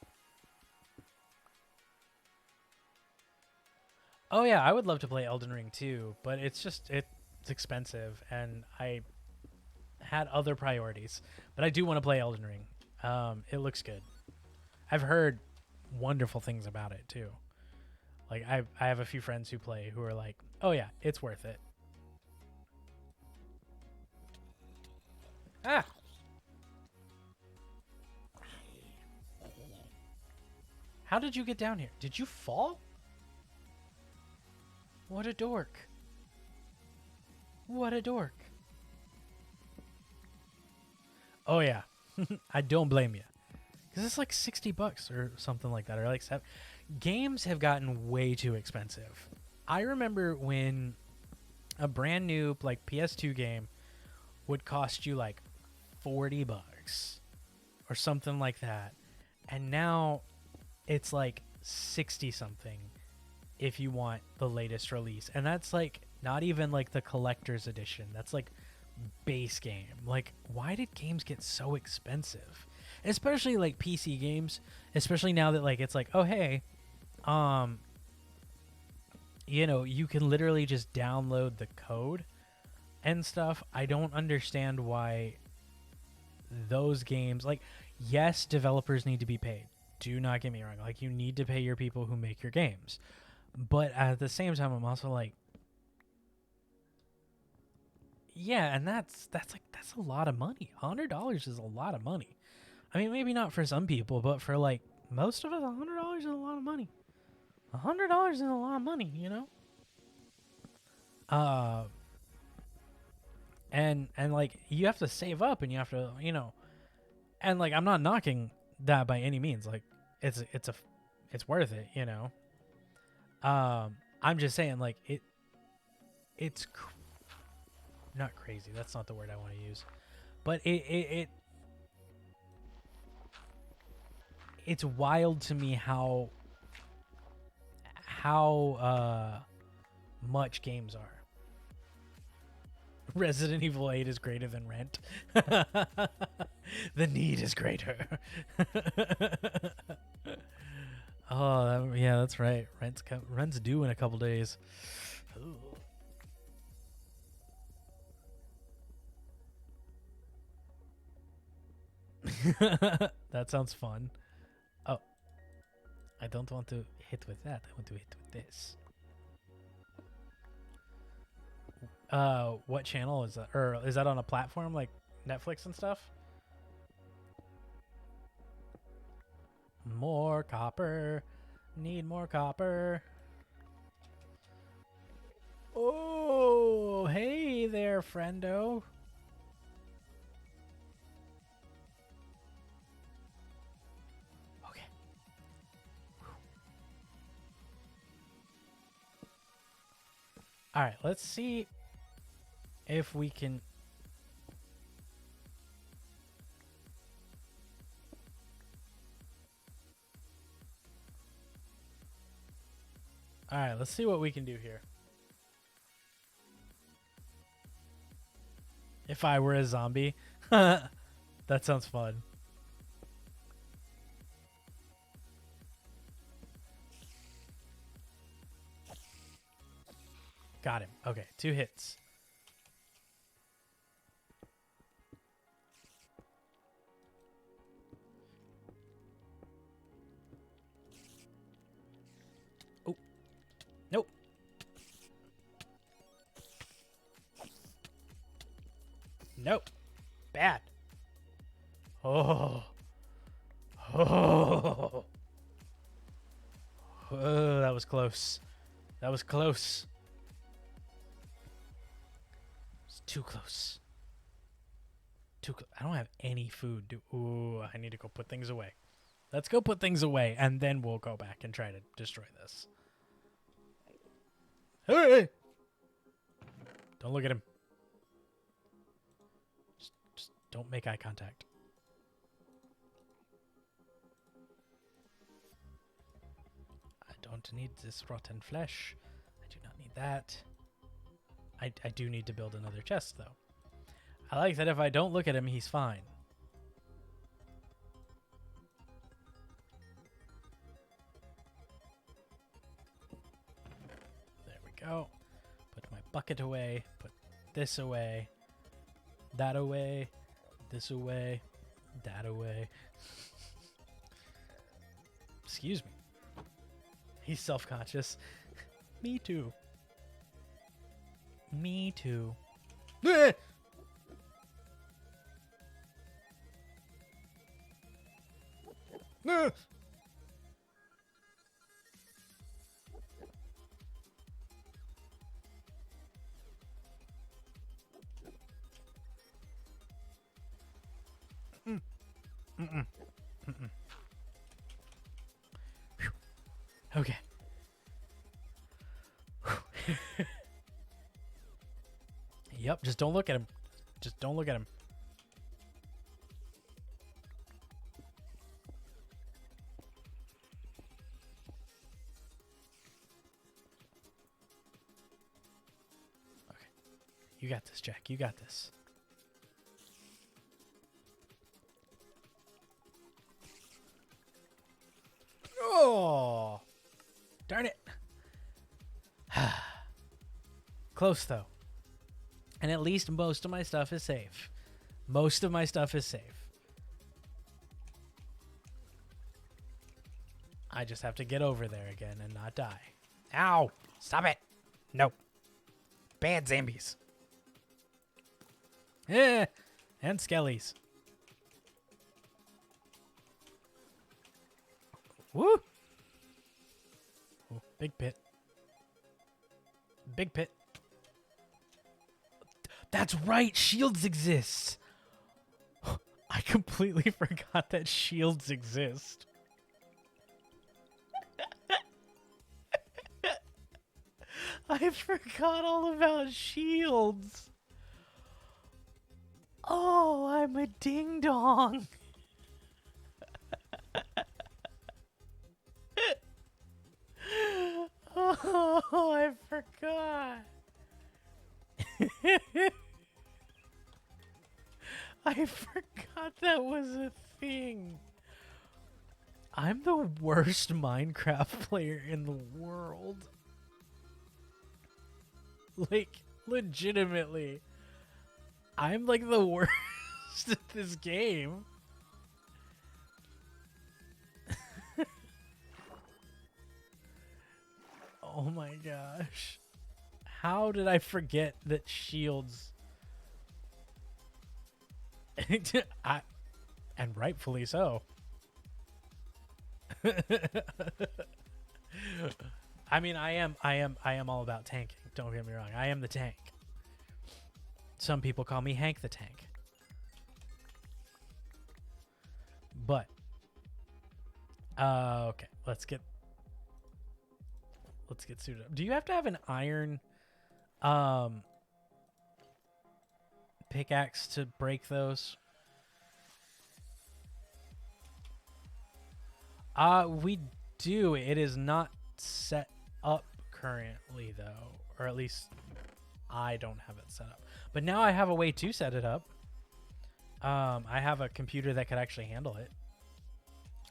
Oh yeah, I would love to play Elden Ring too, but it's expensive, and I had other priorities. But I do want to play Elden Ring. It looks good. I've heard wonderful things about it too. Like I have a few friends who play who are like, "Oh yeah, it's worth it." Ah. How did you get down here? Did you fall? What a dork. What a dork. Oh yeah. I don't blame you. Cuz it's like $60 or something like that, or like games have gotten way too expensive. I remember when a brand new like PS2 game would cost you like $40 or something like that. And now it's like 60 something if you want the latest release. And that's like not even like the collector's edition. That's like base game. Like, why did games get so expensive? Especially like PC games, especially now that like it's like, oh hey, you know, you can literally just download the code and stuff. I don't understand why those games, like, yes, developers need to be paid. Do not get me wrong. Like, you need to pay your people who make your games. But at the same time, I'm also like, yeah, and that's a lot of money. $100 is a lot of money. I mean, maybe not for some people, but for like most of us, $100 is a lot of money. $100 is a lot of money, you know. And like you have to save up, and you have to, you know, and like I'm not knocking that by any means. Like it's worth it, you know. I'm just saying, like it's not crazy. That's not the word I want to use, but it's wild to me how much games are. Resident Evil 8 is greater than Rent. The need is greater. Oh, yeah, that's right. Rent's due in a couple days. That sounds fun. Oh, I don't want to hit with that. I want to hit with this. What channel is that? Or is that on a platform like Netflix and stuff? More copper. Need more copper. Oh, hey there, friendo. Okay. All right, let's see if we can. All right, let's see what we can do here. If I were a zombie. That sounds fun. Got him. Okay, 2 hits. Oh. Nope. Nope. Bad. Oh. Oh. Oh, that was close. That was close. It's too close. Too close. I don't have any food. Ooh, I need to go put things away. Let's go put things away, and then we'll go back and try to destroy this. Hey! Don't look at him. Just don't make eye contact. I don't need this rotten flesh. I do not need that. I do need to build another chest, though. I like that if I don't look at him, he's fine. There we go. Put my bucket away. Put this away. That away. This away. That away. Excuse me. He's self-conscious. Me too. Me too. Okay. Yep, just don't look at him. Just don't look at him. Okay. You got this, Jack. You got this. Oh! Darn it. Close, though. And at least most of my stuff is safe. Most of my stuff is safe. I just have to get over there again and not die. Ow! Stop it! No. Bad zombies. Eh! And skellies. Woo! Oh, big pit. Big pit. That's right, shields exist. I completely forgot that shields exist. I forgot all about shields. Oh, I'm a ding dong. Oh, I forgot. I forgot that was a thing. I'm the worst Minecraft player in the world. Like, legitimately. I'm like the worst at this game. Oh my gosh. How did I forget that shields... and rightfully so. I mean, I am all about tanking. Don't get me wrong. I am the tank. Some people call me Hank the Tank. But okay, let's get suited up. Do you have to have an iron pickaxe to break those? We do. It is not set up currently though, or at least I don't have it set up. But now I have a way to set it up. I have a computer that could actually handle it.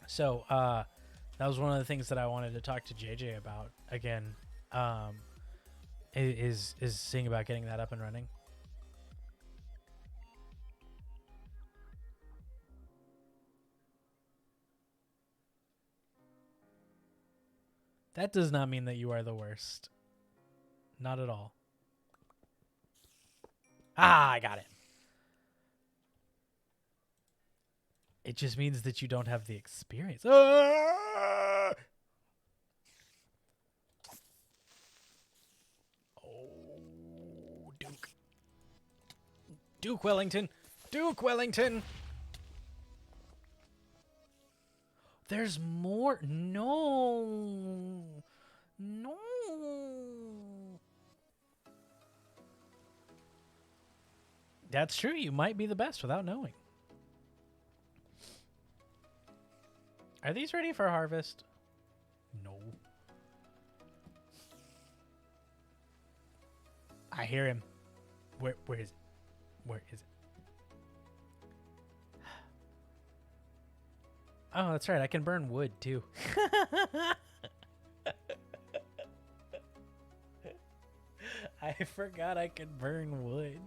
So that was one of the things that I wanted to talk to JJ about again. Is seeing about getting that up and running. That does not mean that you are the worst. Not at all. Ah, I got it. It just means that you don't have the experience. Ah! Oh, Duke. Duke Wellington. Duke Wellington. There's more. No. No. That's true. You might be the best without knowing. Are these ready for harvest? No. I hear him. Where is it? Where is it? Oh, that's right. I can burn wood too. I forgot I could burn wood.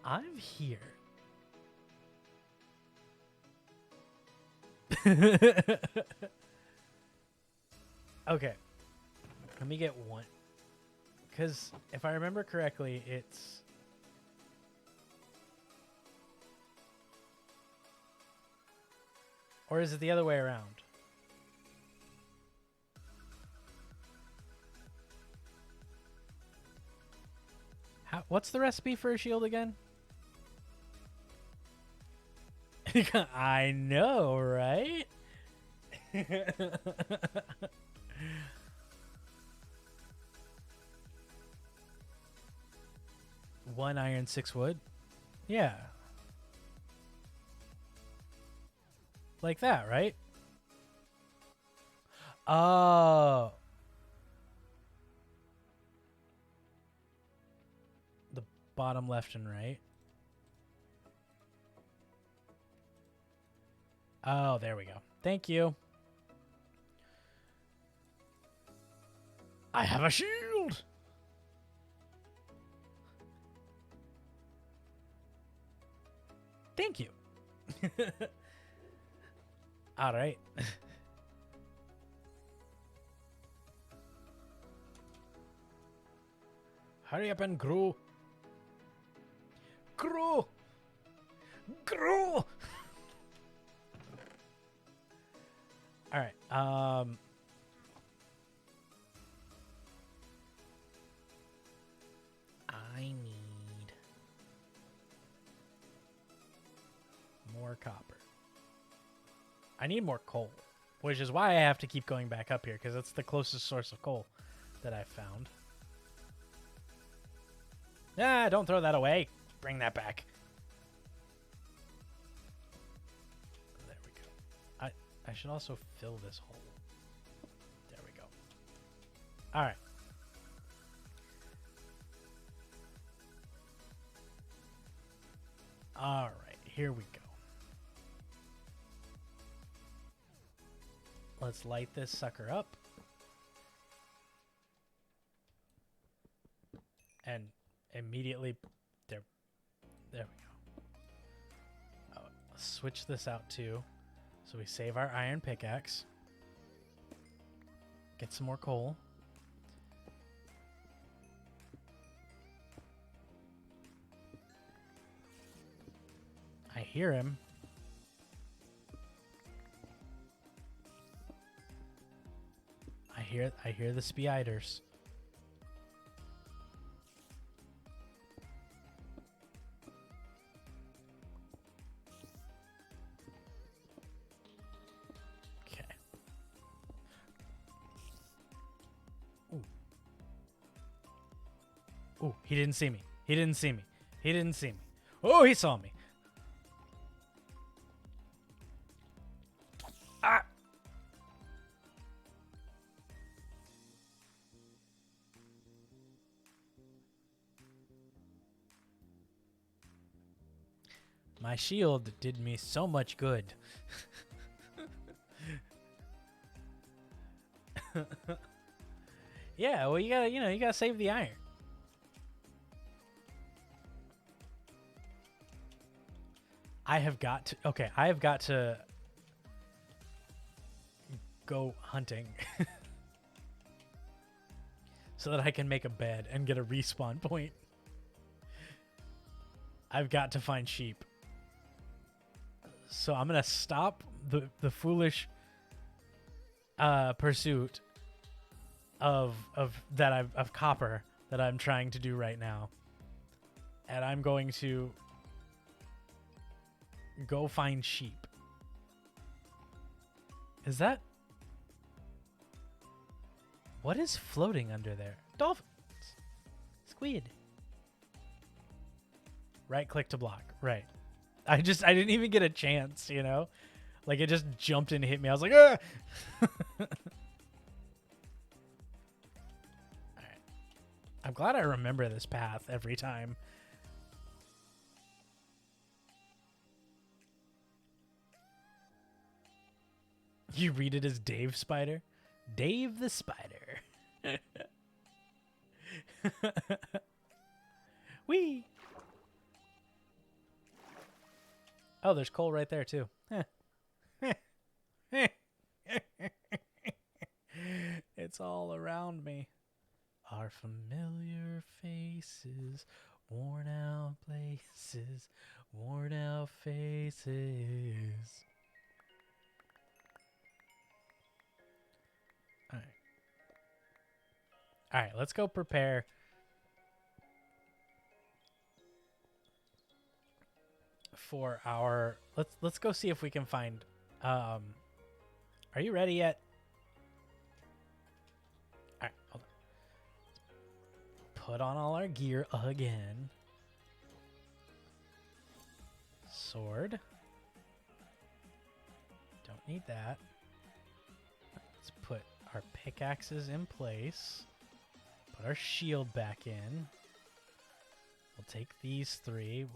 I'm here. Okay. Let me get one. Because if I remember correctly, it's... Or is it the other way around? What's the recipe for a shield again? I know, right? One iron, 6 wood? Yeah. Like that, right? Oh. The bottom left and right. Oh, there we go. Thank you. I have a shield. Thank you. All right. Hurry up and grow. Grow. Grow. All right. I need more copper. I need more coal, which is why I have to keep going back up here, because that's the closest source of coal that I've found. Ah, don't throw that away. Bring that back. There we go. I should also fill this hole. There we go. All right. All right, here we go. Let's light this sucker up. And immediately, there we go. Oh, let's switch this out too. So we save our iron pickaxe. Get some more coal. I hear him. I hear the spiders. Okay. Ooh. Ooh, he didn't see me. He didn't see me. He didn't see me. Oh, he saw me. Ah! My shield did me so much good. Yeah, well, you gotta save the iron. I have got to go hunting so that I can make a bed and get a respawn point. I've got to find sheep. So I'm gonna stop the foolish pursuit of copper that I'm trying to do right now, and I'm going to go find sheep. Is that what is floating under there? Dolphins, squid. Right click to block. Right. I didn't even get a chance, you know? Like, it just jumped and hit me. I was like, ah! Alright. I'm glad I remember this path every time. You read it as Dave Spider? Dave the Spider. Whee! Oh, there's coal right there, too. It's all around me. Our familiar faces, worn out places, worn out faces. All right, let's go prepare. For our let's go see if we can find are you ready yet? All right, hold on. Put on all our gear again. Sword. Don't need that. Let's put our pickaxes in place. Put our shield back in. We'll take these three.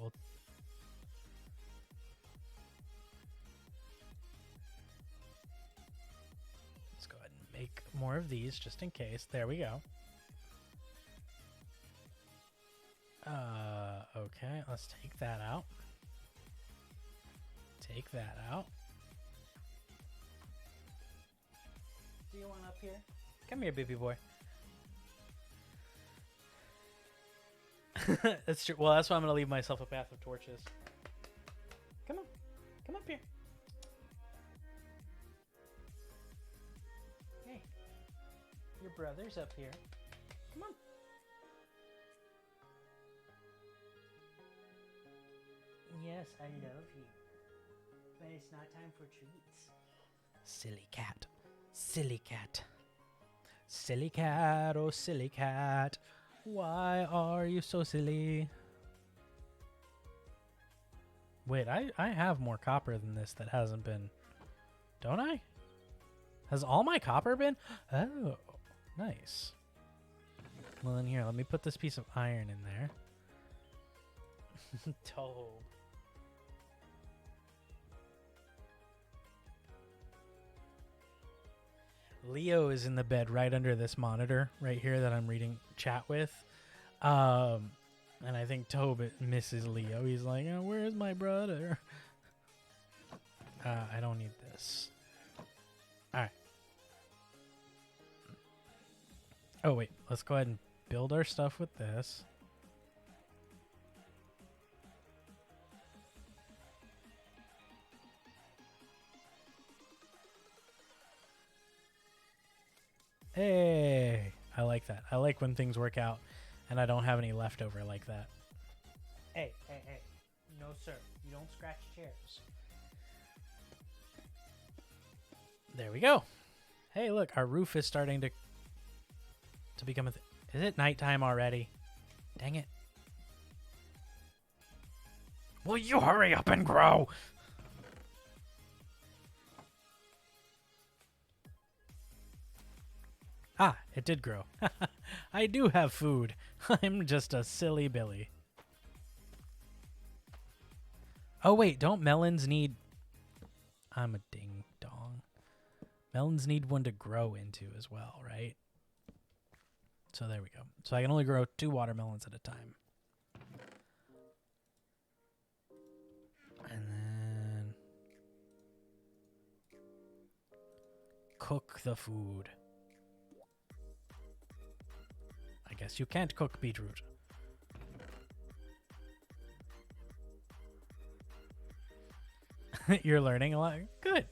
Make more of these just in case. There we go. Okay, let's take that out. Take that out. Do you want up here? Come here, baby boy. That's true. Well, that's why I'm going to leave myself a path of torches. Come on. Come up here. Your brother's up here. Come on. Yes, I love you. But it's not time for treats. Silly cat. Silly cat. Silly cat, oh silly cat. Why are you so silly? Wait, I have more copper than this that hasn't been. Don't I? Has all my copper been? Oh. Nice. Well, then here, let me put this piece of iron in there. Toad. Leo is in the bed right under this monitor right here that I'm reading chat with. And I think Tobe misses Leo. He's like, oh, where's my brother? I don't need this. All right. Oh, wait. Let's go ahead and build our stuff with this. Hey, I like that. I like when things work out and I don't have any leftover like that. Hey. No, sir. You don't scratch chairs. There we go. Hey, look, our roof is starting to become a Is it nighttime already? Dang it. Will you hurry up and grow? Ah, it did grow. I do have food. I'm just a silly Billy. Oh, wait, don't melons need... I'm a ding dong. Melons need one to grow into as well, right? So there we go. So I can only grow 2 watermelons at a time. And then... cook the food. I guess you can't cook beetroot. You're learning a lot. Good.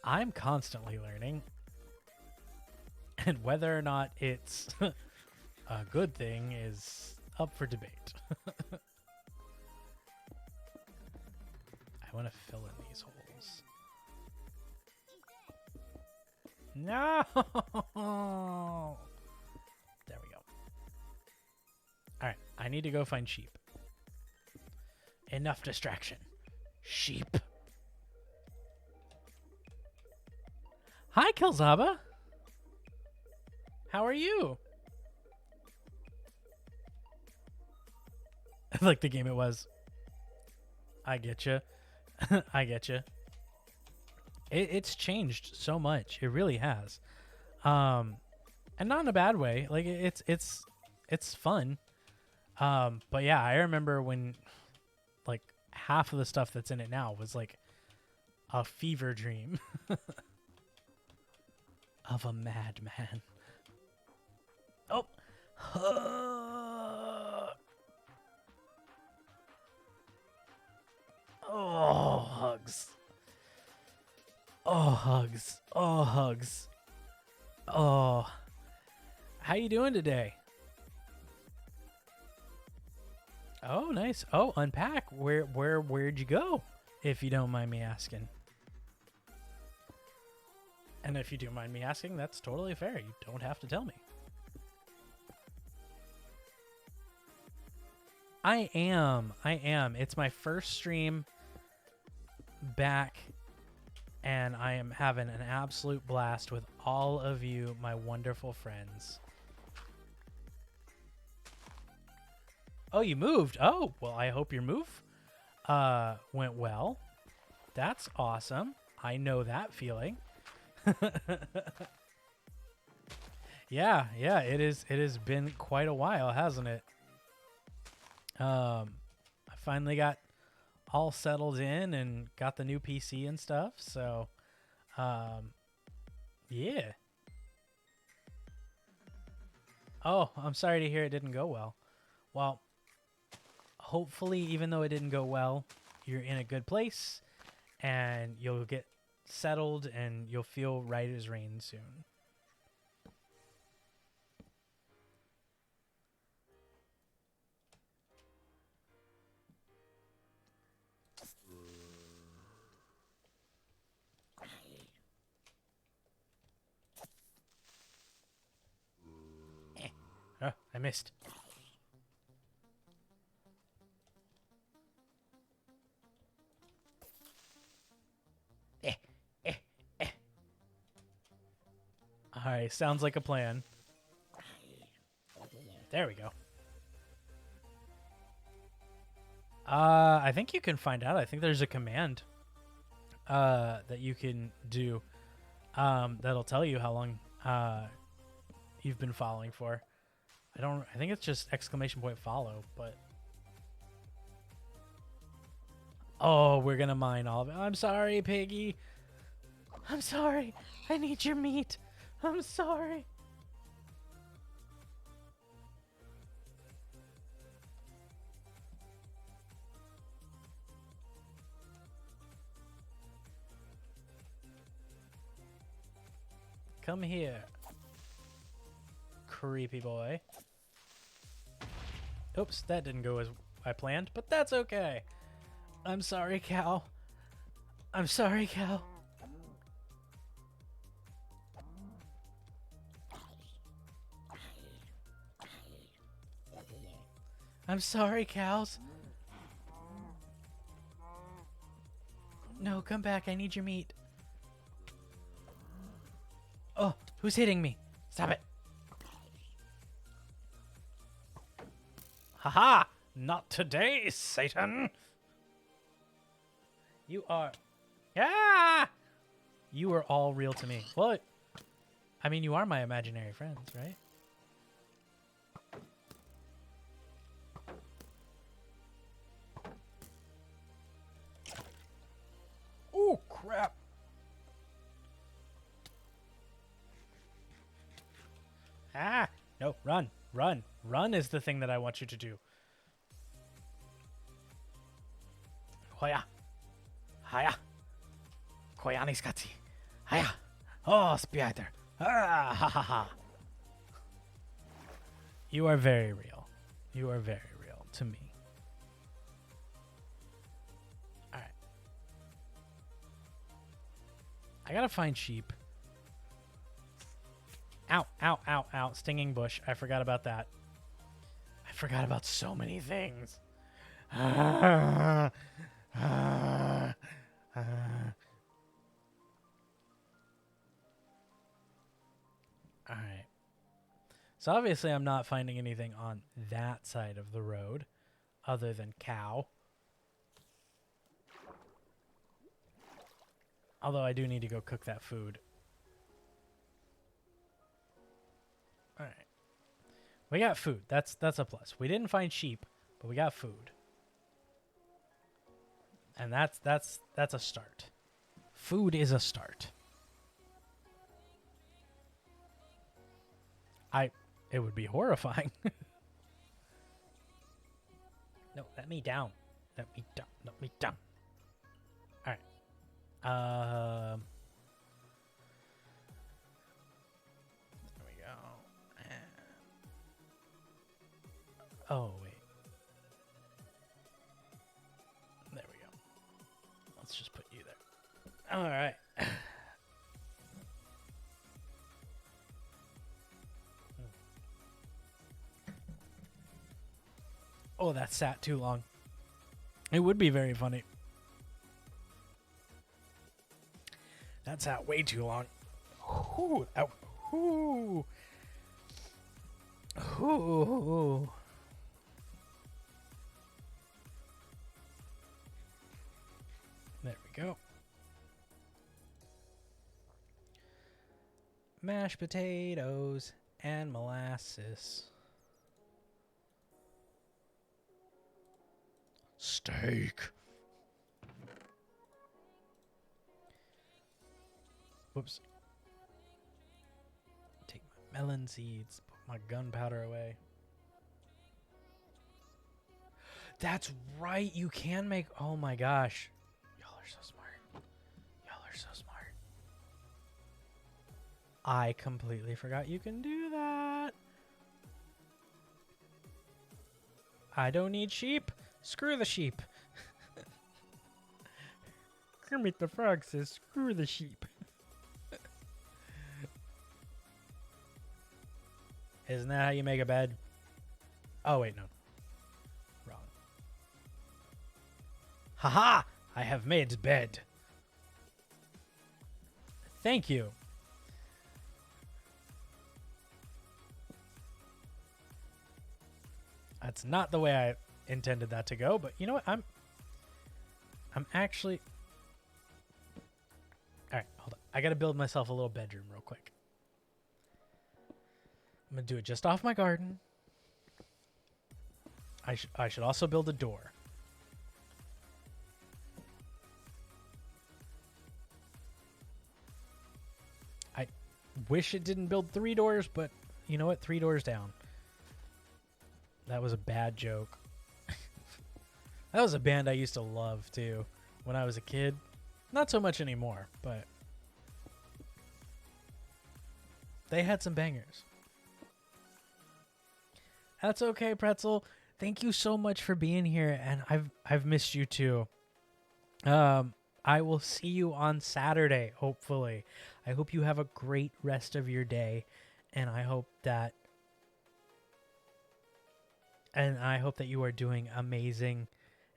I'm constantly learning. And whether or not it's a good thing is up for debate. I want to fill in these holes. No! There we go. Alright, I need to go find sheep. Enough distraction. Sheep. Hi, Kilzaba. How are you? Like the game it was. I get you. I get you. It's changed so much. It really has. And not in a bad way. Like it's fun. But yeah, I remember when like half of the stuff that's in it now was like a fever dream of a madman. Oh. Oh, hugs. Oh, hugs. Oh, hugs. Oh. How you doing today? Oh, nice. Oh, unpack. Where'd you go? If you don't mind me asking. And if you do mind me asking, that's totally fair. You don't have to tell me. I am. It's my first stream back, and I am having an absolute blast with all of you, my wonderful friends. Oh, you moved. Oh, well, I hope your move went well. That's awesome. I know that feeling. Yeah, it has been quite a while, hasn't it? I finally got all settled in and got the new PC and stuff, so yeah. Oh, I'm sorry to hear it didn't go well. Well, hopefully, even though it didn't go well, you're in a good place and you'll get settled and you'll feel right as rain soon. Oh, I missed. All right, sounds like a plan. There we go. I think you can find out. I think there's a command that you can do that'll tell you how long you've been following for. I think it's just !follow, but oh, we're gonna mine all of it. I'm sorry, Piggy. I'm sorry. I need your meat. I'm sorry. Come here. Creepy boy. Oops, that didn't go as I planned, but that's okay. I'm sorry, cow. I'm sorry, cow. I'm sorry, cows. No, come back. I need your meat. Oh, who's hitting me? Stop it. Haha! Not today, Satan! You are... Yeah! You are all real to me. Well, I mean, you are my imaginary friends, right? Oh, crap! Ah! No, run! Run! Run is the thing that I want you to do. Hoya! Haya! Koyani skati! Haya! Oh, spider! Ah! Ha ha ha! You are very real. You are very real to me. Alright. I gotta find sheep. Ow, ow, ow, ow. Stinging bush. I forgot about that. I forgot about so many things. Alright. So obviously I'm not finding anything on that side of the road other than cow. Although I do need to go cook that food. Alright. We got food. That's a plus. We didn't find sheep, but we got food. And that's a start. Food is a start. It would be horrifying. No, let me down. Let me down. Let me down. All right. There we go. Oh, wait. There we go. Let's just put you there. All right. Oh, that sat too long. It would be very funny. That sat way too long. Ooh, ooh. Ooh. There we go. Mashed potatoes and molasses. Steak. Whoops. Take my melon seeds, put my gunpowder away. That's right, you can make... Oh my gosh. Y'all are so smart. Y'all are so smart. I completely forgot you can do that. I don't need sheep. Screw the sheep. Kermit the Frog says, screw the sheep. Isn't that how you make a bed? Oh, wait, no. Wrong. Haha! I have made bed. Thank you. That's not the way I intended that to go, but you know what? I'm actually... Alright, hold on. I gotta build myself a little bedroom real quick. I'm gonna do it just off my garden. I should also build a door. I wish it didn't build 3 doors, but you know what? 3 doors down. That was a bad joke. That was a band I used to love, too, when I was a kid. Not so much anymore, but... They had some bangers. That's okay, Pretzel. Thank you so much for being here, and I've missed you too. I will see you on Saturday, hopefully. I hope you have a great rest of your day, and I hope that you are doing amazing.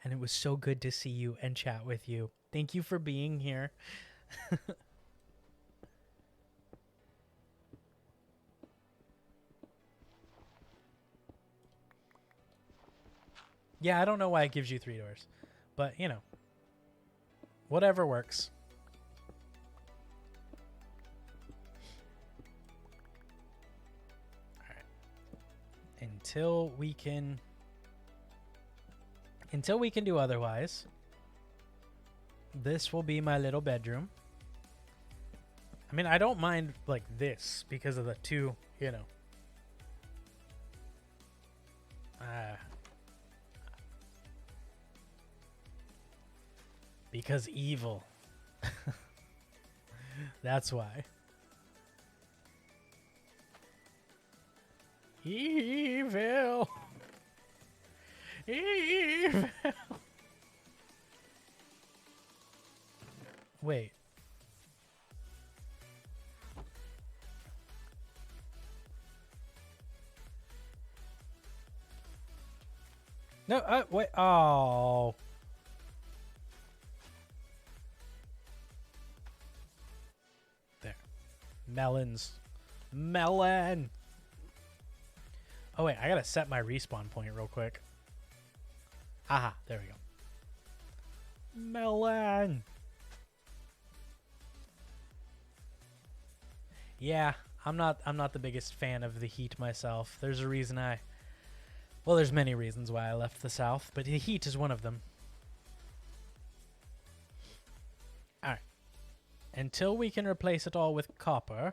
And it was so good to see you and chat with you. Thank you for being here. Yeah, I don't know why it gives you 3 doors, but you know, whatever works. All right. Until we can do otherwise, this will be my little bedroom. I mean, I don't mind like this because of the 2, you know. Because evil. That's why. Evil. Evil. Wait. No, wait. Oh. There. Melons. Melon. Oh, wait. I gotta set my respawn point real quick. Aha. There we go. Melon. Yeah. I'm not the biggest fan of the heat myself. There's a reason well, there's many reasons why I left the South, but the heat is one of them. Alright. Until we can replace it all with copper.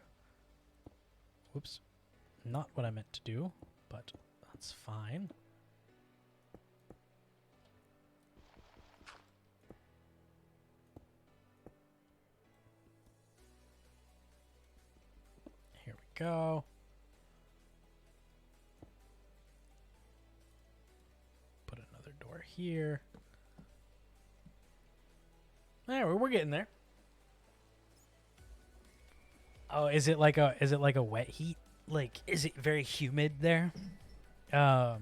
Whoops. Not what I meant to do, but that's fine. Here we go. Put another door here. There, we're getting there. Oh, is it like a wet heat? Like, is it very humid there? That's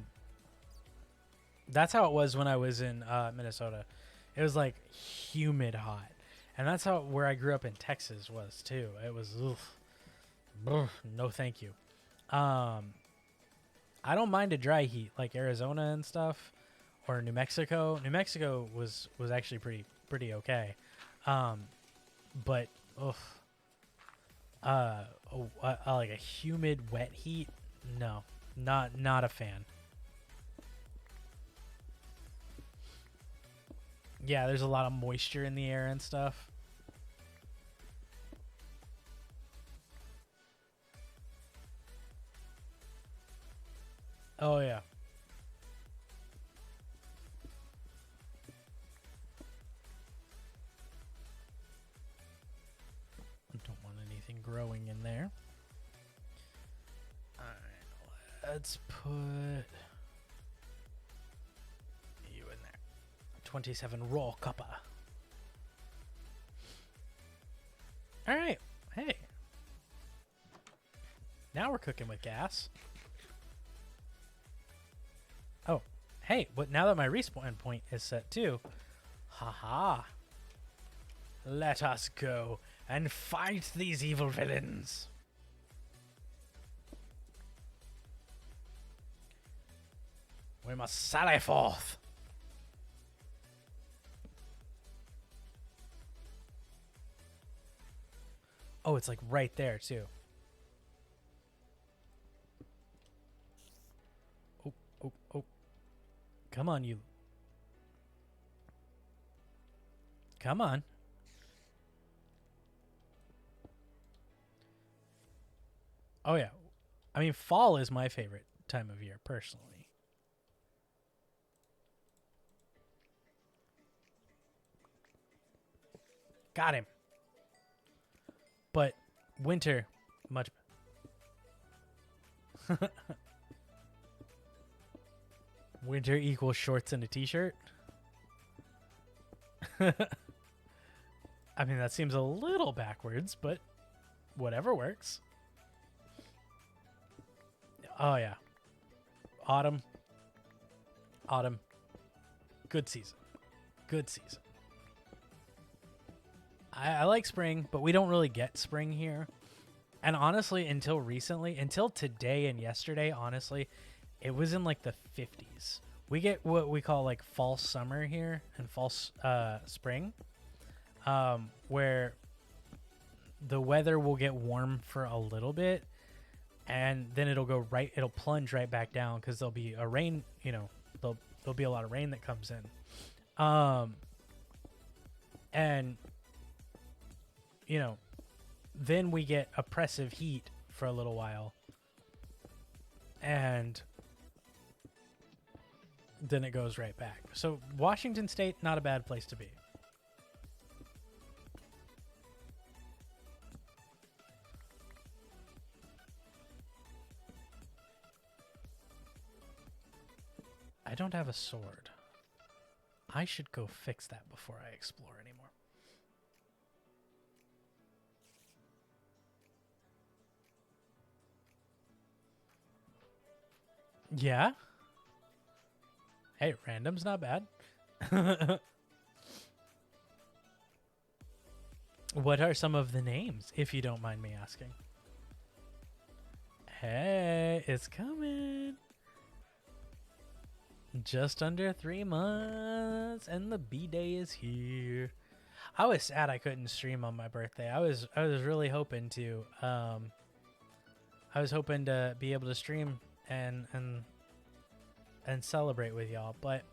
how it was when I was in Minnesota. It was like humid hot, and that's how where I grew up in Texas was too. It was no, thank you. I don't mind a dry heat like Arizona and stuff, or New Mexico. New Mexico was actually pretty okay, but like a humid wet heat, no, not a fan. Yeah, there's a lot of moisture in the air and stuff. Oh yeah. I don't want anything growing in there. Alright, let's put you in there. 27 raw copper. Alright, hey. Now we're cooking with gas. Oh, hey, but now that my respawn point is set too, haha. Let us go and fight these evil villains. We must sally forth. Oh, it's like right there too. Oh. Come on, you. Come on. Oh, yeah. I mean, fall is my favorite time of year, personally. Got him. But winter, much. Winter equals shorts and a t-shirt. I mean, that seems a little backwards, but whatever works. Oh, yeah. Autumn. Autumn. Good season. Good season. I like spring, but we don't really get spring here. And honestly, until recently, until today and yesterday, honestly, it was in like the 50s. We get what we call like false summer here and false spring, where the weather will get warm for a little bit, and then it'll plunge right back down because there'll be a rain, there'll be a lot of rain that comes in. And then we get oppressive heat for a little while, and then it goes right back. So Washington State, not a bad place to be. I don't have a sword. I should go fix that before I explore anymore. Yeah? Hey, random's not bad. What are some of the names, if you don't mind me asking? Hey, it's coming. Just under 3 months, and the B-Day is here. I was sad I couldn't stream on my birthday. I was really hoping to. I was hoping to be able to stream and celebrate with y'all, but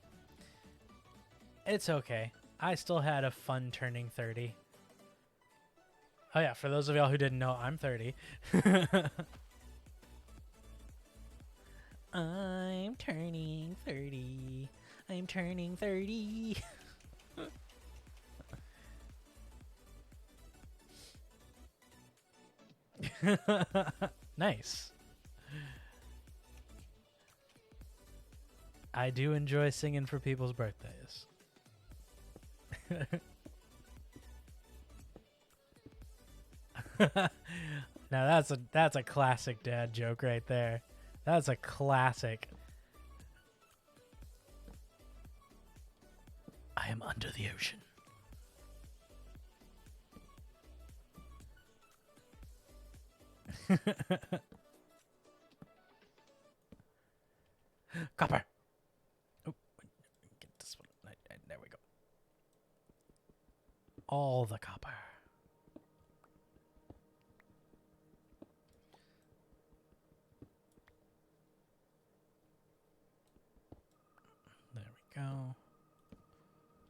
it's okay. I still had a fun turning 30. Oh yeah, for those of y'all who didn't know, I'm 30. I'm turning 30. I'm turning 30. Nice. I do enjoy singing for people's birthdays. Now that's a classic dad joke right there. That's a classic. I am under the ocean. Copper. Oh, get this one. There we go. All the copper. There we go.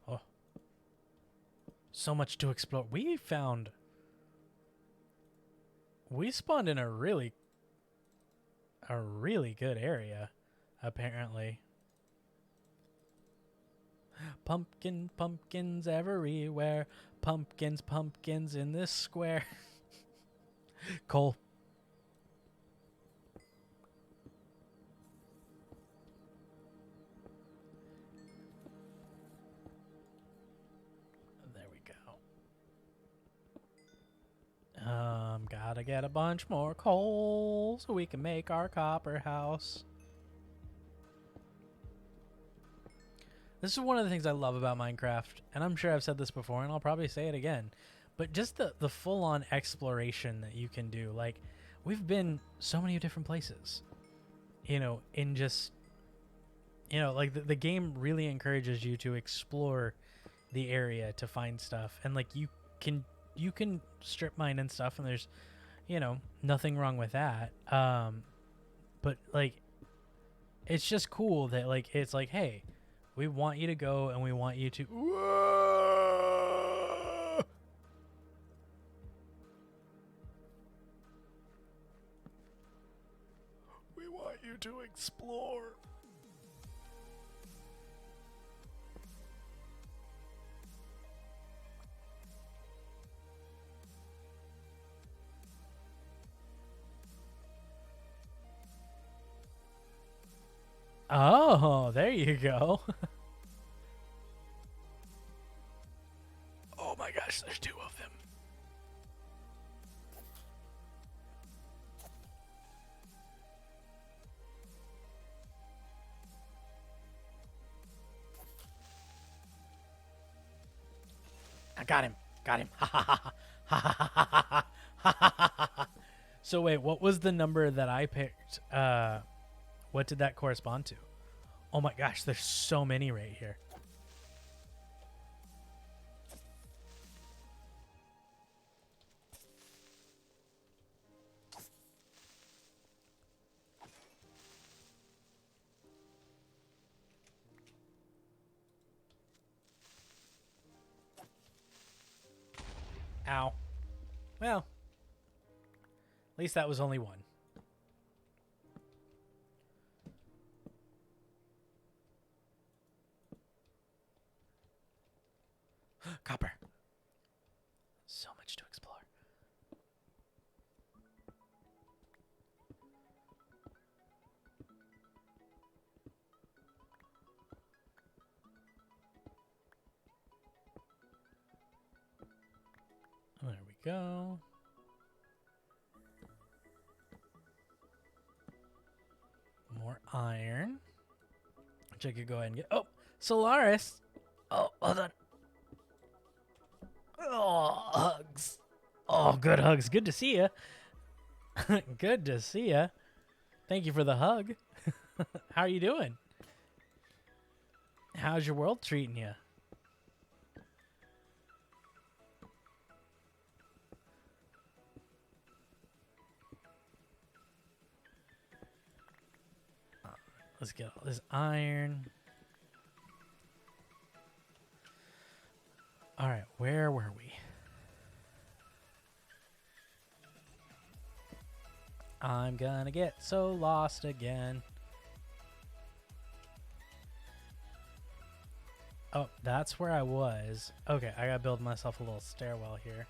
Oh. So much to explore. We spawned in a really good area, apparently. Pumpkins everywhere. Pumpkins in this square. Cole. There we go. Gotta get a bunch more coal so we can make our copper house. This is one of the things I love about Minecraft, and I'm sure I've said this before, and I'll probably say it again, but just the full-on exploration that you can do. Like, we've been so many different places, in just, like the game really encourages you to explore the area to find stuff, and like you can strip mine and stuff, and there's, nothing wrong with that. But like, it's just cool that like, it's like, hey, we want you to go and we want you to. Whoa! We want you to explore. Oh, there you go. Oh my gosh, there's two of them. I got him. Got him. Ha ha ha ha ha ha ha ha. So wait, what was the number that I picked? What did that correspond to? Oh my gosh, there's so many right here. Ow. Well, at least that was only one. Copper. So much to explore. There we go. More iron. Which I could go ahead and get. Oh, Solaris. Oh, hold on. Oh, hugs. Oh, good hugs. Good to see you. Good to see you. Thank you for the hug. How are you doing? How's your world treating you? Let's get all this iron. All right, where were we? I'm gonna get so lost again. Oh, that's where I was. Okay, I gotta build myself a little stairwell here.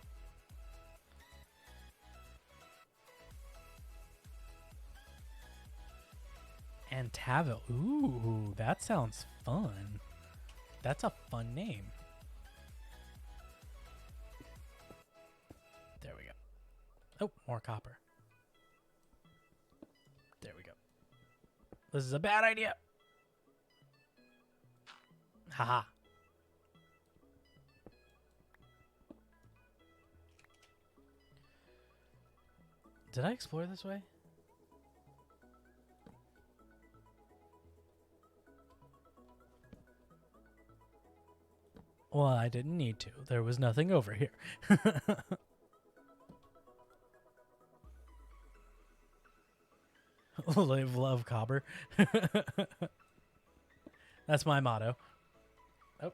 Antaville. Ooh, that sounds fun. That's a fun name. There we go. Oh, more copper. There we go. This is a bad idea. Haha. Did I explore this way? Well, I didn't need to. There was nothing over here. Live, love, copper. That's my motto. Oh.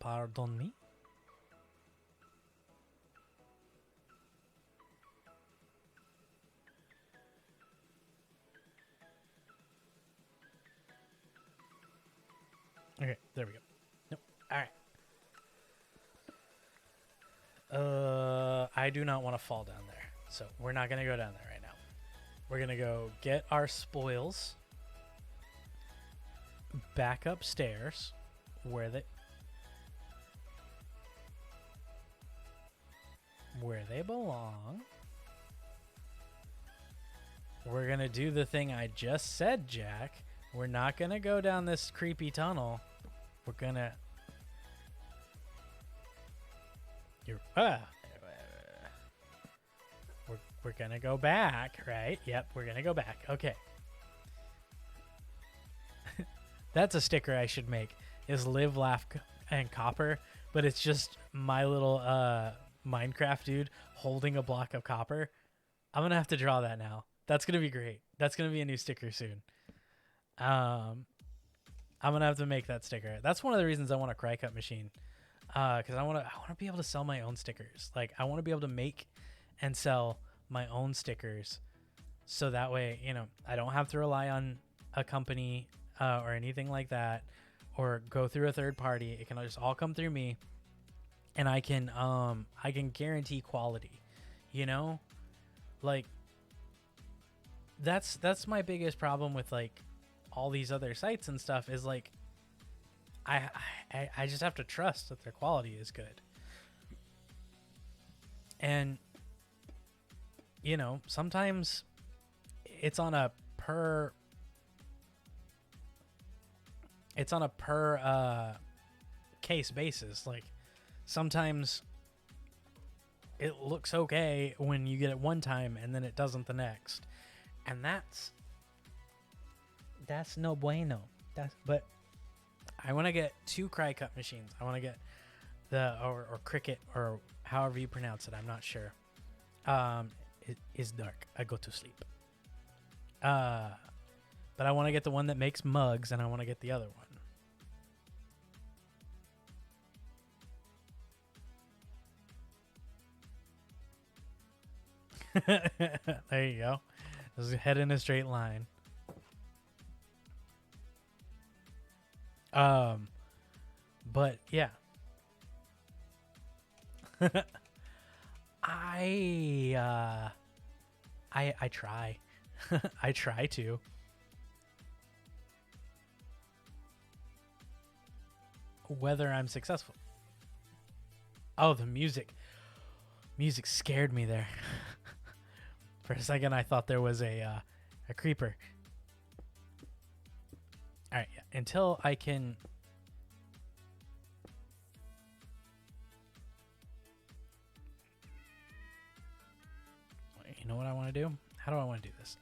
Pardon me? Okay, there we go. Nope. All right. I do not want to fall down there. So we're not going to go down there right now. We're going to go get our spoils back upstairs where they belong. We're going to do the thing I just said, Jack. We're not going to go down this creepy tunnel. We're going to... We're going to go back, right? Yep, we're going to go back. Okay. That's a sticker I should make, is live, laugh, and copper. But it's just my little Minecraft dude holding a block of copper. I'm going to have to draw that now. That's going to be great. That's going to be a new sticker soon. I'm going to have to make that sticker. That's one of the reasons I want a cry cut machine. Because I want to be able to sell my own stickers. Like, I want to be able to make and sell my own stickers. So that way, you know, I don't have to rely on a company or anything like that, or go through a third party. It can just all come through me, and I can guarantee quality, you know, like that's my biggest problem with like all these other sites and stuff is like I just have to trust that their quality is good. And you know, sometimes it's on a per case basis. Like sometimes it looks okay when you get it one time and then it doesn't the next. And that's no bueno. But I want to get 2 cry cut machines. I want to get the or cricket or however you pronounce it. I'm not sure. It is dark. I go to sleep. But I want to get the one that makes mugs, and I want to get the other one. There you go. Just head in a straight line. But yeah. I try. I try to. Whether I'm successful. Oh, the music. Music scared me there. For a second, I thought there was a creeper. All right, yeah. Until I can. You know what I want to do? How do I want to do this?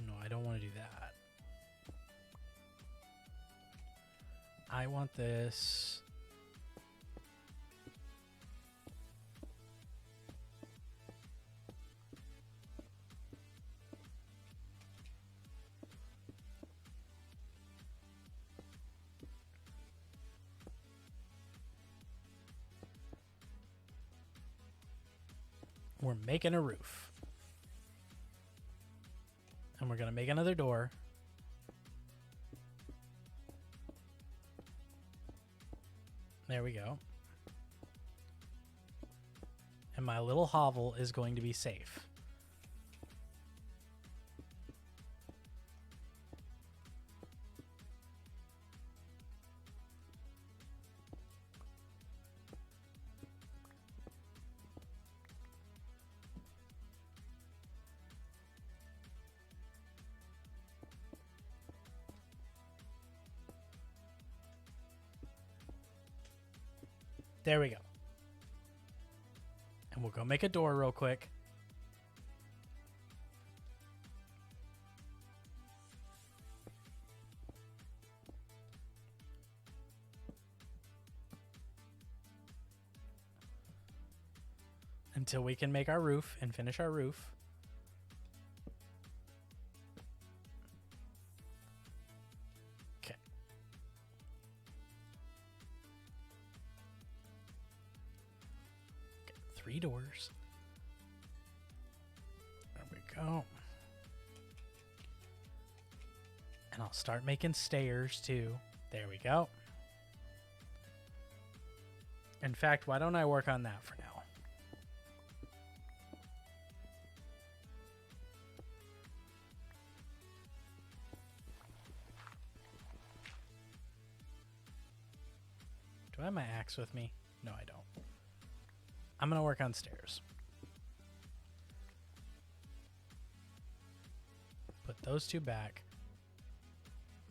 No, I don't want to do that. I want this. We're making a roof. And we're going to make another door. There we go. And my little hovel is going to be safe. There we go. And we'll go make a door real quick. Until we can make our roof and finish our roof. Okay. 3 doors. There we go. And I'll start making stairs too. There we go. In fact, why don't I work on that for now? Do I have my axe with me? No, I don't. I'm going to work on stairs. Put those 2 back.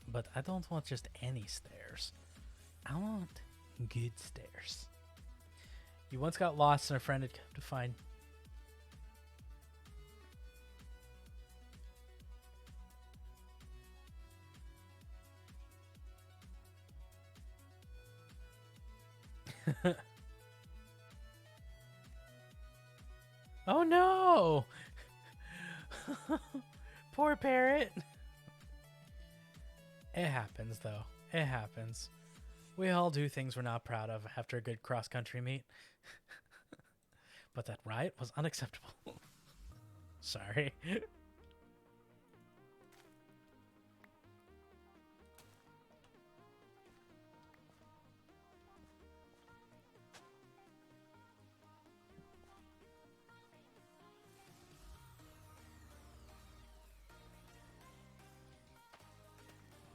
But I don't want just any stairs. I want good stairs. You once got lost and a friend had come to find. Oh no! Poor parrot. It happens though. It happens. We all do things we're not proud of after a good cross-country meet. But that riot was unacceptable. Sorry.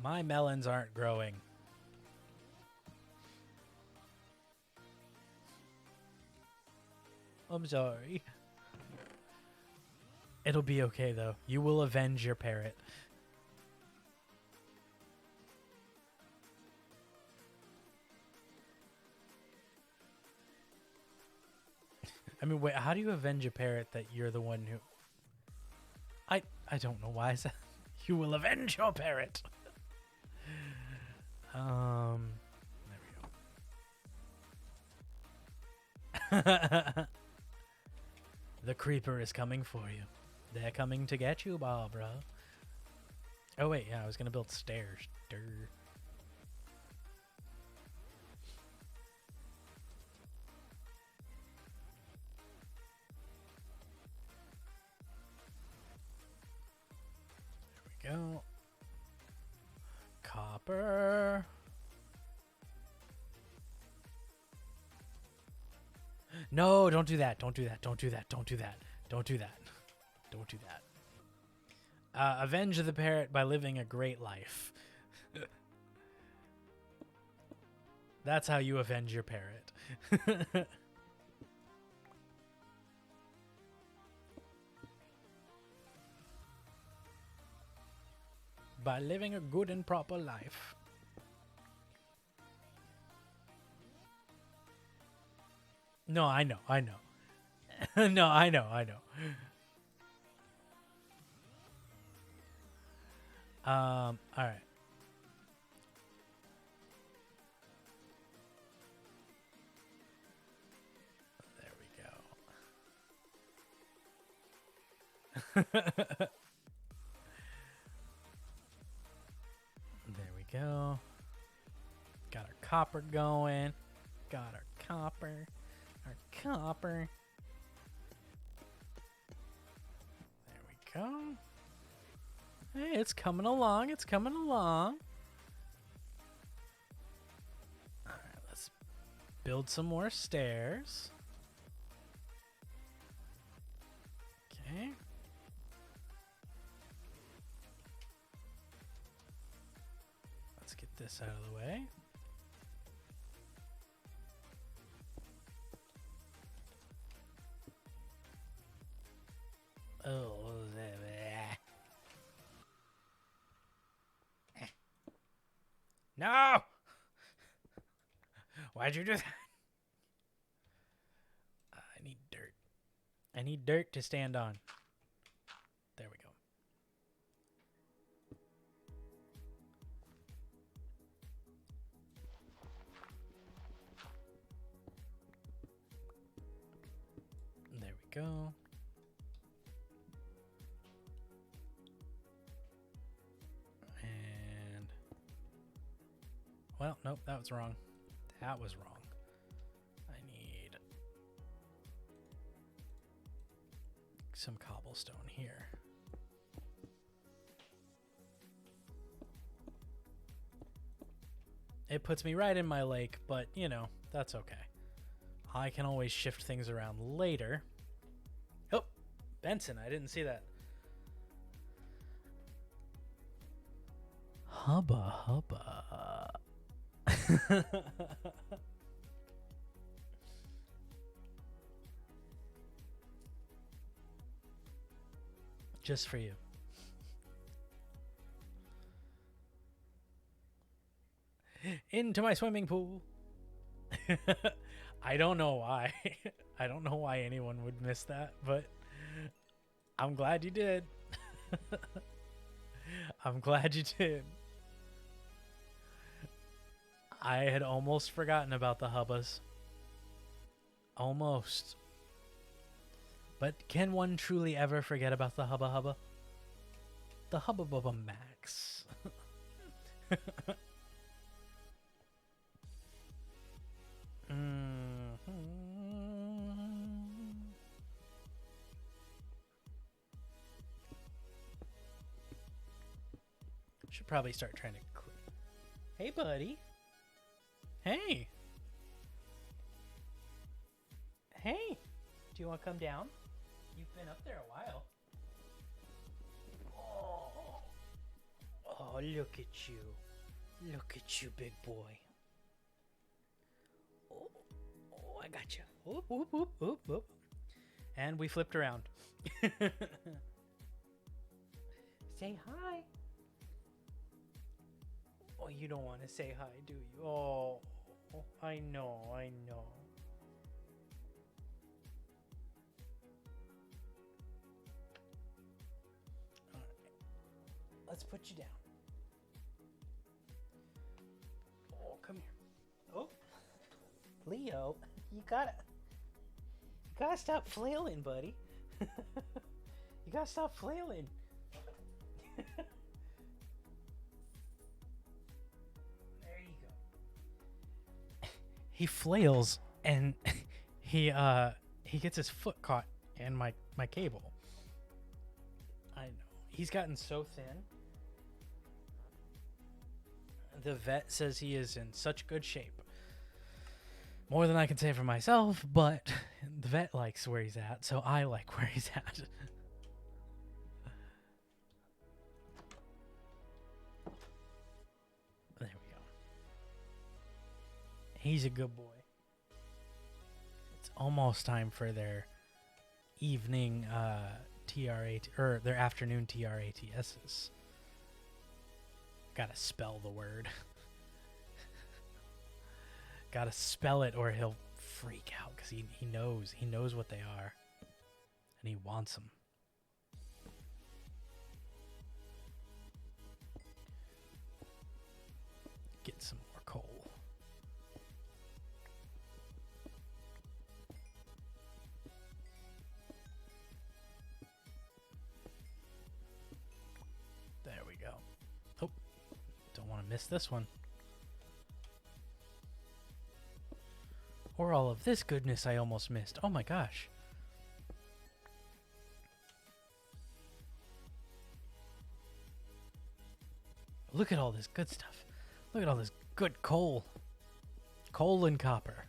My melons aren't growing. I'm sorry. It'll be okay, though. You will avenge your parrot. I mean, wait, how do you avenge a parrot that you're the one who... I don't know why I said... You will avenge your parrot. There we go. The creeper is coming for you. They're coming to get you, Barbara. Oh, wait, yeah, I was going to build stairs. Durr. There we go. Copper. No, don't do that. Don't do that. Don't do that. Don't do that. Don't do that. Don't do that. Avenge the parrot by living a great life. That's how you avenge your parrot. By living a good and proper life. No, I know. I know. No, I know. I know. All right. There we go. There we go. Got our copper going. Got our copper. Our copper. There we go. Hey, it's coming along. It's coming along. All right, let's build some more stairs. Okay. Let's get this out of the way. Oh, no! Why'd you do that? I need dirt. I need dirt to stand on. There we go. There we go. And... well, nope, that was wrong. That was wrong. I need some cobblestone here. It puts me right in my lake, but, you know, that's okay. I can always shift things around later. Oh, Benson, I didn't see that. Hubba hubba. Just for you. Into my swimming pool. I don't know why. I don't know why anyone would miss that, but I'm glad you did. I'm glad you did. I had almost forgotten about the hubbas. Almost. But can one truly ever forget about the hubba hubba? The hubba bubba max. Should probably start trying to hey buddy. Hey. Hey. Do you want to come down? You've been up there a while. Oh. Oh, look at you. Look at you, big boy. Oh, oh, I got you. Whoop, whoop, whoop, whoop, whoop. And we flipped around. Say hi. Oh, you don't want to say hi, do you? Oh, I know, I know. All right. Let's put you down. Oh, come here. Oh, Leo, you gotta stop flailing, buddy. You gotta stop flailing. There you go. He flails and he gets his foot caught in my cable. I know. He's gotten so thin. The vet says he is in such good shape. More than I can say for myself, but the vet likes where he's at, so I like where he's at. There we go. He's a good boy. It's almost time for their evening TRAT, or their afternoon TRATSs. Gotta spell the word. Gotta spell it or he'll freak out because he knows what they are and he wants them. Get some more coal. There we go. Oh, don't want to miss this one. Or all of this goodness I almost missed. Oh my gosh. Look at all this good stuff. Look at all this good coal. Coal and copper.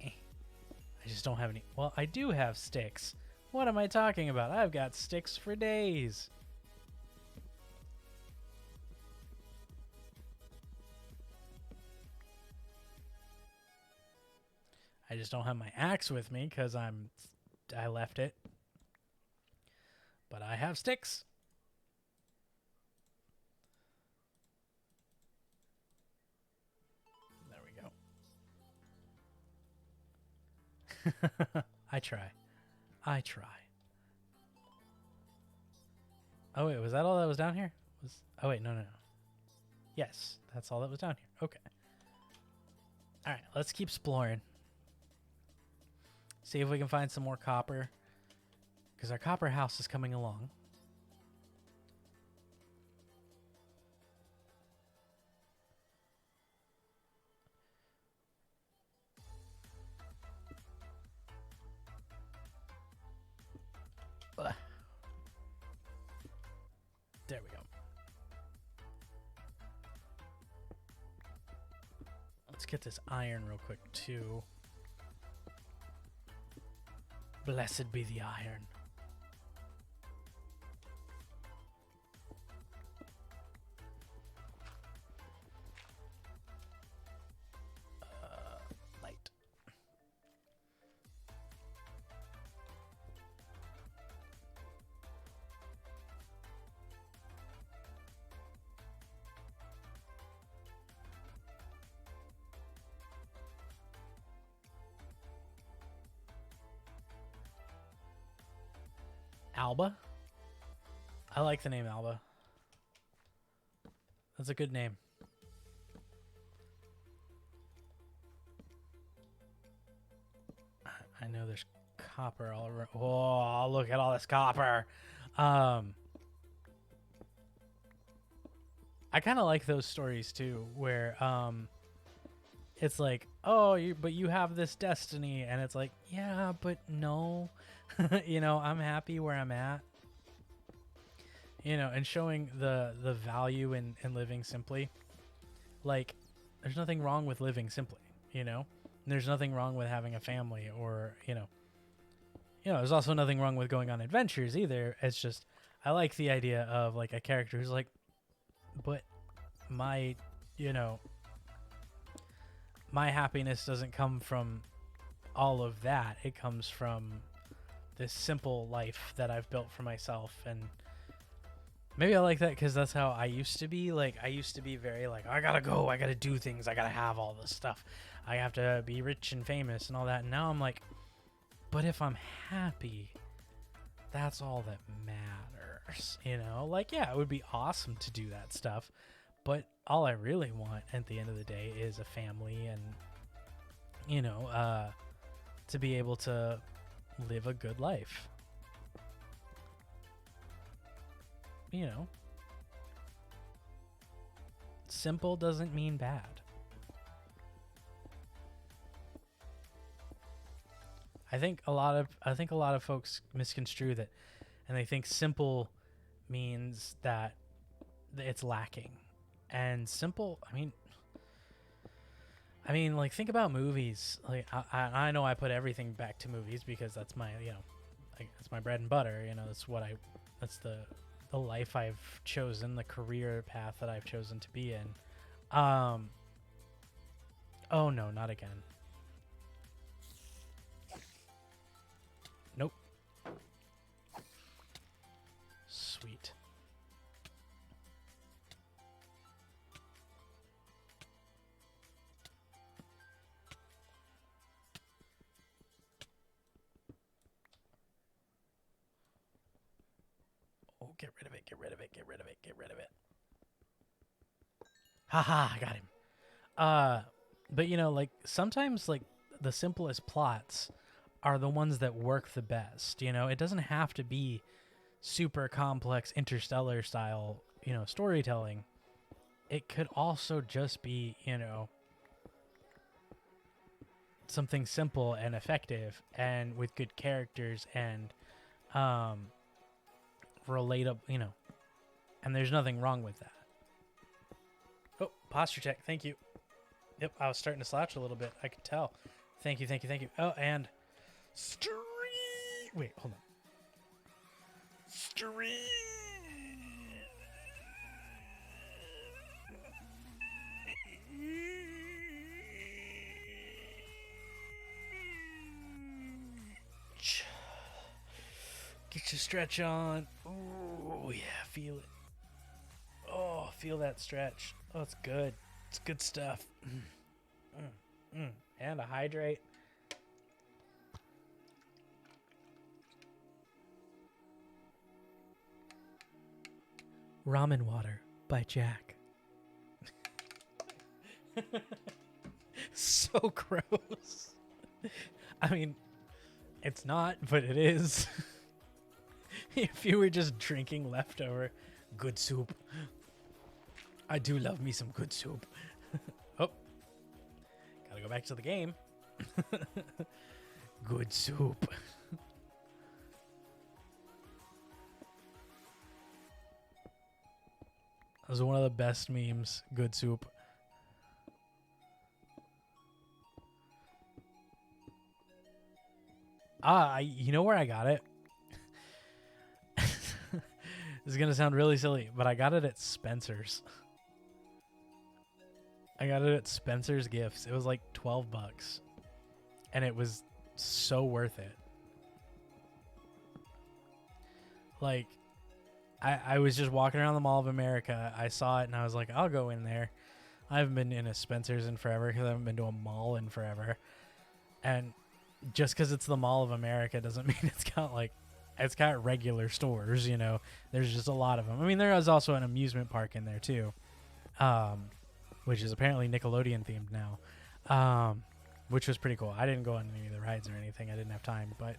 I just don't have any. Well, I do have sticks. What am I talking about? I've got sticks for days. I just don't have my axe with me because I left it. But I have sticks. There we go. I try. Oh wait, was that all that was down here? Oh wait, no. Yes, that's all that was down here. Okay. All right, let's keep exploring. See if we can find some more copper. Because our copper house is coming along. Ugh. There we go. Let's get this iron real quick too. Blessed be the iron. Light. Alba? I like the name Alba. That's a good name. I know there's copper all around. Oh, look at all this copper. I kind of like those stories too, where it's like, oh, but you have this destiny, and it's like, yeah, but no. You know, I'm happy where I'm at. You know, and showing the value in living simply. Like, there's nothing wrong with living simply, you know? And there's nothing wrong with having a family or, you know, there's also nothing wrong with going on adventures either. It's just I like the idea of like a character who's like, but my, you know, my happiness doesn't come from all of that. It comes from this simple life that I've built for myself. And maybe I like that because that's how I used to be. Like, I used to be very like, I gotta go, I gotta do things, I gotta have all this stuff, I have to be rich and famous and all that. And now I'm like, but if I'm happy, that's all that matters, Like, yeah, it would be awesome to do that stuff, but all I really want at the end of the day is a family and, to be able to live a good life. Simple doesn't mean bad. I think a lot of folks misconstrue that, and they think simple means that it's lacking. And simple, like, think about movies. Like, I know I put everything back to movies because that's my, that's my bread and butter. That's the life I've chosen, the career path that I've chosen to be in. Oh no, not again. Nope. Sweet. Oh, get rid of it, get rid of it, get rid of it, get rid of it. Haha, I got him. But like sometimes like the simplest plots are the ones that work the best. It doesn't have to be super complex interstellar style, storytelling. It could also just be, something simple and effective and with good characters and relatable, and there's nothing wrong with that. Oh, posture check. Thank you. Yep, I was starting to slouch a little bit. I could tell. Thank you, thank you, thank you. Oh, and wait, hold on. Get your stretch on. Oh, yeah, feel it. Oh, feel that stretch. Oh, it's good. It's good stuff. And a hydrate. Ramen water by Jack. So gross. It's not, but it is. If you were just drinking leftover good soup. I do love me some good soup. Oh. Gotta go back to the game. Good soup. That was one of the best memes. Good soup. You know where I got it? This is going to sound really silly, but I got it at Spencer's. I got it at Spencer's Gifts. It was like $12. And it was so worth it. Like, I was just walking around the Mall of America. I saw it and I was like, I'll go in there. I haven't been in a Spencer's in forever because I haven't been to a mall in forever. And just because it's the Mall of America doesn't mean it's got regular stores, There's just a lot of them. There is also an amusement park in there too, which is apparently Nickelodeon themed now, which was pretty cool. I didn't go on any of the rides or anything. I didn't have time, but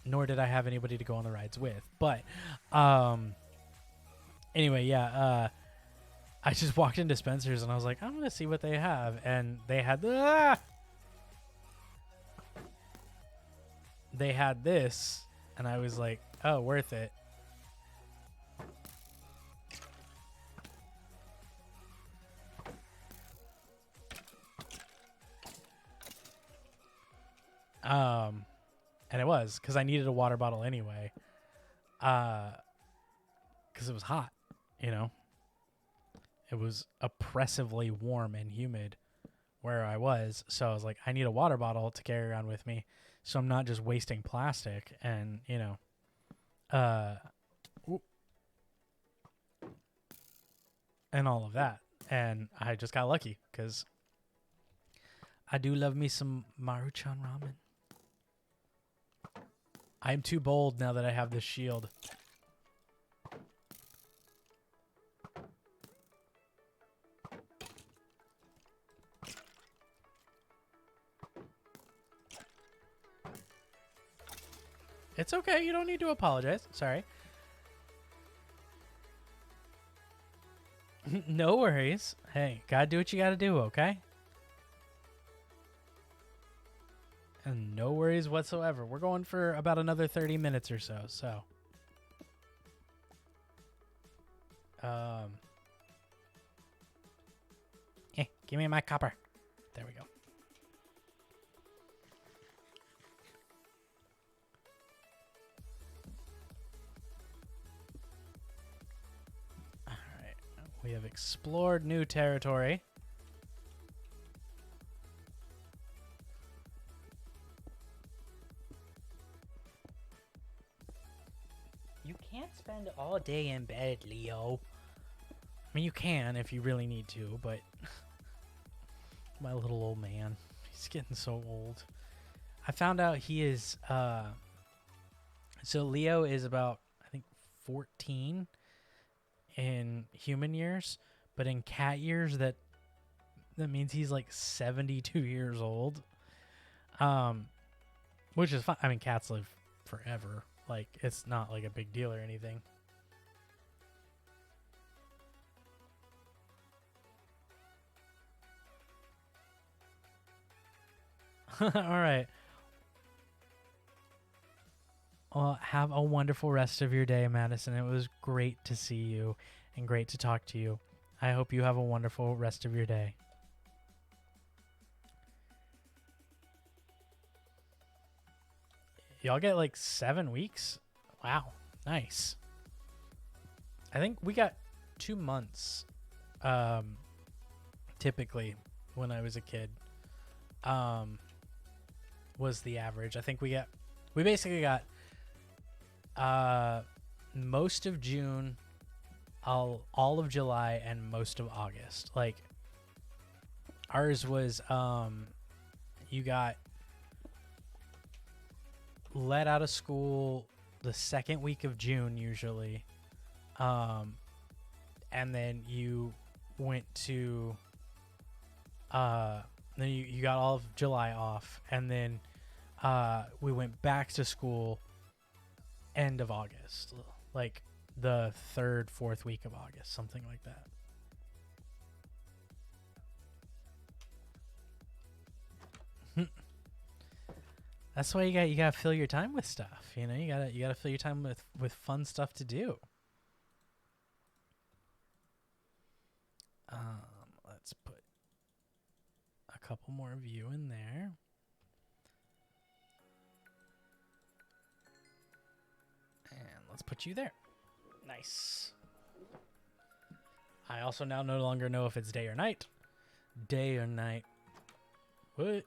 nor did I have anybody to go on the rides with. But anyway, yeah, I just walked into Spencer's and I was like, I'm going to see what they have. And they had they had this, and I was like, oh, worth it. And it was, because I needed a water bottle anyway. Because it was hot, you know. It was oppressively warm and humid where I was. So I was like, I need a water bottle to carry around with me, so I'm not just wasting plastic and, you know, and all of that. And I just got lucky because I do love me some Maruchan ramen. I'm too bold now that I have this shield. It's okay. You don't need to apologize. Sorry. No worries. Hey, gotta do what you gotta do, okay? And no worries whatsoever. We're going for about another 30 minutes or so, so. Hey, give me my copper. There we go. Alright. We have explored new territory. You can't spend all day in bed, Leo. I mean, you can if you really need to, but my little old man, he's getting so old. I found out he is, so Leo is about, I think, 14 in human years, but in cat years, that means he's like 72 years old. Which is fine. I mean, cats live forever. Like, it's not like a big deal or anything. All right. Well, have a wonderful rest of your day, Madison. It was great to see you and great to talk to you. I hope you have a wonderful rest of your day. Y'all get like 7 weeks? Wow. Nice. I think we got 2 months typically when I was a kid. Was the average. I think we basically got most of June, all of July, and most of August. Like, ours was you got let out of school the second week of June usually, and then you went to then you got all of July off, and then we went back to school end of August, like the 3rd, 4th week of August, something like that. That's why you gotta fill your time with stuff. You know, you gotta fill your time with fun stuff to do. Let's put a couple more of you in there. And let's put you there. Nice. I also now no longer know if it's day or night. Day or night. What?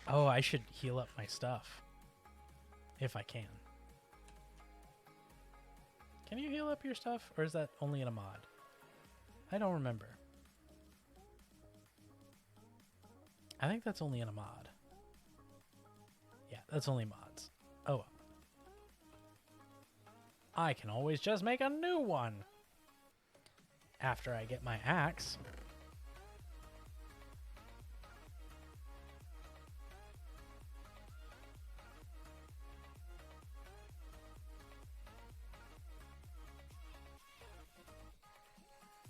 Oh, I should heal up my stuff. If I can. Can you heal up your stuff? Or is that only in a mod? I don't remember. I think that's only in a mod. Yeah, that's only mods. Oh well. I can always just make a new one. After I get my axe.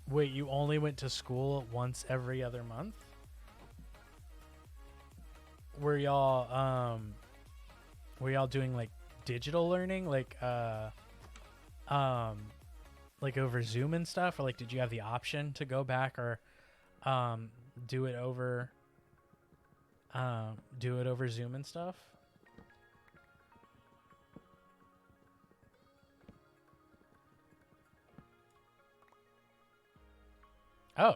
Wait, you only went to school once every other month? Were y'all doing like digital learning, like like over Zoom and stuff, or like did you have the option to go back or um, do it over Zoom and stuff? Oh,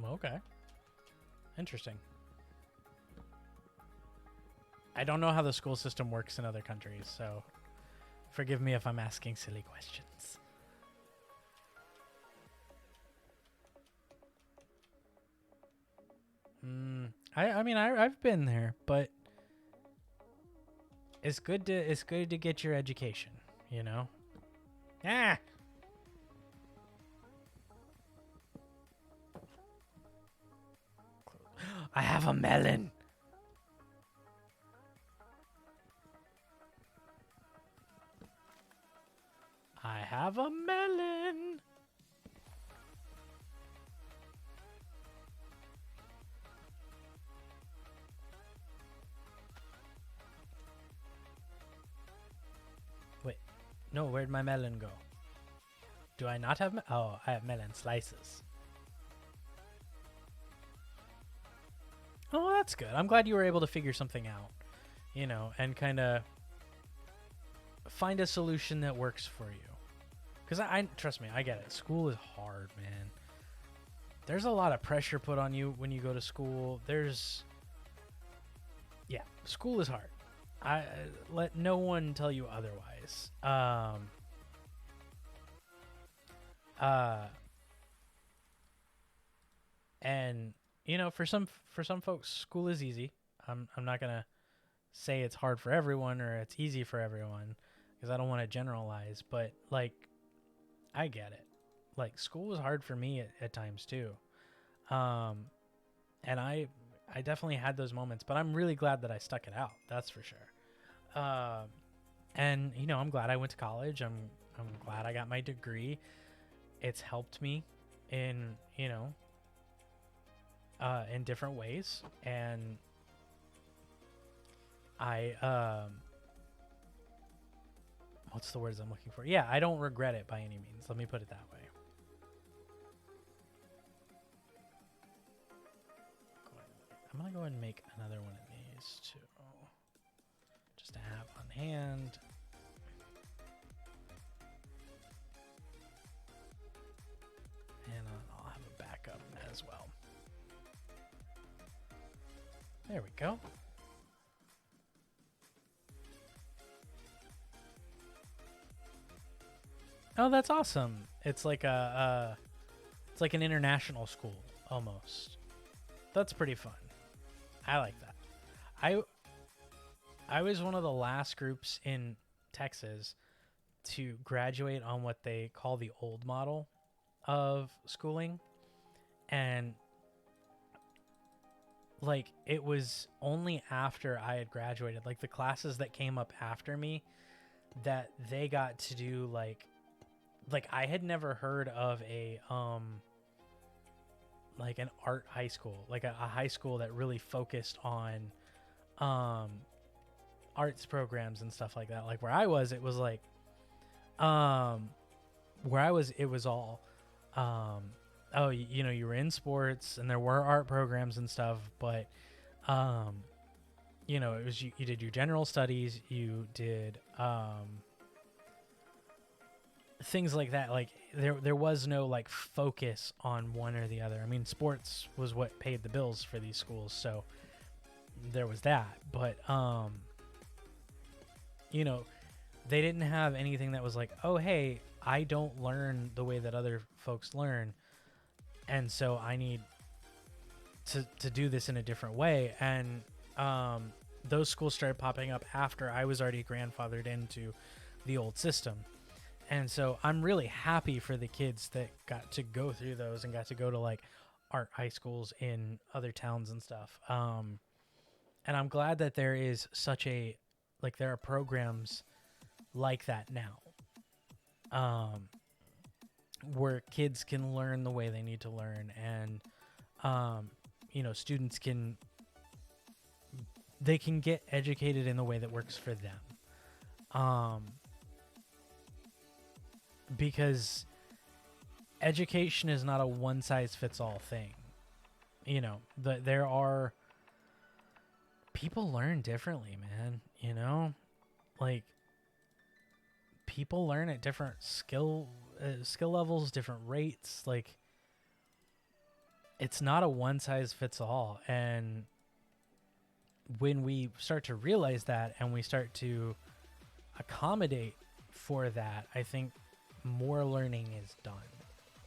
okay, interesting. I don't know how the school system works in other countries, so forgive me if I'm asking silly questions. I mean I've been there, but it's good to get your education, you know. Ah, I have a melon. I have a melon. Wait, no, where'd my melon go? Do I not have? Oh, I have melon slices. Oh, that's good. I'm glad you were able to figure something out, you know, and kind of find a solution that works for you. Because I trust me, I get it. School is hard, man. There's a lot of pressure put on you when you go to school. Yeah, school is hard. I let no one tell you otherwise. And you know, for some folks, school is easy. I'm not gonna say it's hard for everyone or it's easy for everyone because I don't want to generalize. But like, I get it. Like, school was hard for me at times too. And I definitely had those moments, but I'm really glad that I stuck it out. That's for sure. And you know, I'm glad I went to college. I'm glad I got my degree. It's helped me in, you know, in different ways, and I what's the words I'm looking for? Yeah, I don't regret it by any means. Let me put it that way. I'm gonna go ahead and make another one of these too, just to have on hand. And I'll have a backup as well. There we go. Oh, that's awesome. It's like it's like an international school almost. That's pretty fun. I like that. I I was one of the last groups in Texas to graduate on what they call the old model of schooling, and like it was only after I had graduated, like the classes that came up after me, that they got to do like I had never heard of a like an art high school, like a high school that really focused on arts programs and stuff like that. Like where I was, it was like where I was, it was all oh, you know, you were in sports and there were art programs and stuff, but you know, it was you did your general studies, you did things like that. Like there was no like focus on one or the other. I mean, sports was what paid the bills for these schools, so there was that. But you know, they didn't have anything that was like, oh hey, I don't learn the way that other folks learn, and so I need to do this in a different way. And those schools started popping up after I was already grandfathered into the old system. And so I'm really happy for the kids that got to go through those and got to go to like art high schools in other towns and stuff. And I'm glad that there is such a, like there are programs like that now, where kids can learn the way they need to learn. And, you know, students they can get educated in the way that works for them. because education is not a one-size-fits-all thing. You know, there are people learn differently, man. You know, like people learn at different skill levels, different rates. Like it's not a one-size-fits-all, and when we start to realize that and we start to accommodate for that, I think more learning is done,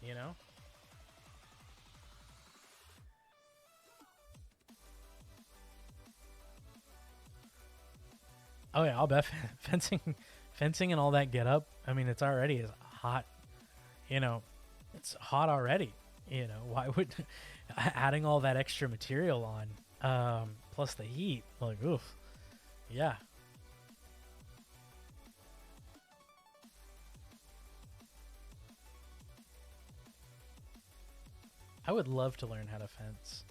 you know? Oh yeah, I'll bet fencing and all that get up. I mean, it's already as hot, you know, it's hot already, you know, why would adding all that extra material on, plus the heat, like, oof, yeah. I would love to learn how to fence.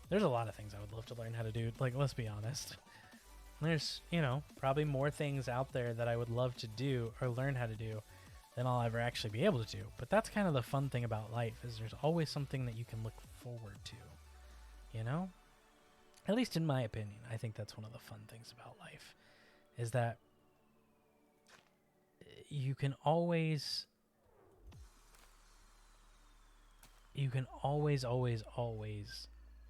There's a lot of things I would love to learn how to do. Like, let's be honest. There's, you know, probably more things out there that I would love to do or learn how to do than I'll ever actually be able to do. But that's kind of the fun thing about life, is there's always something that you can look forward to, you know? At least in my opinion, I think that's one of the fun things about life, is that you can always always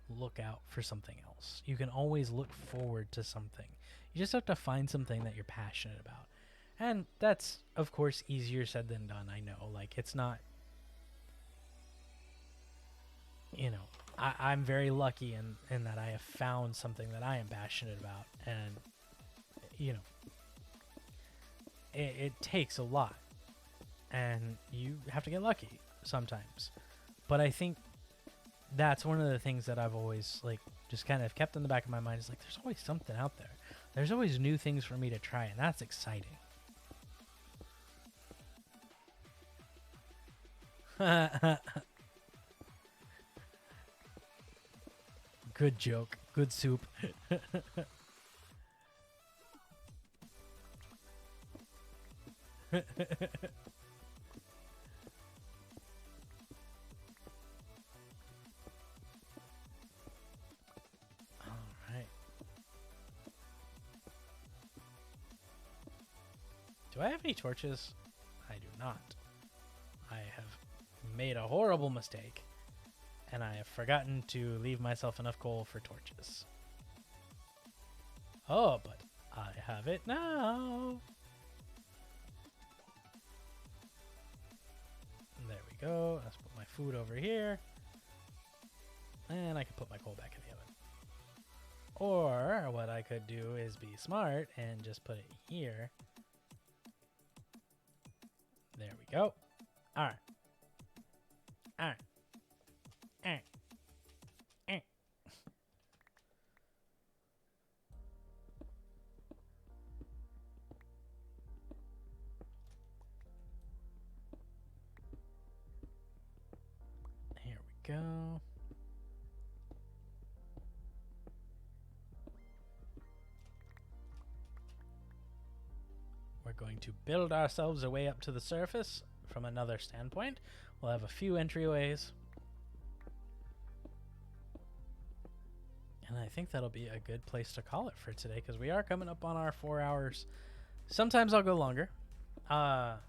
look out for something else. You can always look forward to something. You just have to find something that you're passionate about. And that's, of course, easier said than done. I know. Like, it's not, you know, I'm very lucky in that I have found something that I am passionate about. And, you know, it takes a lot. And you have to get lucky sometimes. But I think that's one of the things that I've always, like, just kind of kept in the back of my mind, is like, there's always something out there. There's always new things for me to try, and that's exciting. Good joke. Good soup. Do I have any torches? I do not. I have made a horrible mistake, and I have forgotten to leave myself enough coal for torches. Oh, but I have it now. There we go. Let's put my food over here. And I can put my coal back in the oven. Or what I could do is be smart and just put it here. There we go. All right. All right. All right. All right. Here we go. We're going to build ourselves a way up to the surface from another standpoint. We'll have a few entryways. And I think that'll be a good place to call it for today, because we are coming up on our 4 hours. Sometimes I'll go longer. There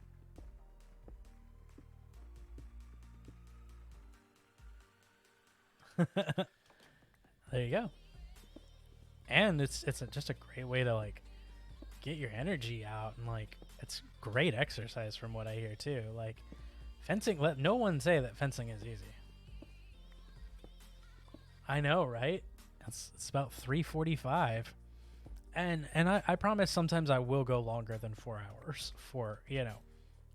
you go. And it's just a great way to, like, get your energy out, and, like, it's great exercise from what I hear too. Like, fencing, let no one say that fencing is easy. I know, right? It's about 3:45, and I promise sometimes I will go longer than 4 hours for, you know,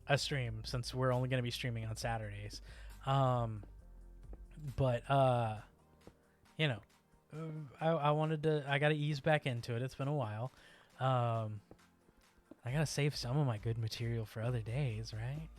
a stream, since we're only going to be streaming on Saturdays. But you know, I got to ease back into it. It's been a while. I gotta save some of my good material for other days, right?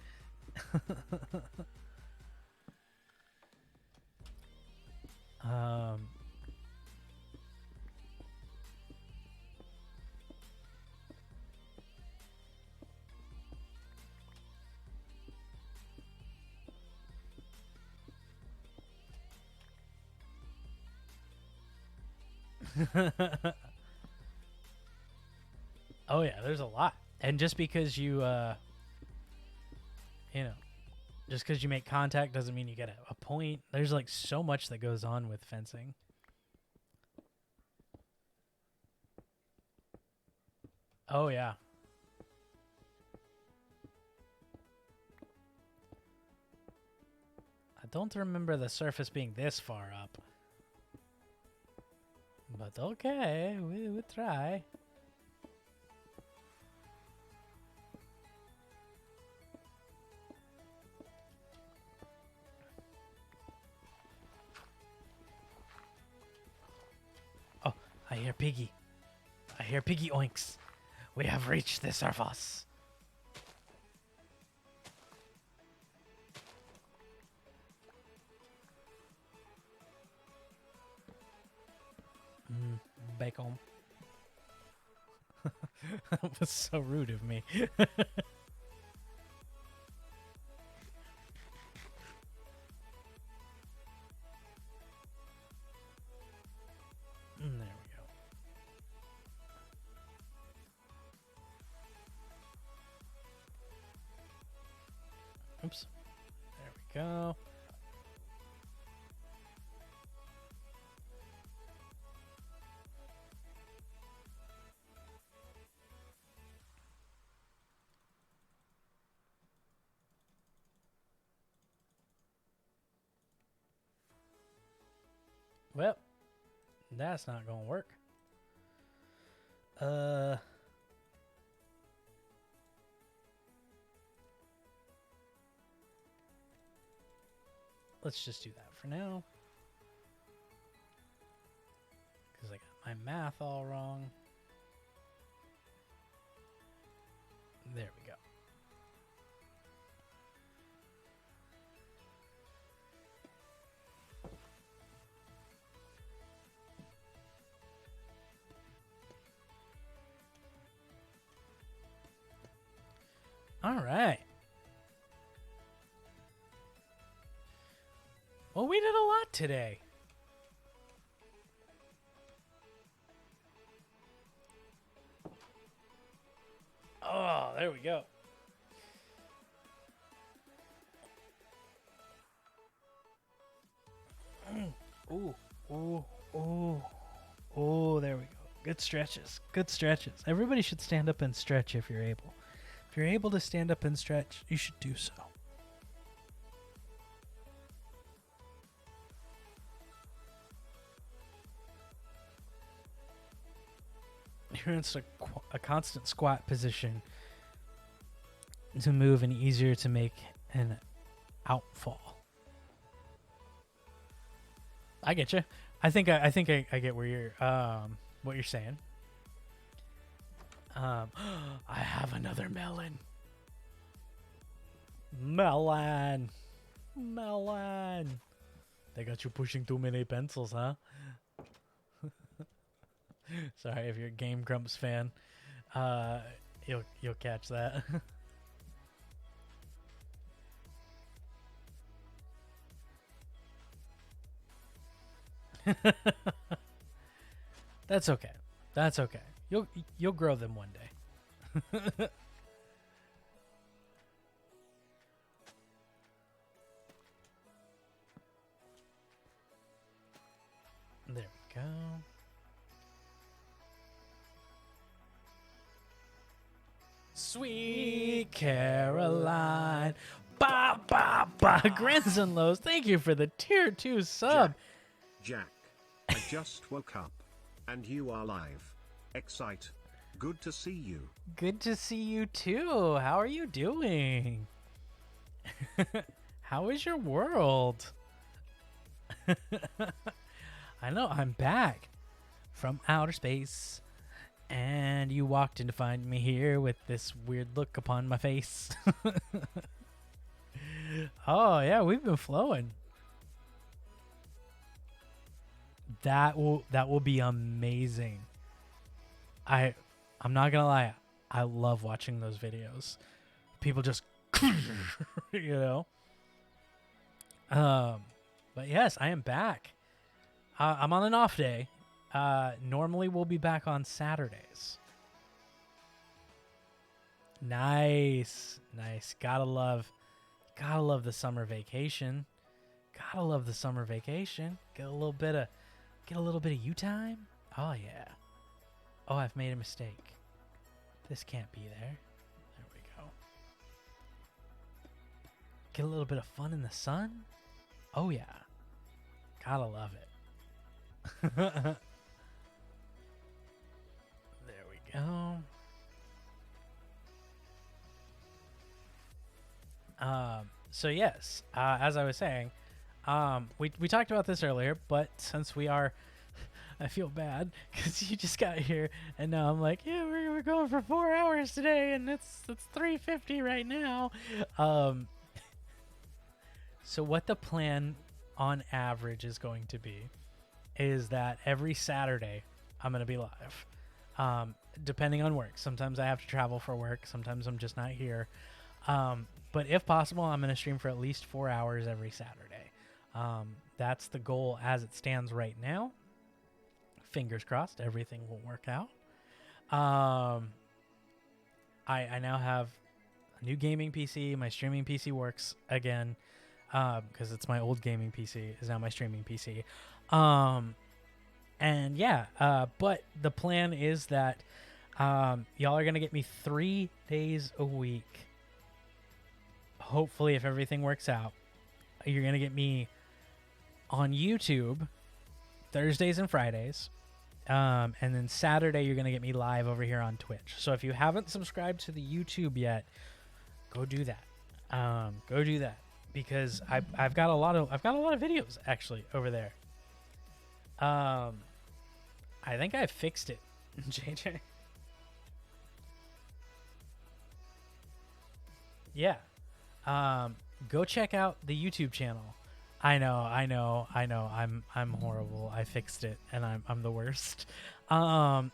Oh yeah, there's a lot. And just because you you know, just because you make contact doesn't mean you get a point. There's like so much that goes on with fencing. Oh yeah. I don't remember the surface being this far up. But okay, we'll try. Oh, I hear Piggy. I hear Piggy oinks. We have reached the surface. Bacon. That was so rude of me. There we go. Oops. There we go. Well, that's not gonna work. Let's just do that for now. Because I got my math all wrong. There we go. All right. Well, we did a lot today. Oh, there we go. Ooh, ooh, ooh, ooh, there we go. Good stretches. Good stretches. Everybody should stand up and stretch if you're able. If you're able to stand up and stretch, you should do so. You're in a constant squat position to move and easier to make an outfall. I get you. I think I get where you're what you're saying. I have another melon. Melon. Melon. They got you pushing too many pencils, huh? Sorry if you're a Game Grumps fan. You'll catch that. That's okay. That's okay. You'll grow them one day. There we go. Sweet Caroline. Ba ba ba. Grandson Lowe's, thank you for the tier 2 sub. Jack, I just woke up. And you are live. Excite. Good to see you. Good to see you too. How are you doing? How is your world? I know, I'm back from outer space. And you walked in to find me here with this weird look upon my face. Oh, yeah, we've been flowing. That will be amazing. I'm not gonna lie, I love watching those videos. People just you know. But yes, I am back. I'm on an off day. Normally we'll be back on Saturdays. Nice. Gotta love the summer vacation. Gotta love the summer vacation. Get a little bit of you time. Oh yeah. Oh, I've made a mistake. This can't be there. There we go. Get a little bit of fun in the sun. Oh yeah. Gotta love it. There we go. So yes, as I was saying, we talked about this earlier, but since we are, I feel bad because you just got here, and now I'm like, yeah, we're going for 4 hours today, and it's 3:50 right now. So what the plan on average is going to be is that every Saturday I'm going to be live, depending on work. Sometimes I have to travel for work. Sometimes I'm just not here. But if possible, I'm going to stream for at least 4 hours every Saturday. That's the goal as it stands right now. Fingers crossed, everything will work out. I now have a new gaming PC. My streaming PC works again because it's my old gaming PC is now my streaming PC. And yeah, but the plan is that y'all are going to get me 3 days a week. Hopefully, if everything works out, you're going to get me on YouTube Thursdays and Fridays. And then Saturday, you're going to get me live over here on Twitch. So if you haven't subscribed to the YouTube yet, go do that. Go do that because I've got a lot of videos actually over there. I think I fixed it, JJ. Yeah. Go check out the YouTube channel. I know. I'm horrible. I fixed it, and I'm the worst. But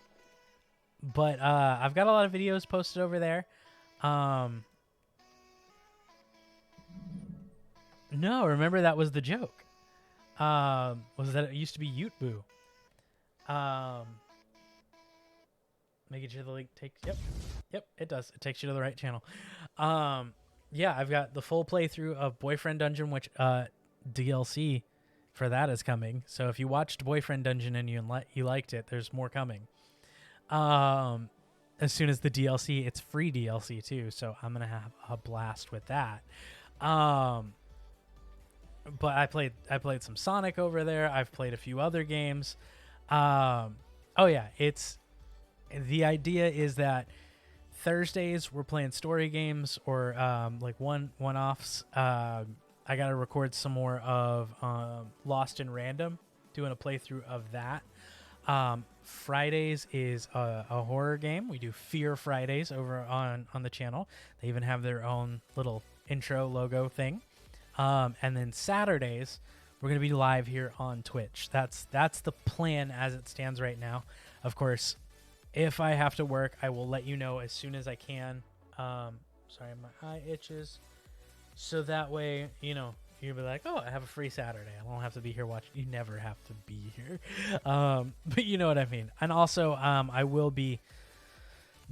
I've got a lot of videos posted over there. No, remember that was the joke. Was that it used to be YouTube. Making sure the link takes. Yep, it does. It takes you to the right channel. Yeah, I've got the full playthrough of Boyfriend Dungeon, which DLC for that is coming. So if you watched Boyfriend Dungeon and you liked it, there's more coming. As soon as the DLC, it's free DLC too, so I'm gonna have a blast with that. But I played some Sonic over there. I've played a few other games. Oh yeah, the idea is that Thursdays we're playing story games or like one-offs. I gotta record some more of Lost in Random, doing a playthrough of that. Fridays is a horror game. We do Fear Fridays over on the channel. They even have their own little intro logo thing. And then Saturdays we're gonna be live here on Twitch. That's the plan as it stands right now. Of course, if I have to work, I will let you know as soon as I can. Sorry, my eye itches. So that way, you'll be like, oh, I have a free Saturday. I don't have to be here watching. You never have to be here. But you know what I mean. And also, I will be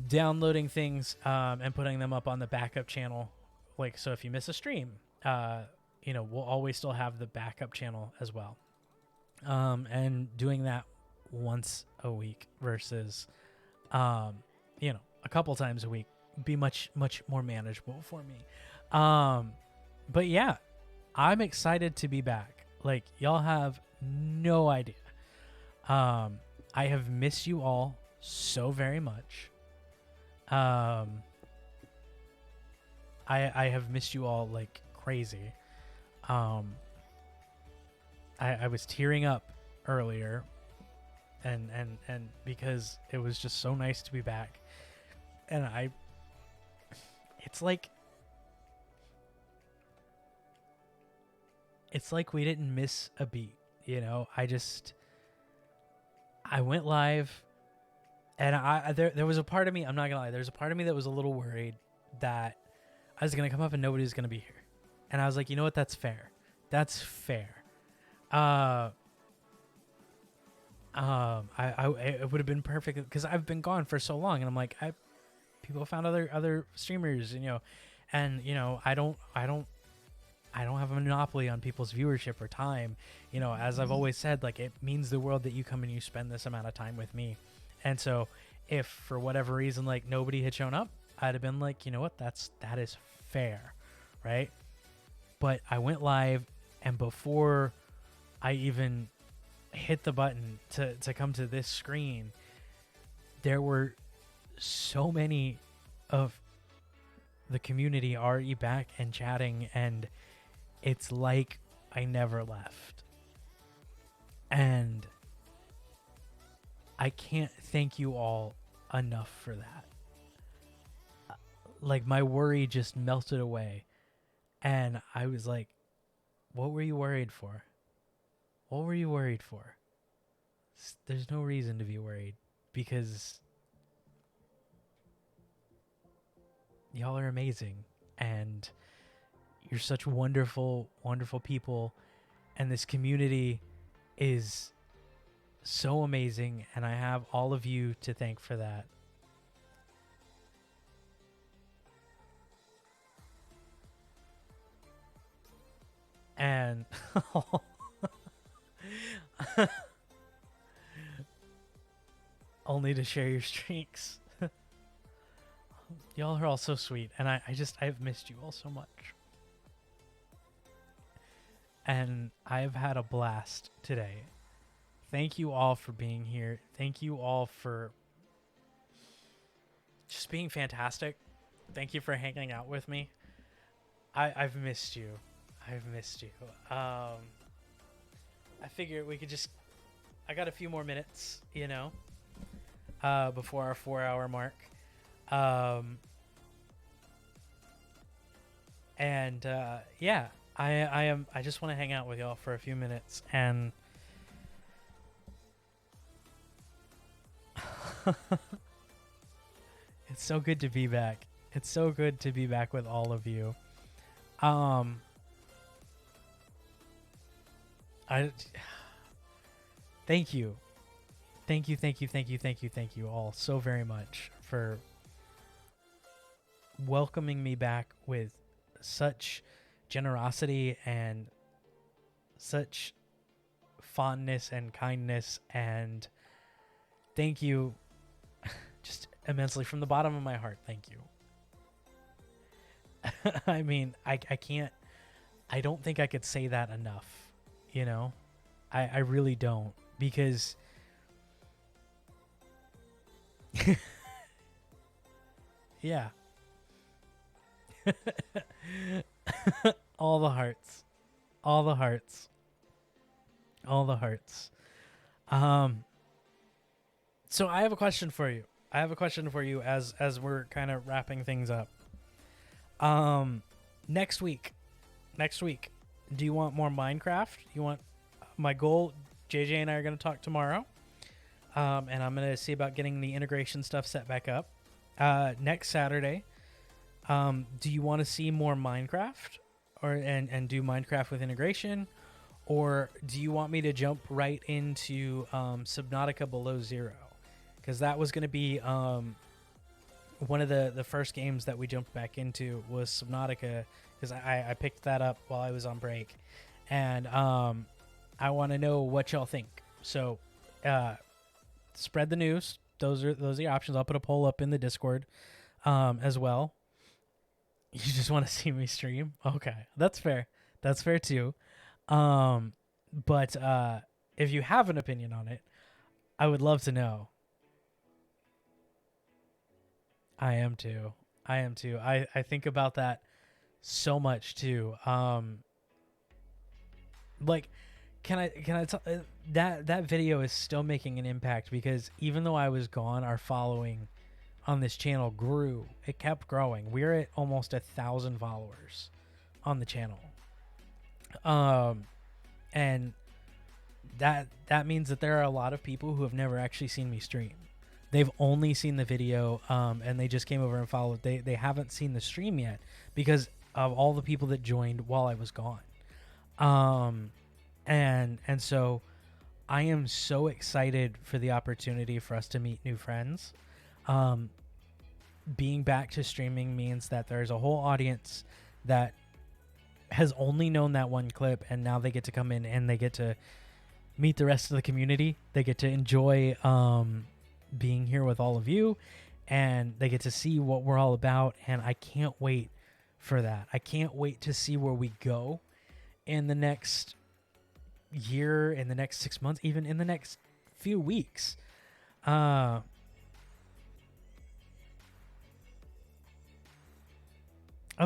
downloading things and putting them up on the backup channel. Like, so if you miss a stream, we'll always still have the backup channel as well. And doing that once a week versus, a couple times a week be much, much more manageable for me. But yeah, I'm excited to be back. Like, y'all have no idea. I have missed you all so very much. I have missed you all like crazy. I was tearing up earlier and because it was just so nice to be back. And it's like we didn't miss a beat, I went live and there was a part of me, I'm not gonna lie, there's a part of me that was a little worried that I was gonna come up and nobody was gonna be here. And I was like, you know what, that's fair. I it would have been perfect because I've been gone for so long, and I'm like, people found other streamers, and I don't have a monopoly on people's viewership or time. As I've always said, like, it means the world that you come and you spend this amount of time with me. And so if for whatever reason, like, nobody had shown up, I'd have been like, you know what, that is fair, right? But I went live, and before I even hit the button to come to this screen, there were so many of the community already back and chatting, and it's like I never left. And I can't thank you all enough for that. Like, my worry just melted away, and I was like, what were you worried for? What were you worried for? There's no reason to be worried, because y'all are amazing, and you're such wonderful, wonderful people, and this community is so amazing, and I have all of you to thank for that. And only to share your streaks. Y'all are all so sweet, and I've missed you all so much. And I've had a blast today. Thank you all for being here. Thank you all for just being fantastic. Thank you for hanging out with me. I've missed you. I've missed you. I figure we could just... I got a few more minutes, before our 4-hour mark. Yeah, I just want to hang out with y'all for a few minutes, and it's so good to be back. It's so good to be back with all of you. Thank you. Thank you all so very much for welcoming me back with such generosity and such fondness and kindness, and thank you just immensely from the bottom of my heart. Thank you. I mean, I don't think I could say that enough, I really don't, because yeah. All the hearts. So I have a question for you. As we're kind of wrapping things up. Next week, do you want more Minecraft? You want my goal? JJ and I are going to talk tomorrow. And I'm going to see about getting the integration stuff set back up. Next Saturday, do you want to see more Minecraft and do Minecraft with integration? Or do you want me to jump right into Subnautica Below Zero? Because that was going to be one of the first games that we jumped back into was Subnautica, because I picked that up while I was on break. And I want to know what y'all think. So spread the news. Those are the options. I'll put a poll up in the Discord as well. You just want to see me stream? Okay, that's fair. That's fair too. But if you have an opinion on it, I would love to know. I am too. I think about that so much too. Like, can I tell that video is still making an impact, because even though I was gone, our following on this channel grew. It kept growing. We're at almost 1,000 followers on the channel. And that means that there are a lot of people who have never actually seen me stream. They've only seen the video, and they just came over and followed. They haven't seen the stream yet because of all the people that joined while I was gone. And so I am so excited for the opportunity for us to meet new friends. Um, being back to streaming means that there's a whole audience that has only known that one clip, and now they get to come in and they get to meet the rest of the community. They get to enjoy being here with all of you, and they get to see what we're all about. And I can't wait for that. I can't wait to see where we go in the next year, in the next 6 months, even in the next few weeks. Of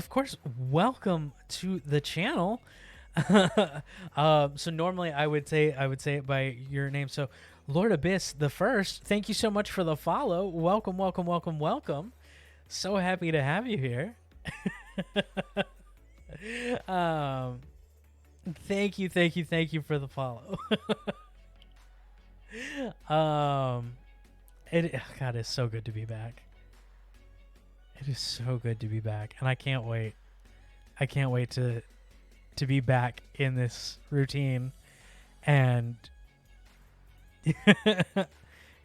course, welcome to the channel. So normally I would say it by your name. So Lord Abyss the first, thank you so much for the follow. Welcome, welcome, welcome, welcome. So happy to have you here. Thank you for the follow. God, it's so good to be back. It is so good to be back, and I can't wait. I can't wait to be back in this routine and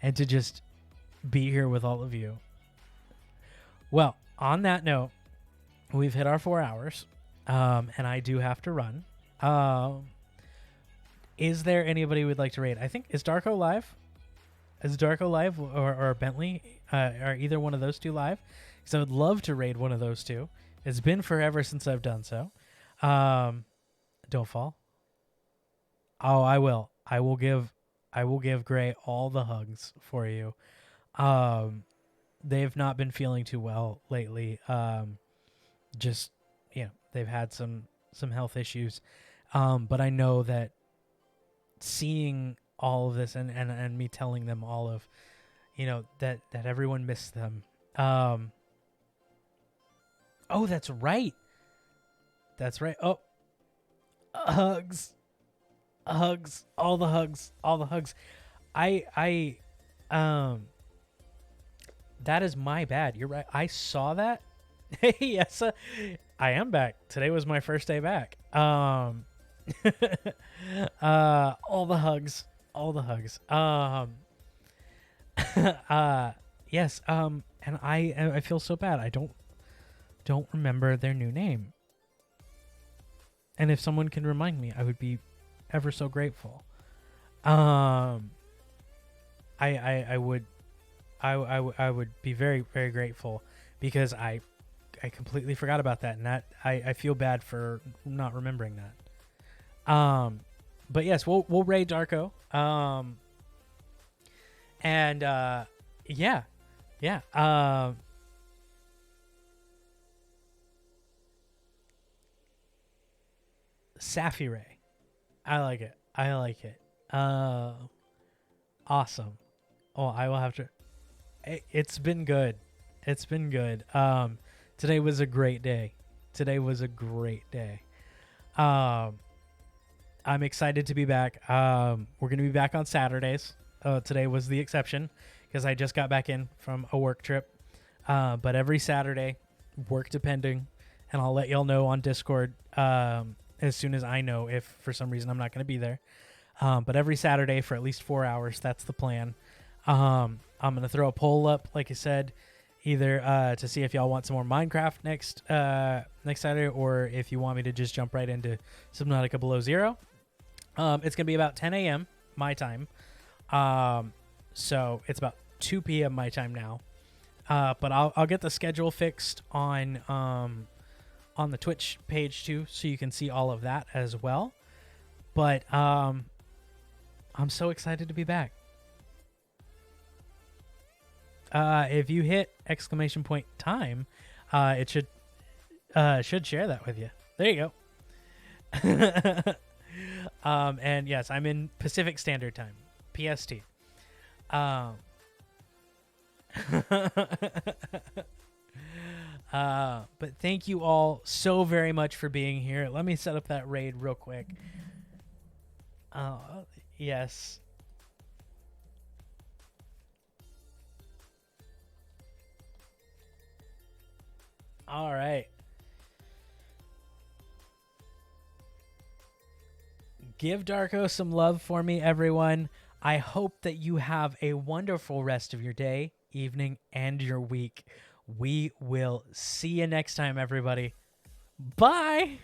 and to just be here with all of you. Well, on that note, we've hit our 4 hours, and I do have to run. Is there anybody who would like to raid? I think, is Darko live? Is Darko live, or Bentley? Are either one of those two live? Because I would love to raid one of those two. It's been forever since I've done so. Don't fall. Oh, I will. I will give Gray all the hugs for you. They've not been feeling too well lately. Just, they've had some health issues. But I know that seeing all of this and me telling them all of, that everyone missed them. Oh, that's right. That's right. Oh, hugs, all the hugs. That is my bad. You're right. I saw that. Yes, I am back. Today was my first day back. All the hugs. Yes. And I feel so bad. I don't remember their new name. And if someone can remind me, I would be ever so grateful. I would be very, very grateful, because I completely forgot about that, and that I feel bad for not remembering that. But yes, we'll raid Darko. Yeah. Safi Ray. I like it. Awesome. Oh, I will have to. It's been good. Today was a great day. I'm excited to be back. We're going to be back on Saturdays. Today was the exception because I just got back in from a work trip. But every Saturday, work depending, and I'll let y'all know on Discord as soon as I know if for some reason I'm not going to be there. But every Saturday for at least 4 hours, that's the plan. I'm going to throw a poll up, like I said, either to see if y'all want some more Minecraft next Saturday, or if you want me to just jump right into Subnautica Below Zero. It's going to be about 10 a.m. my time. So it's about 2 p.m. my time now. But I'll get the schedule fixed on the Twitch page too, so you can see all of that as well. But I'm so excited to be back. If you hit !time, it should share that with you. There you go. And yes, I'm in Pacific Standard Time, PST. But thank you all so very much for being here. Let me set up that raid real quick. Yes. All right. Give Darko some love for me, everyone. I hope that you have a wonderful rest of your day, evening, and your week. We will see you next time, everybody. Bye.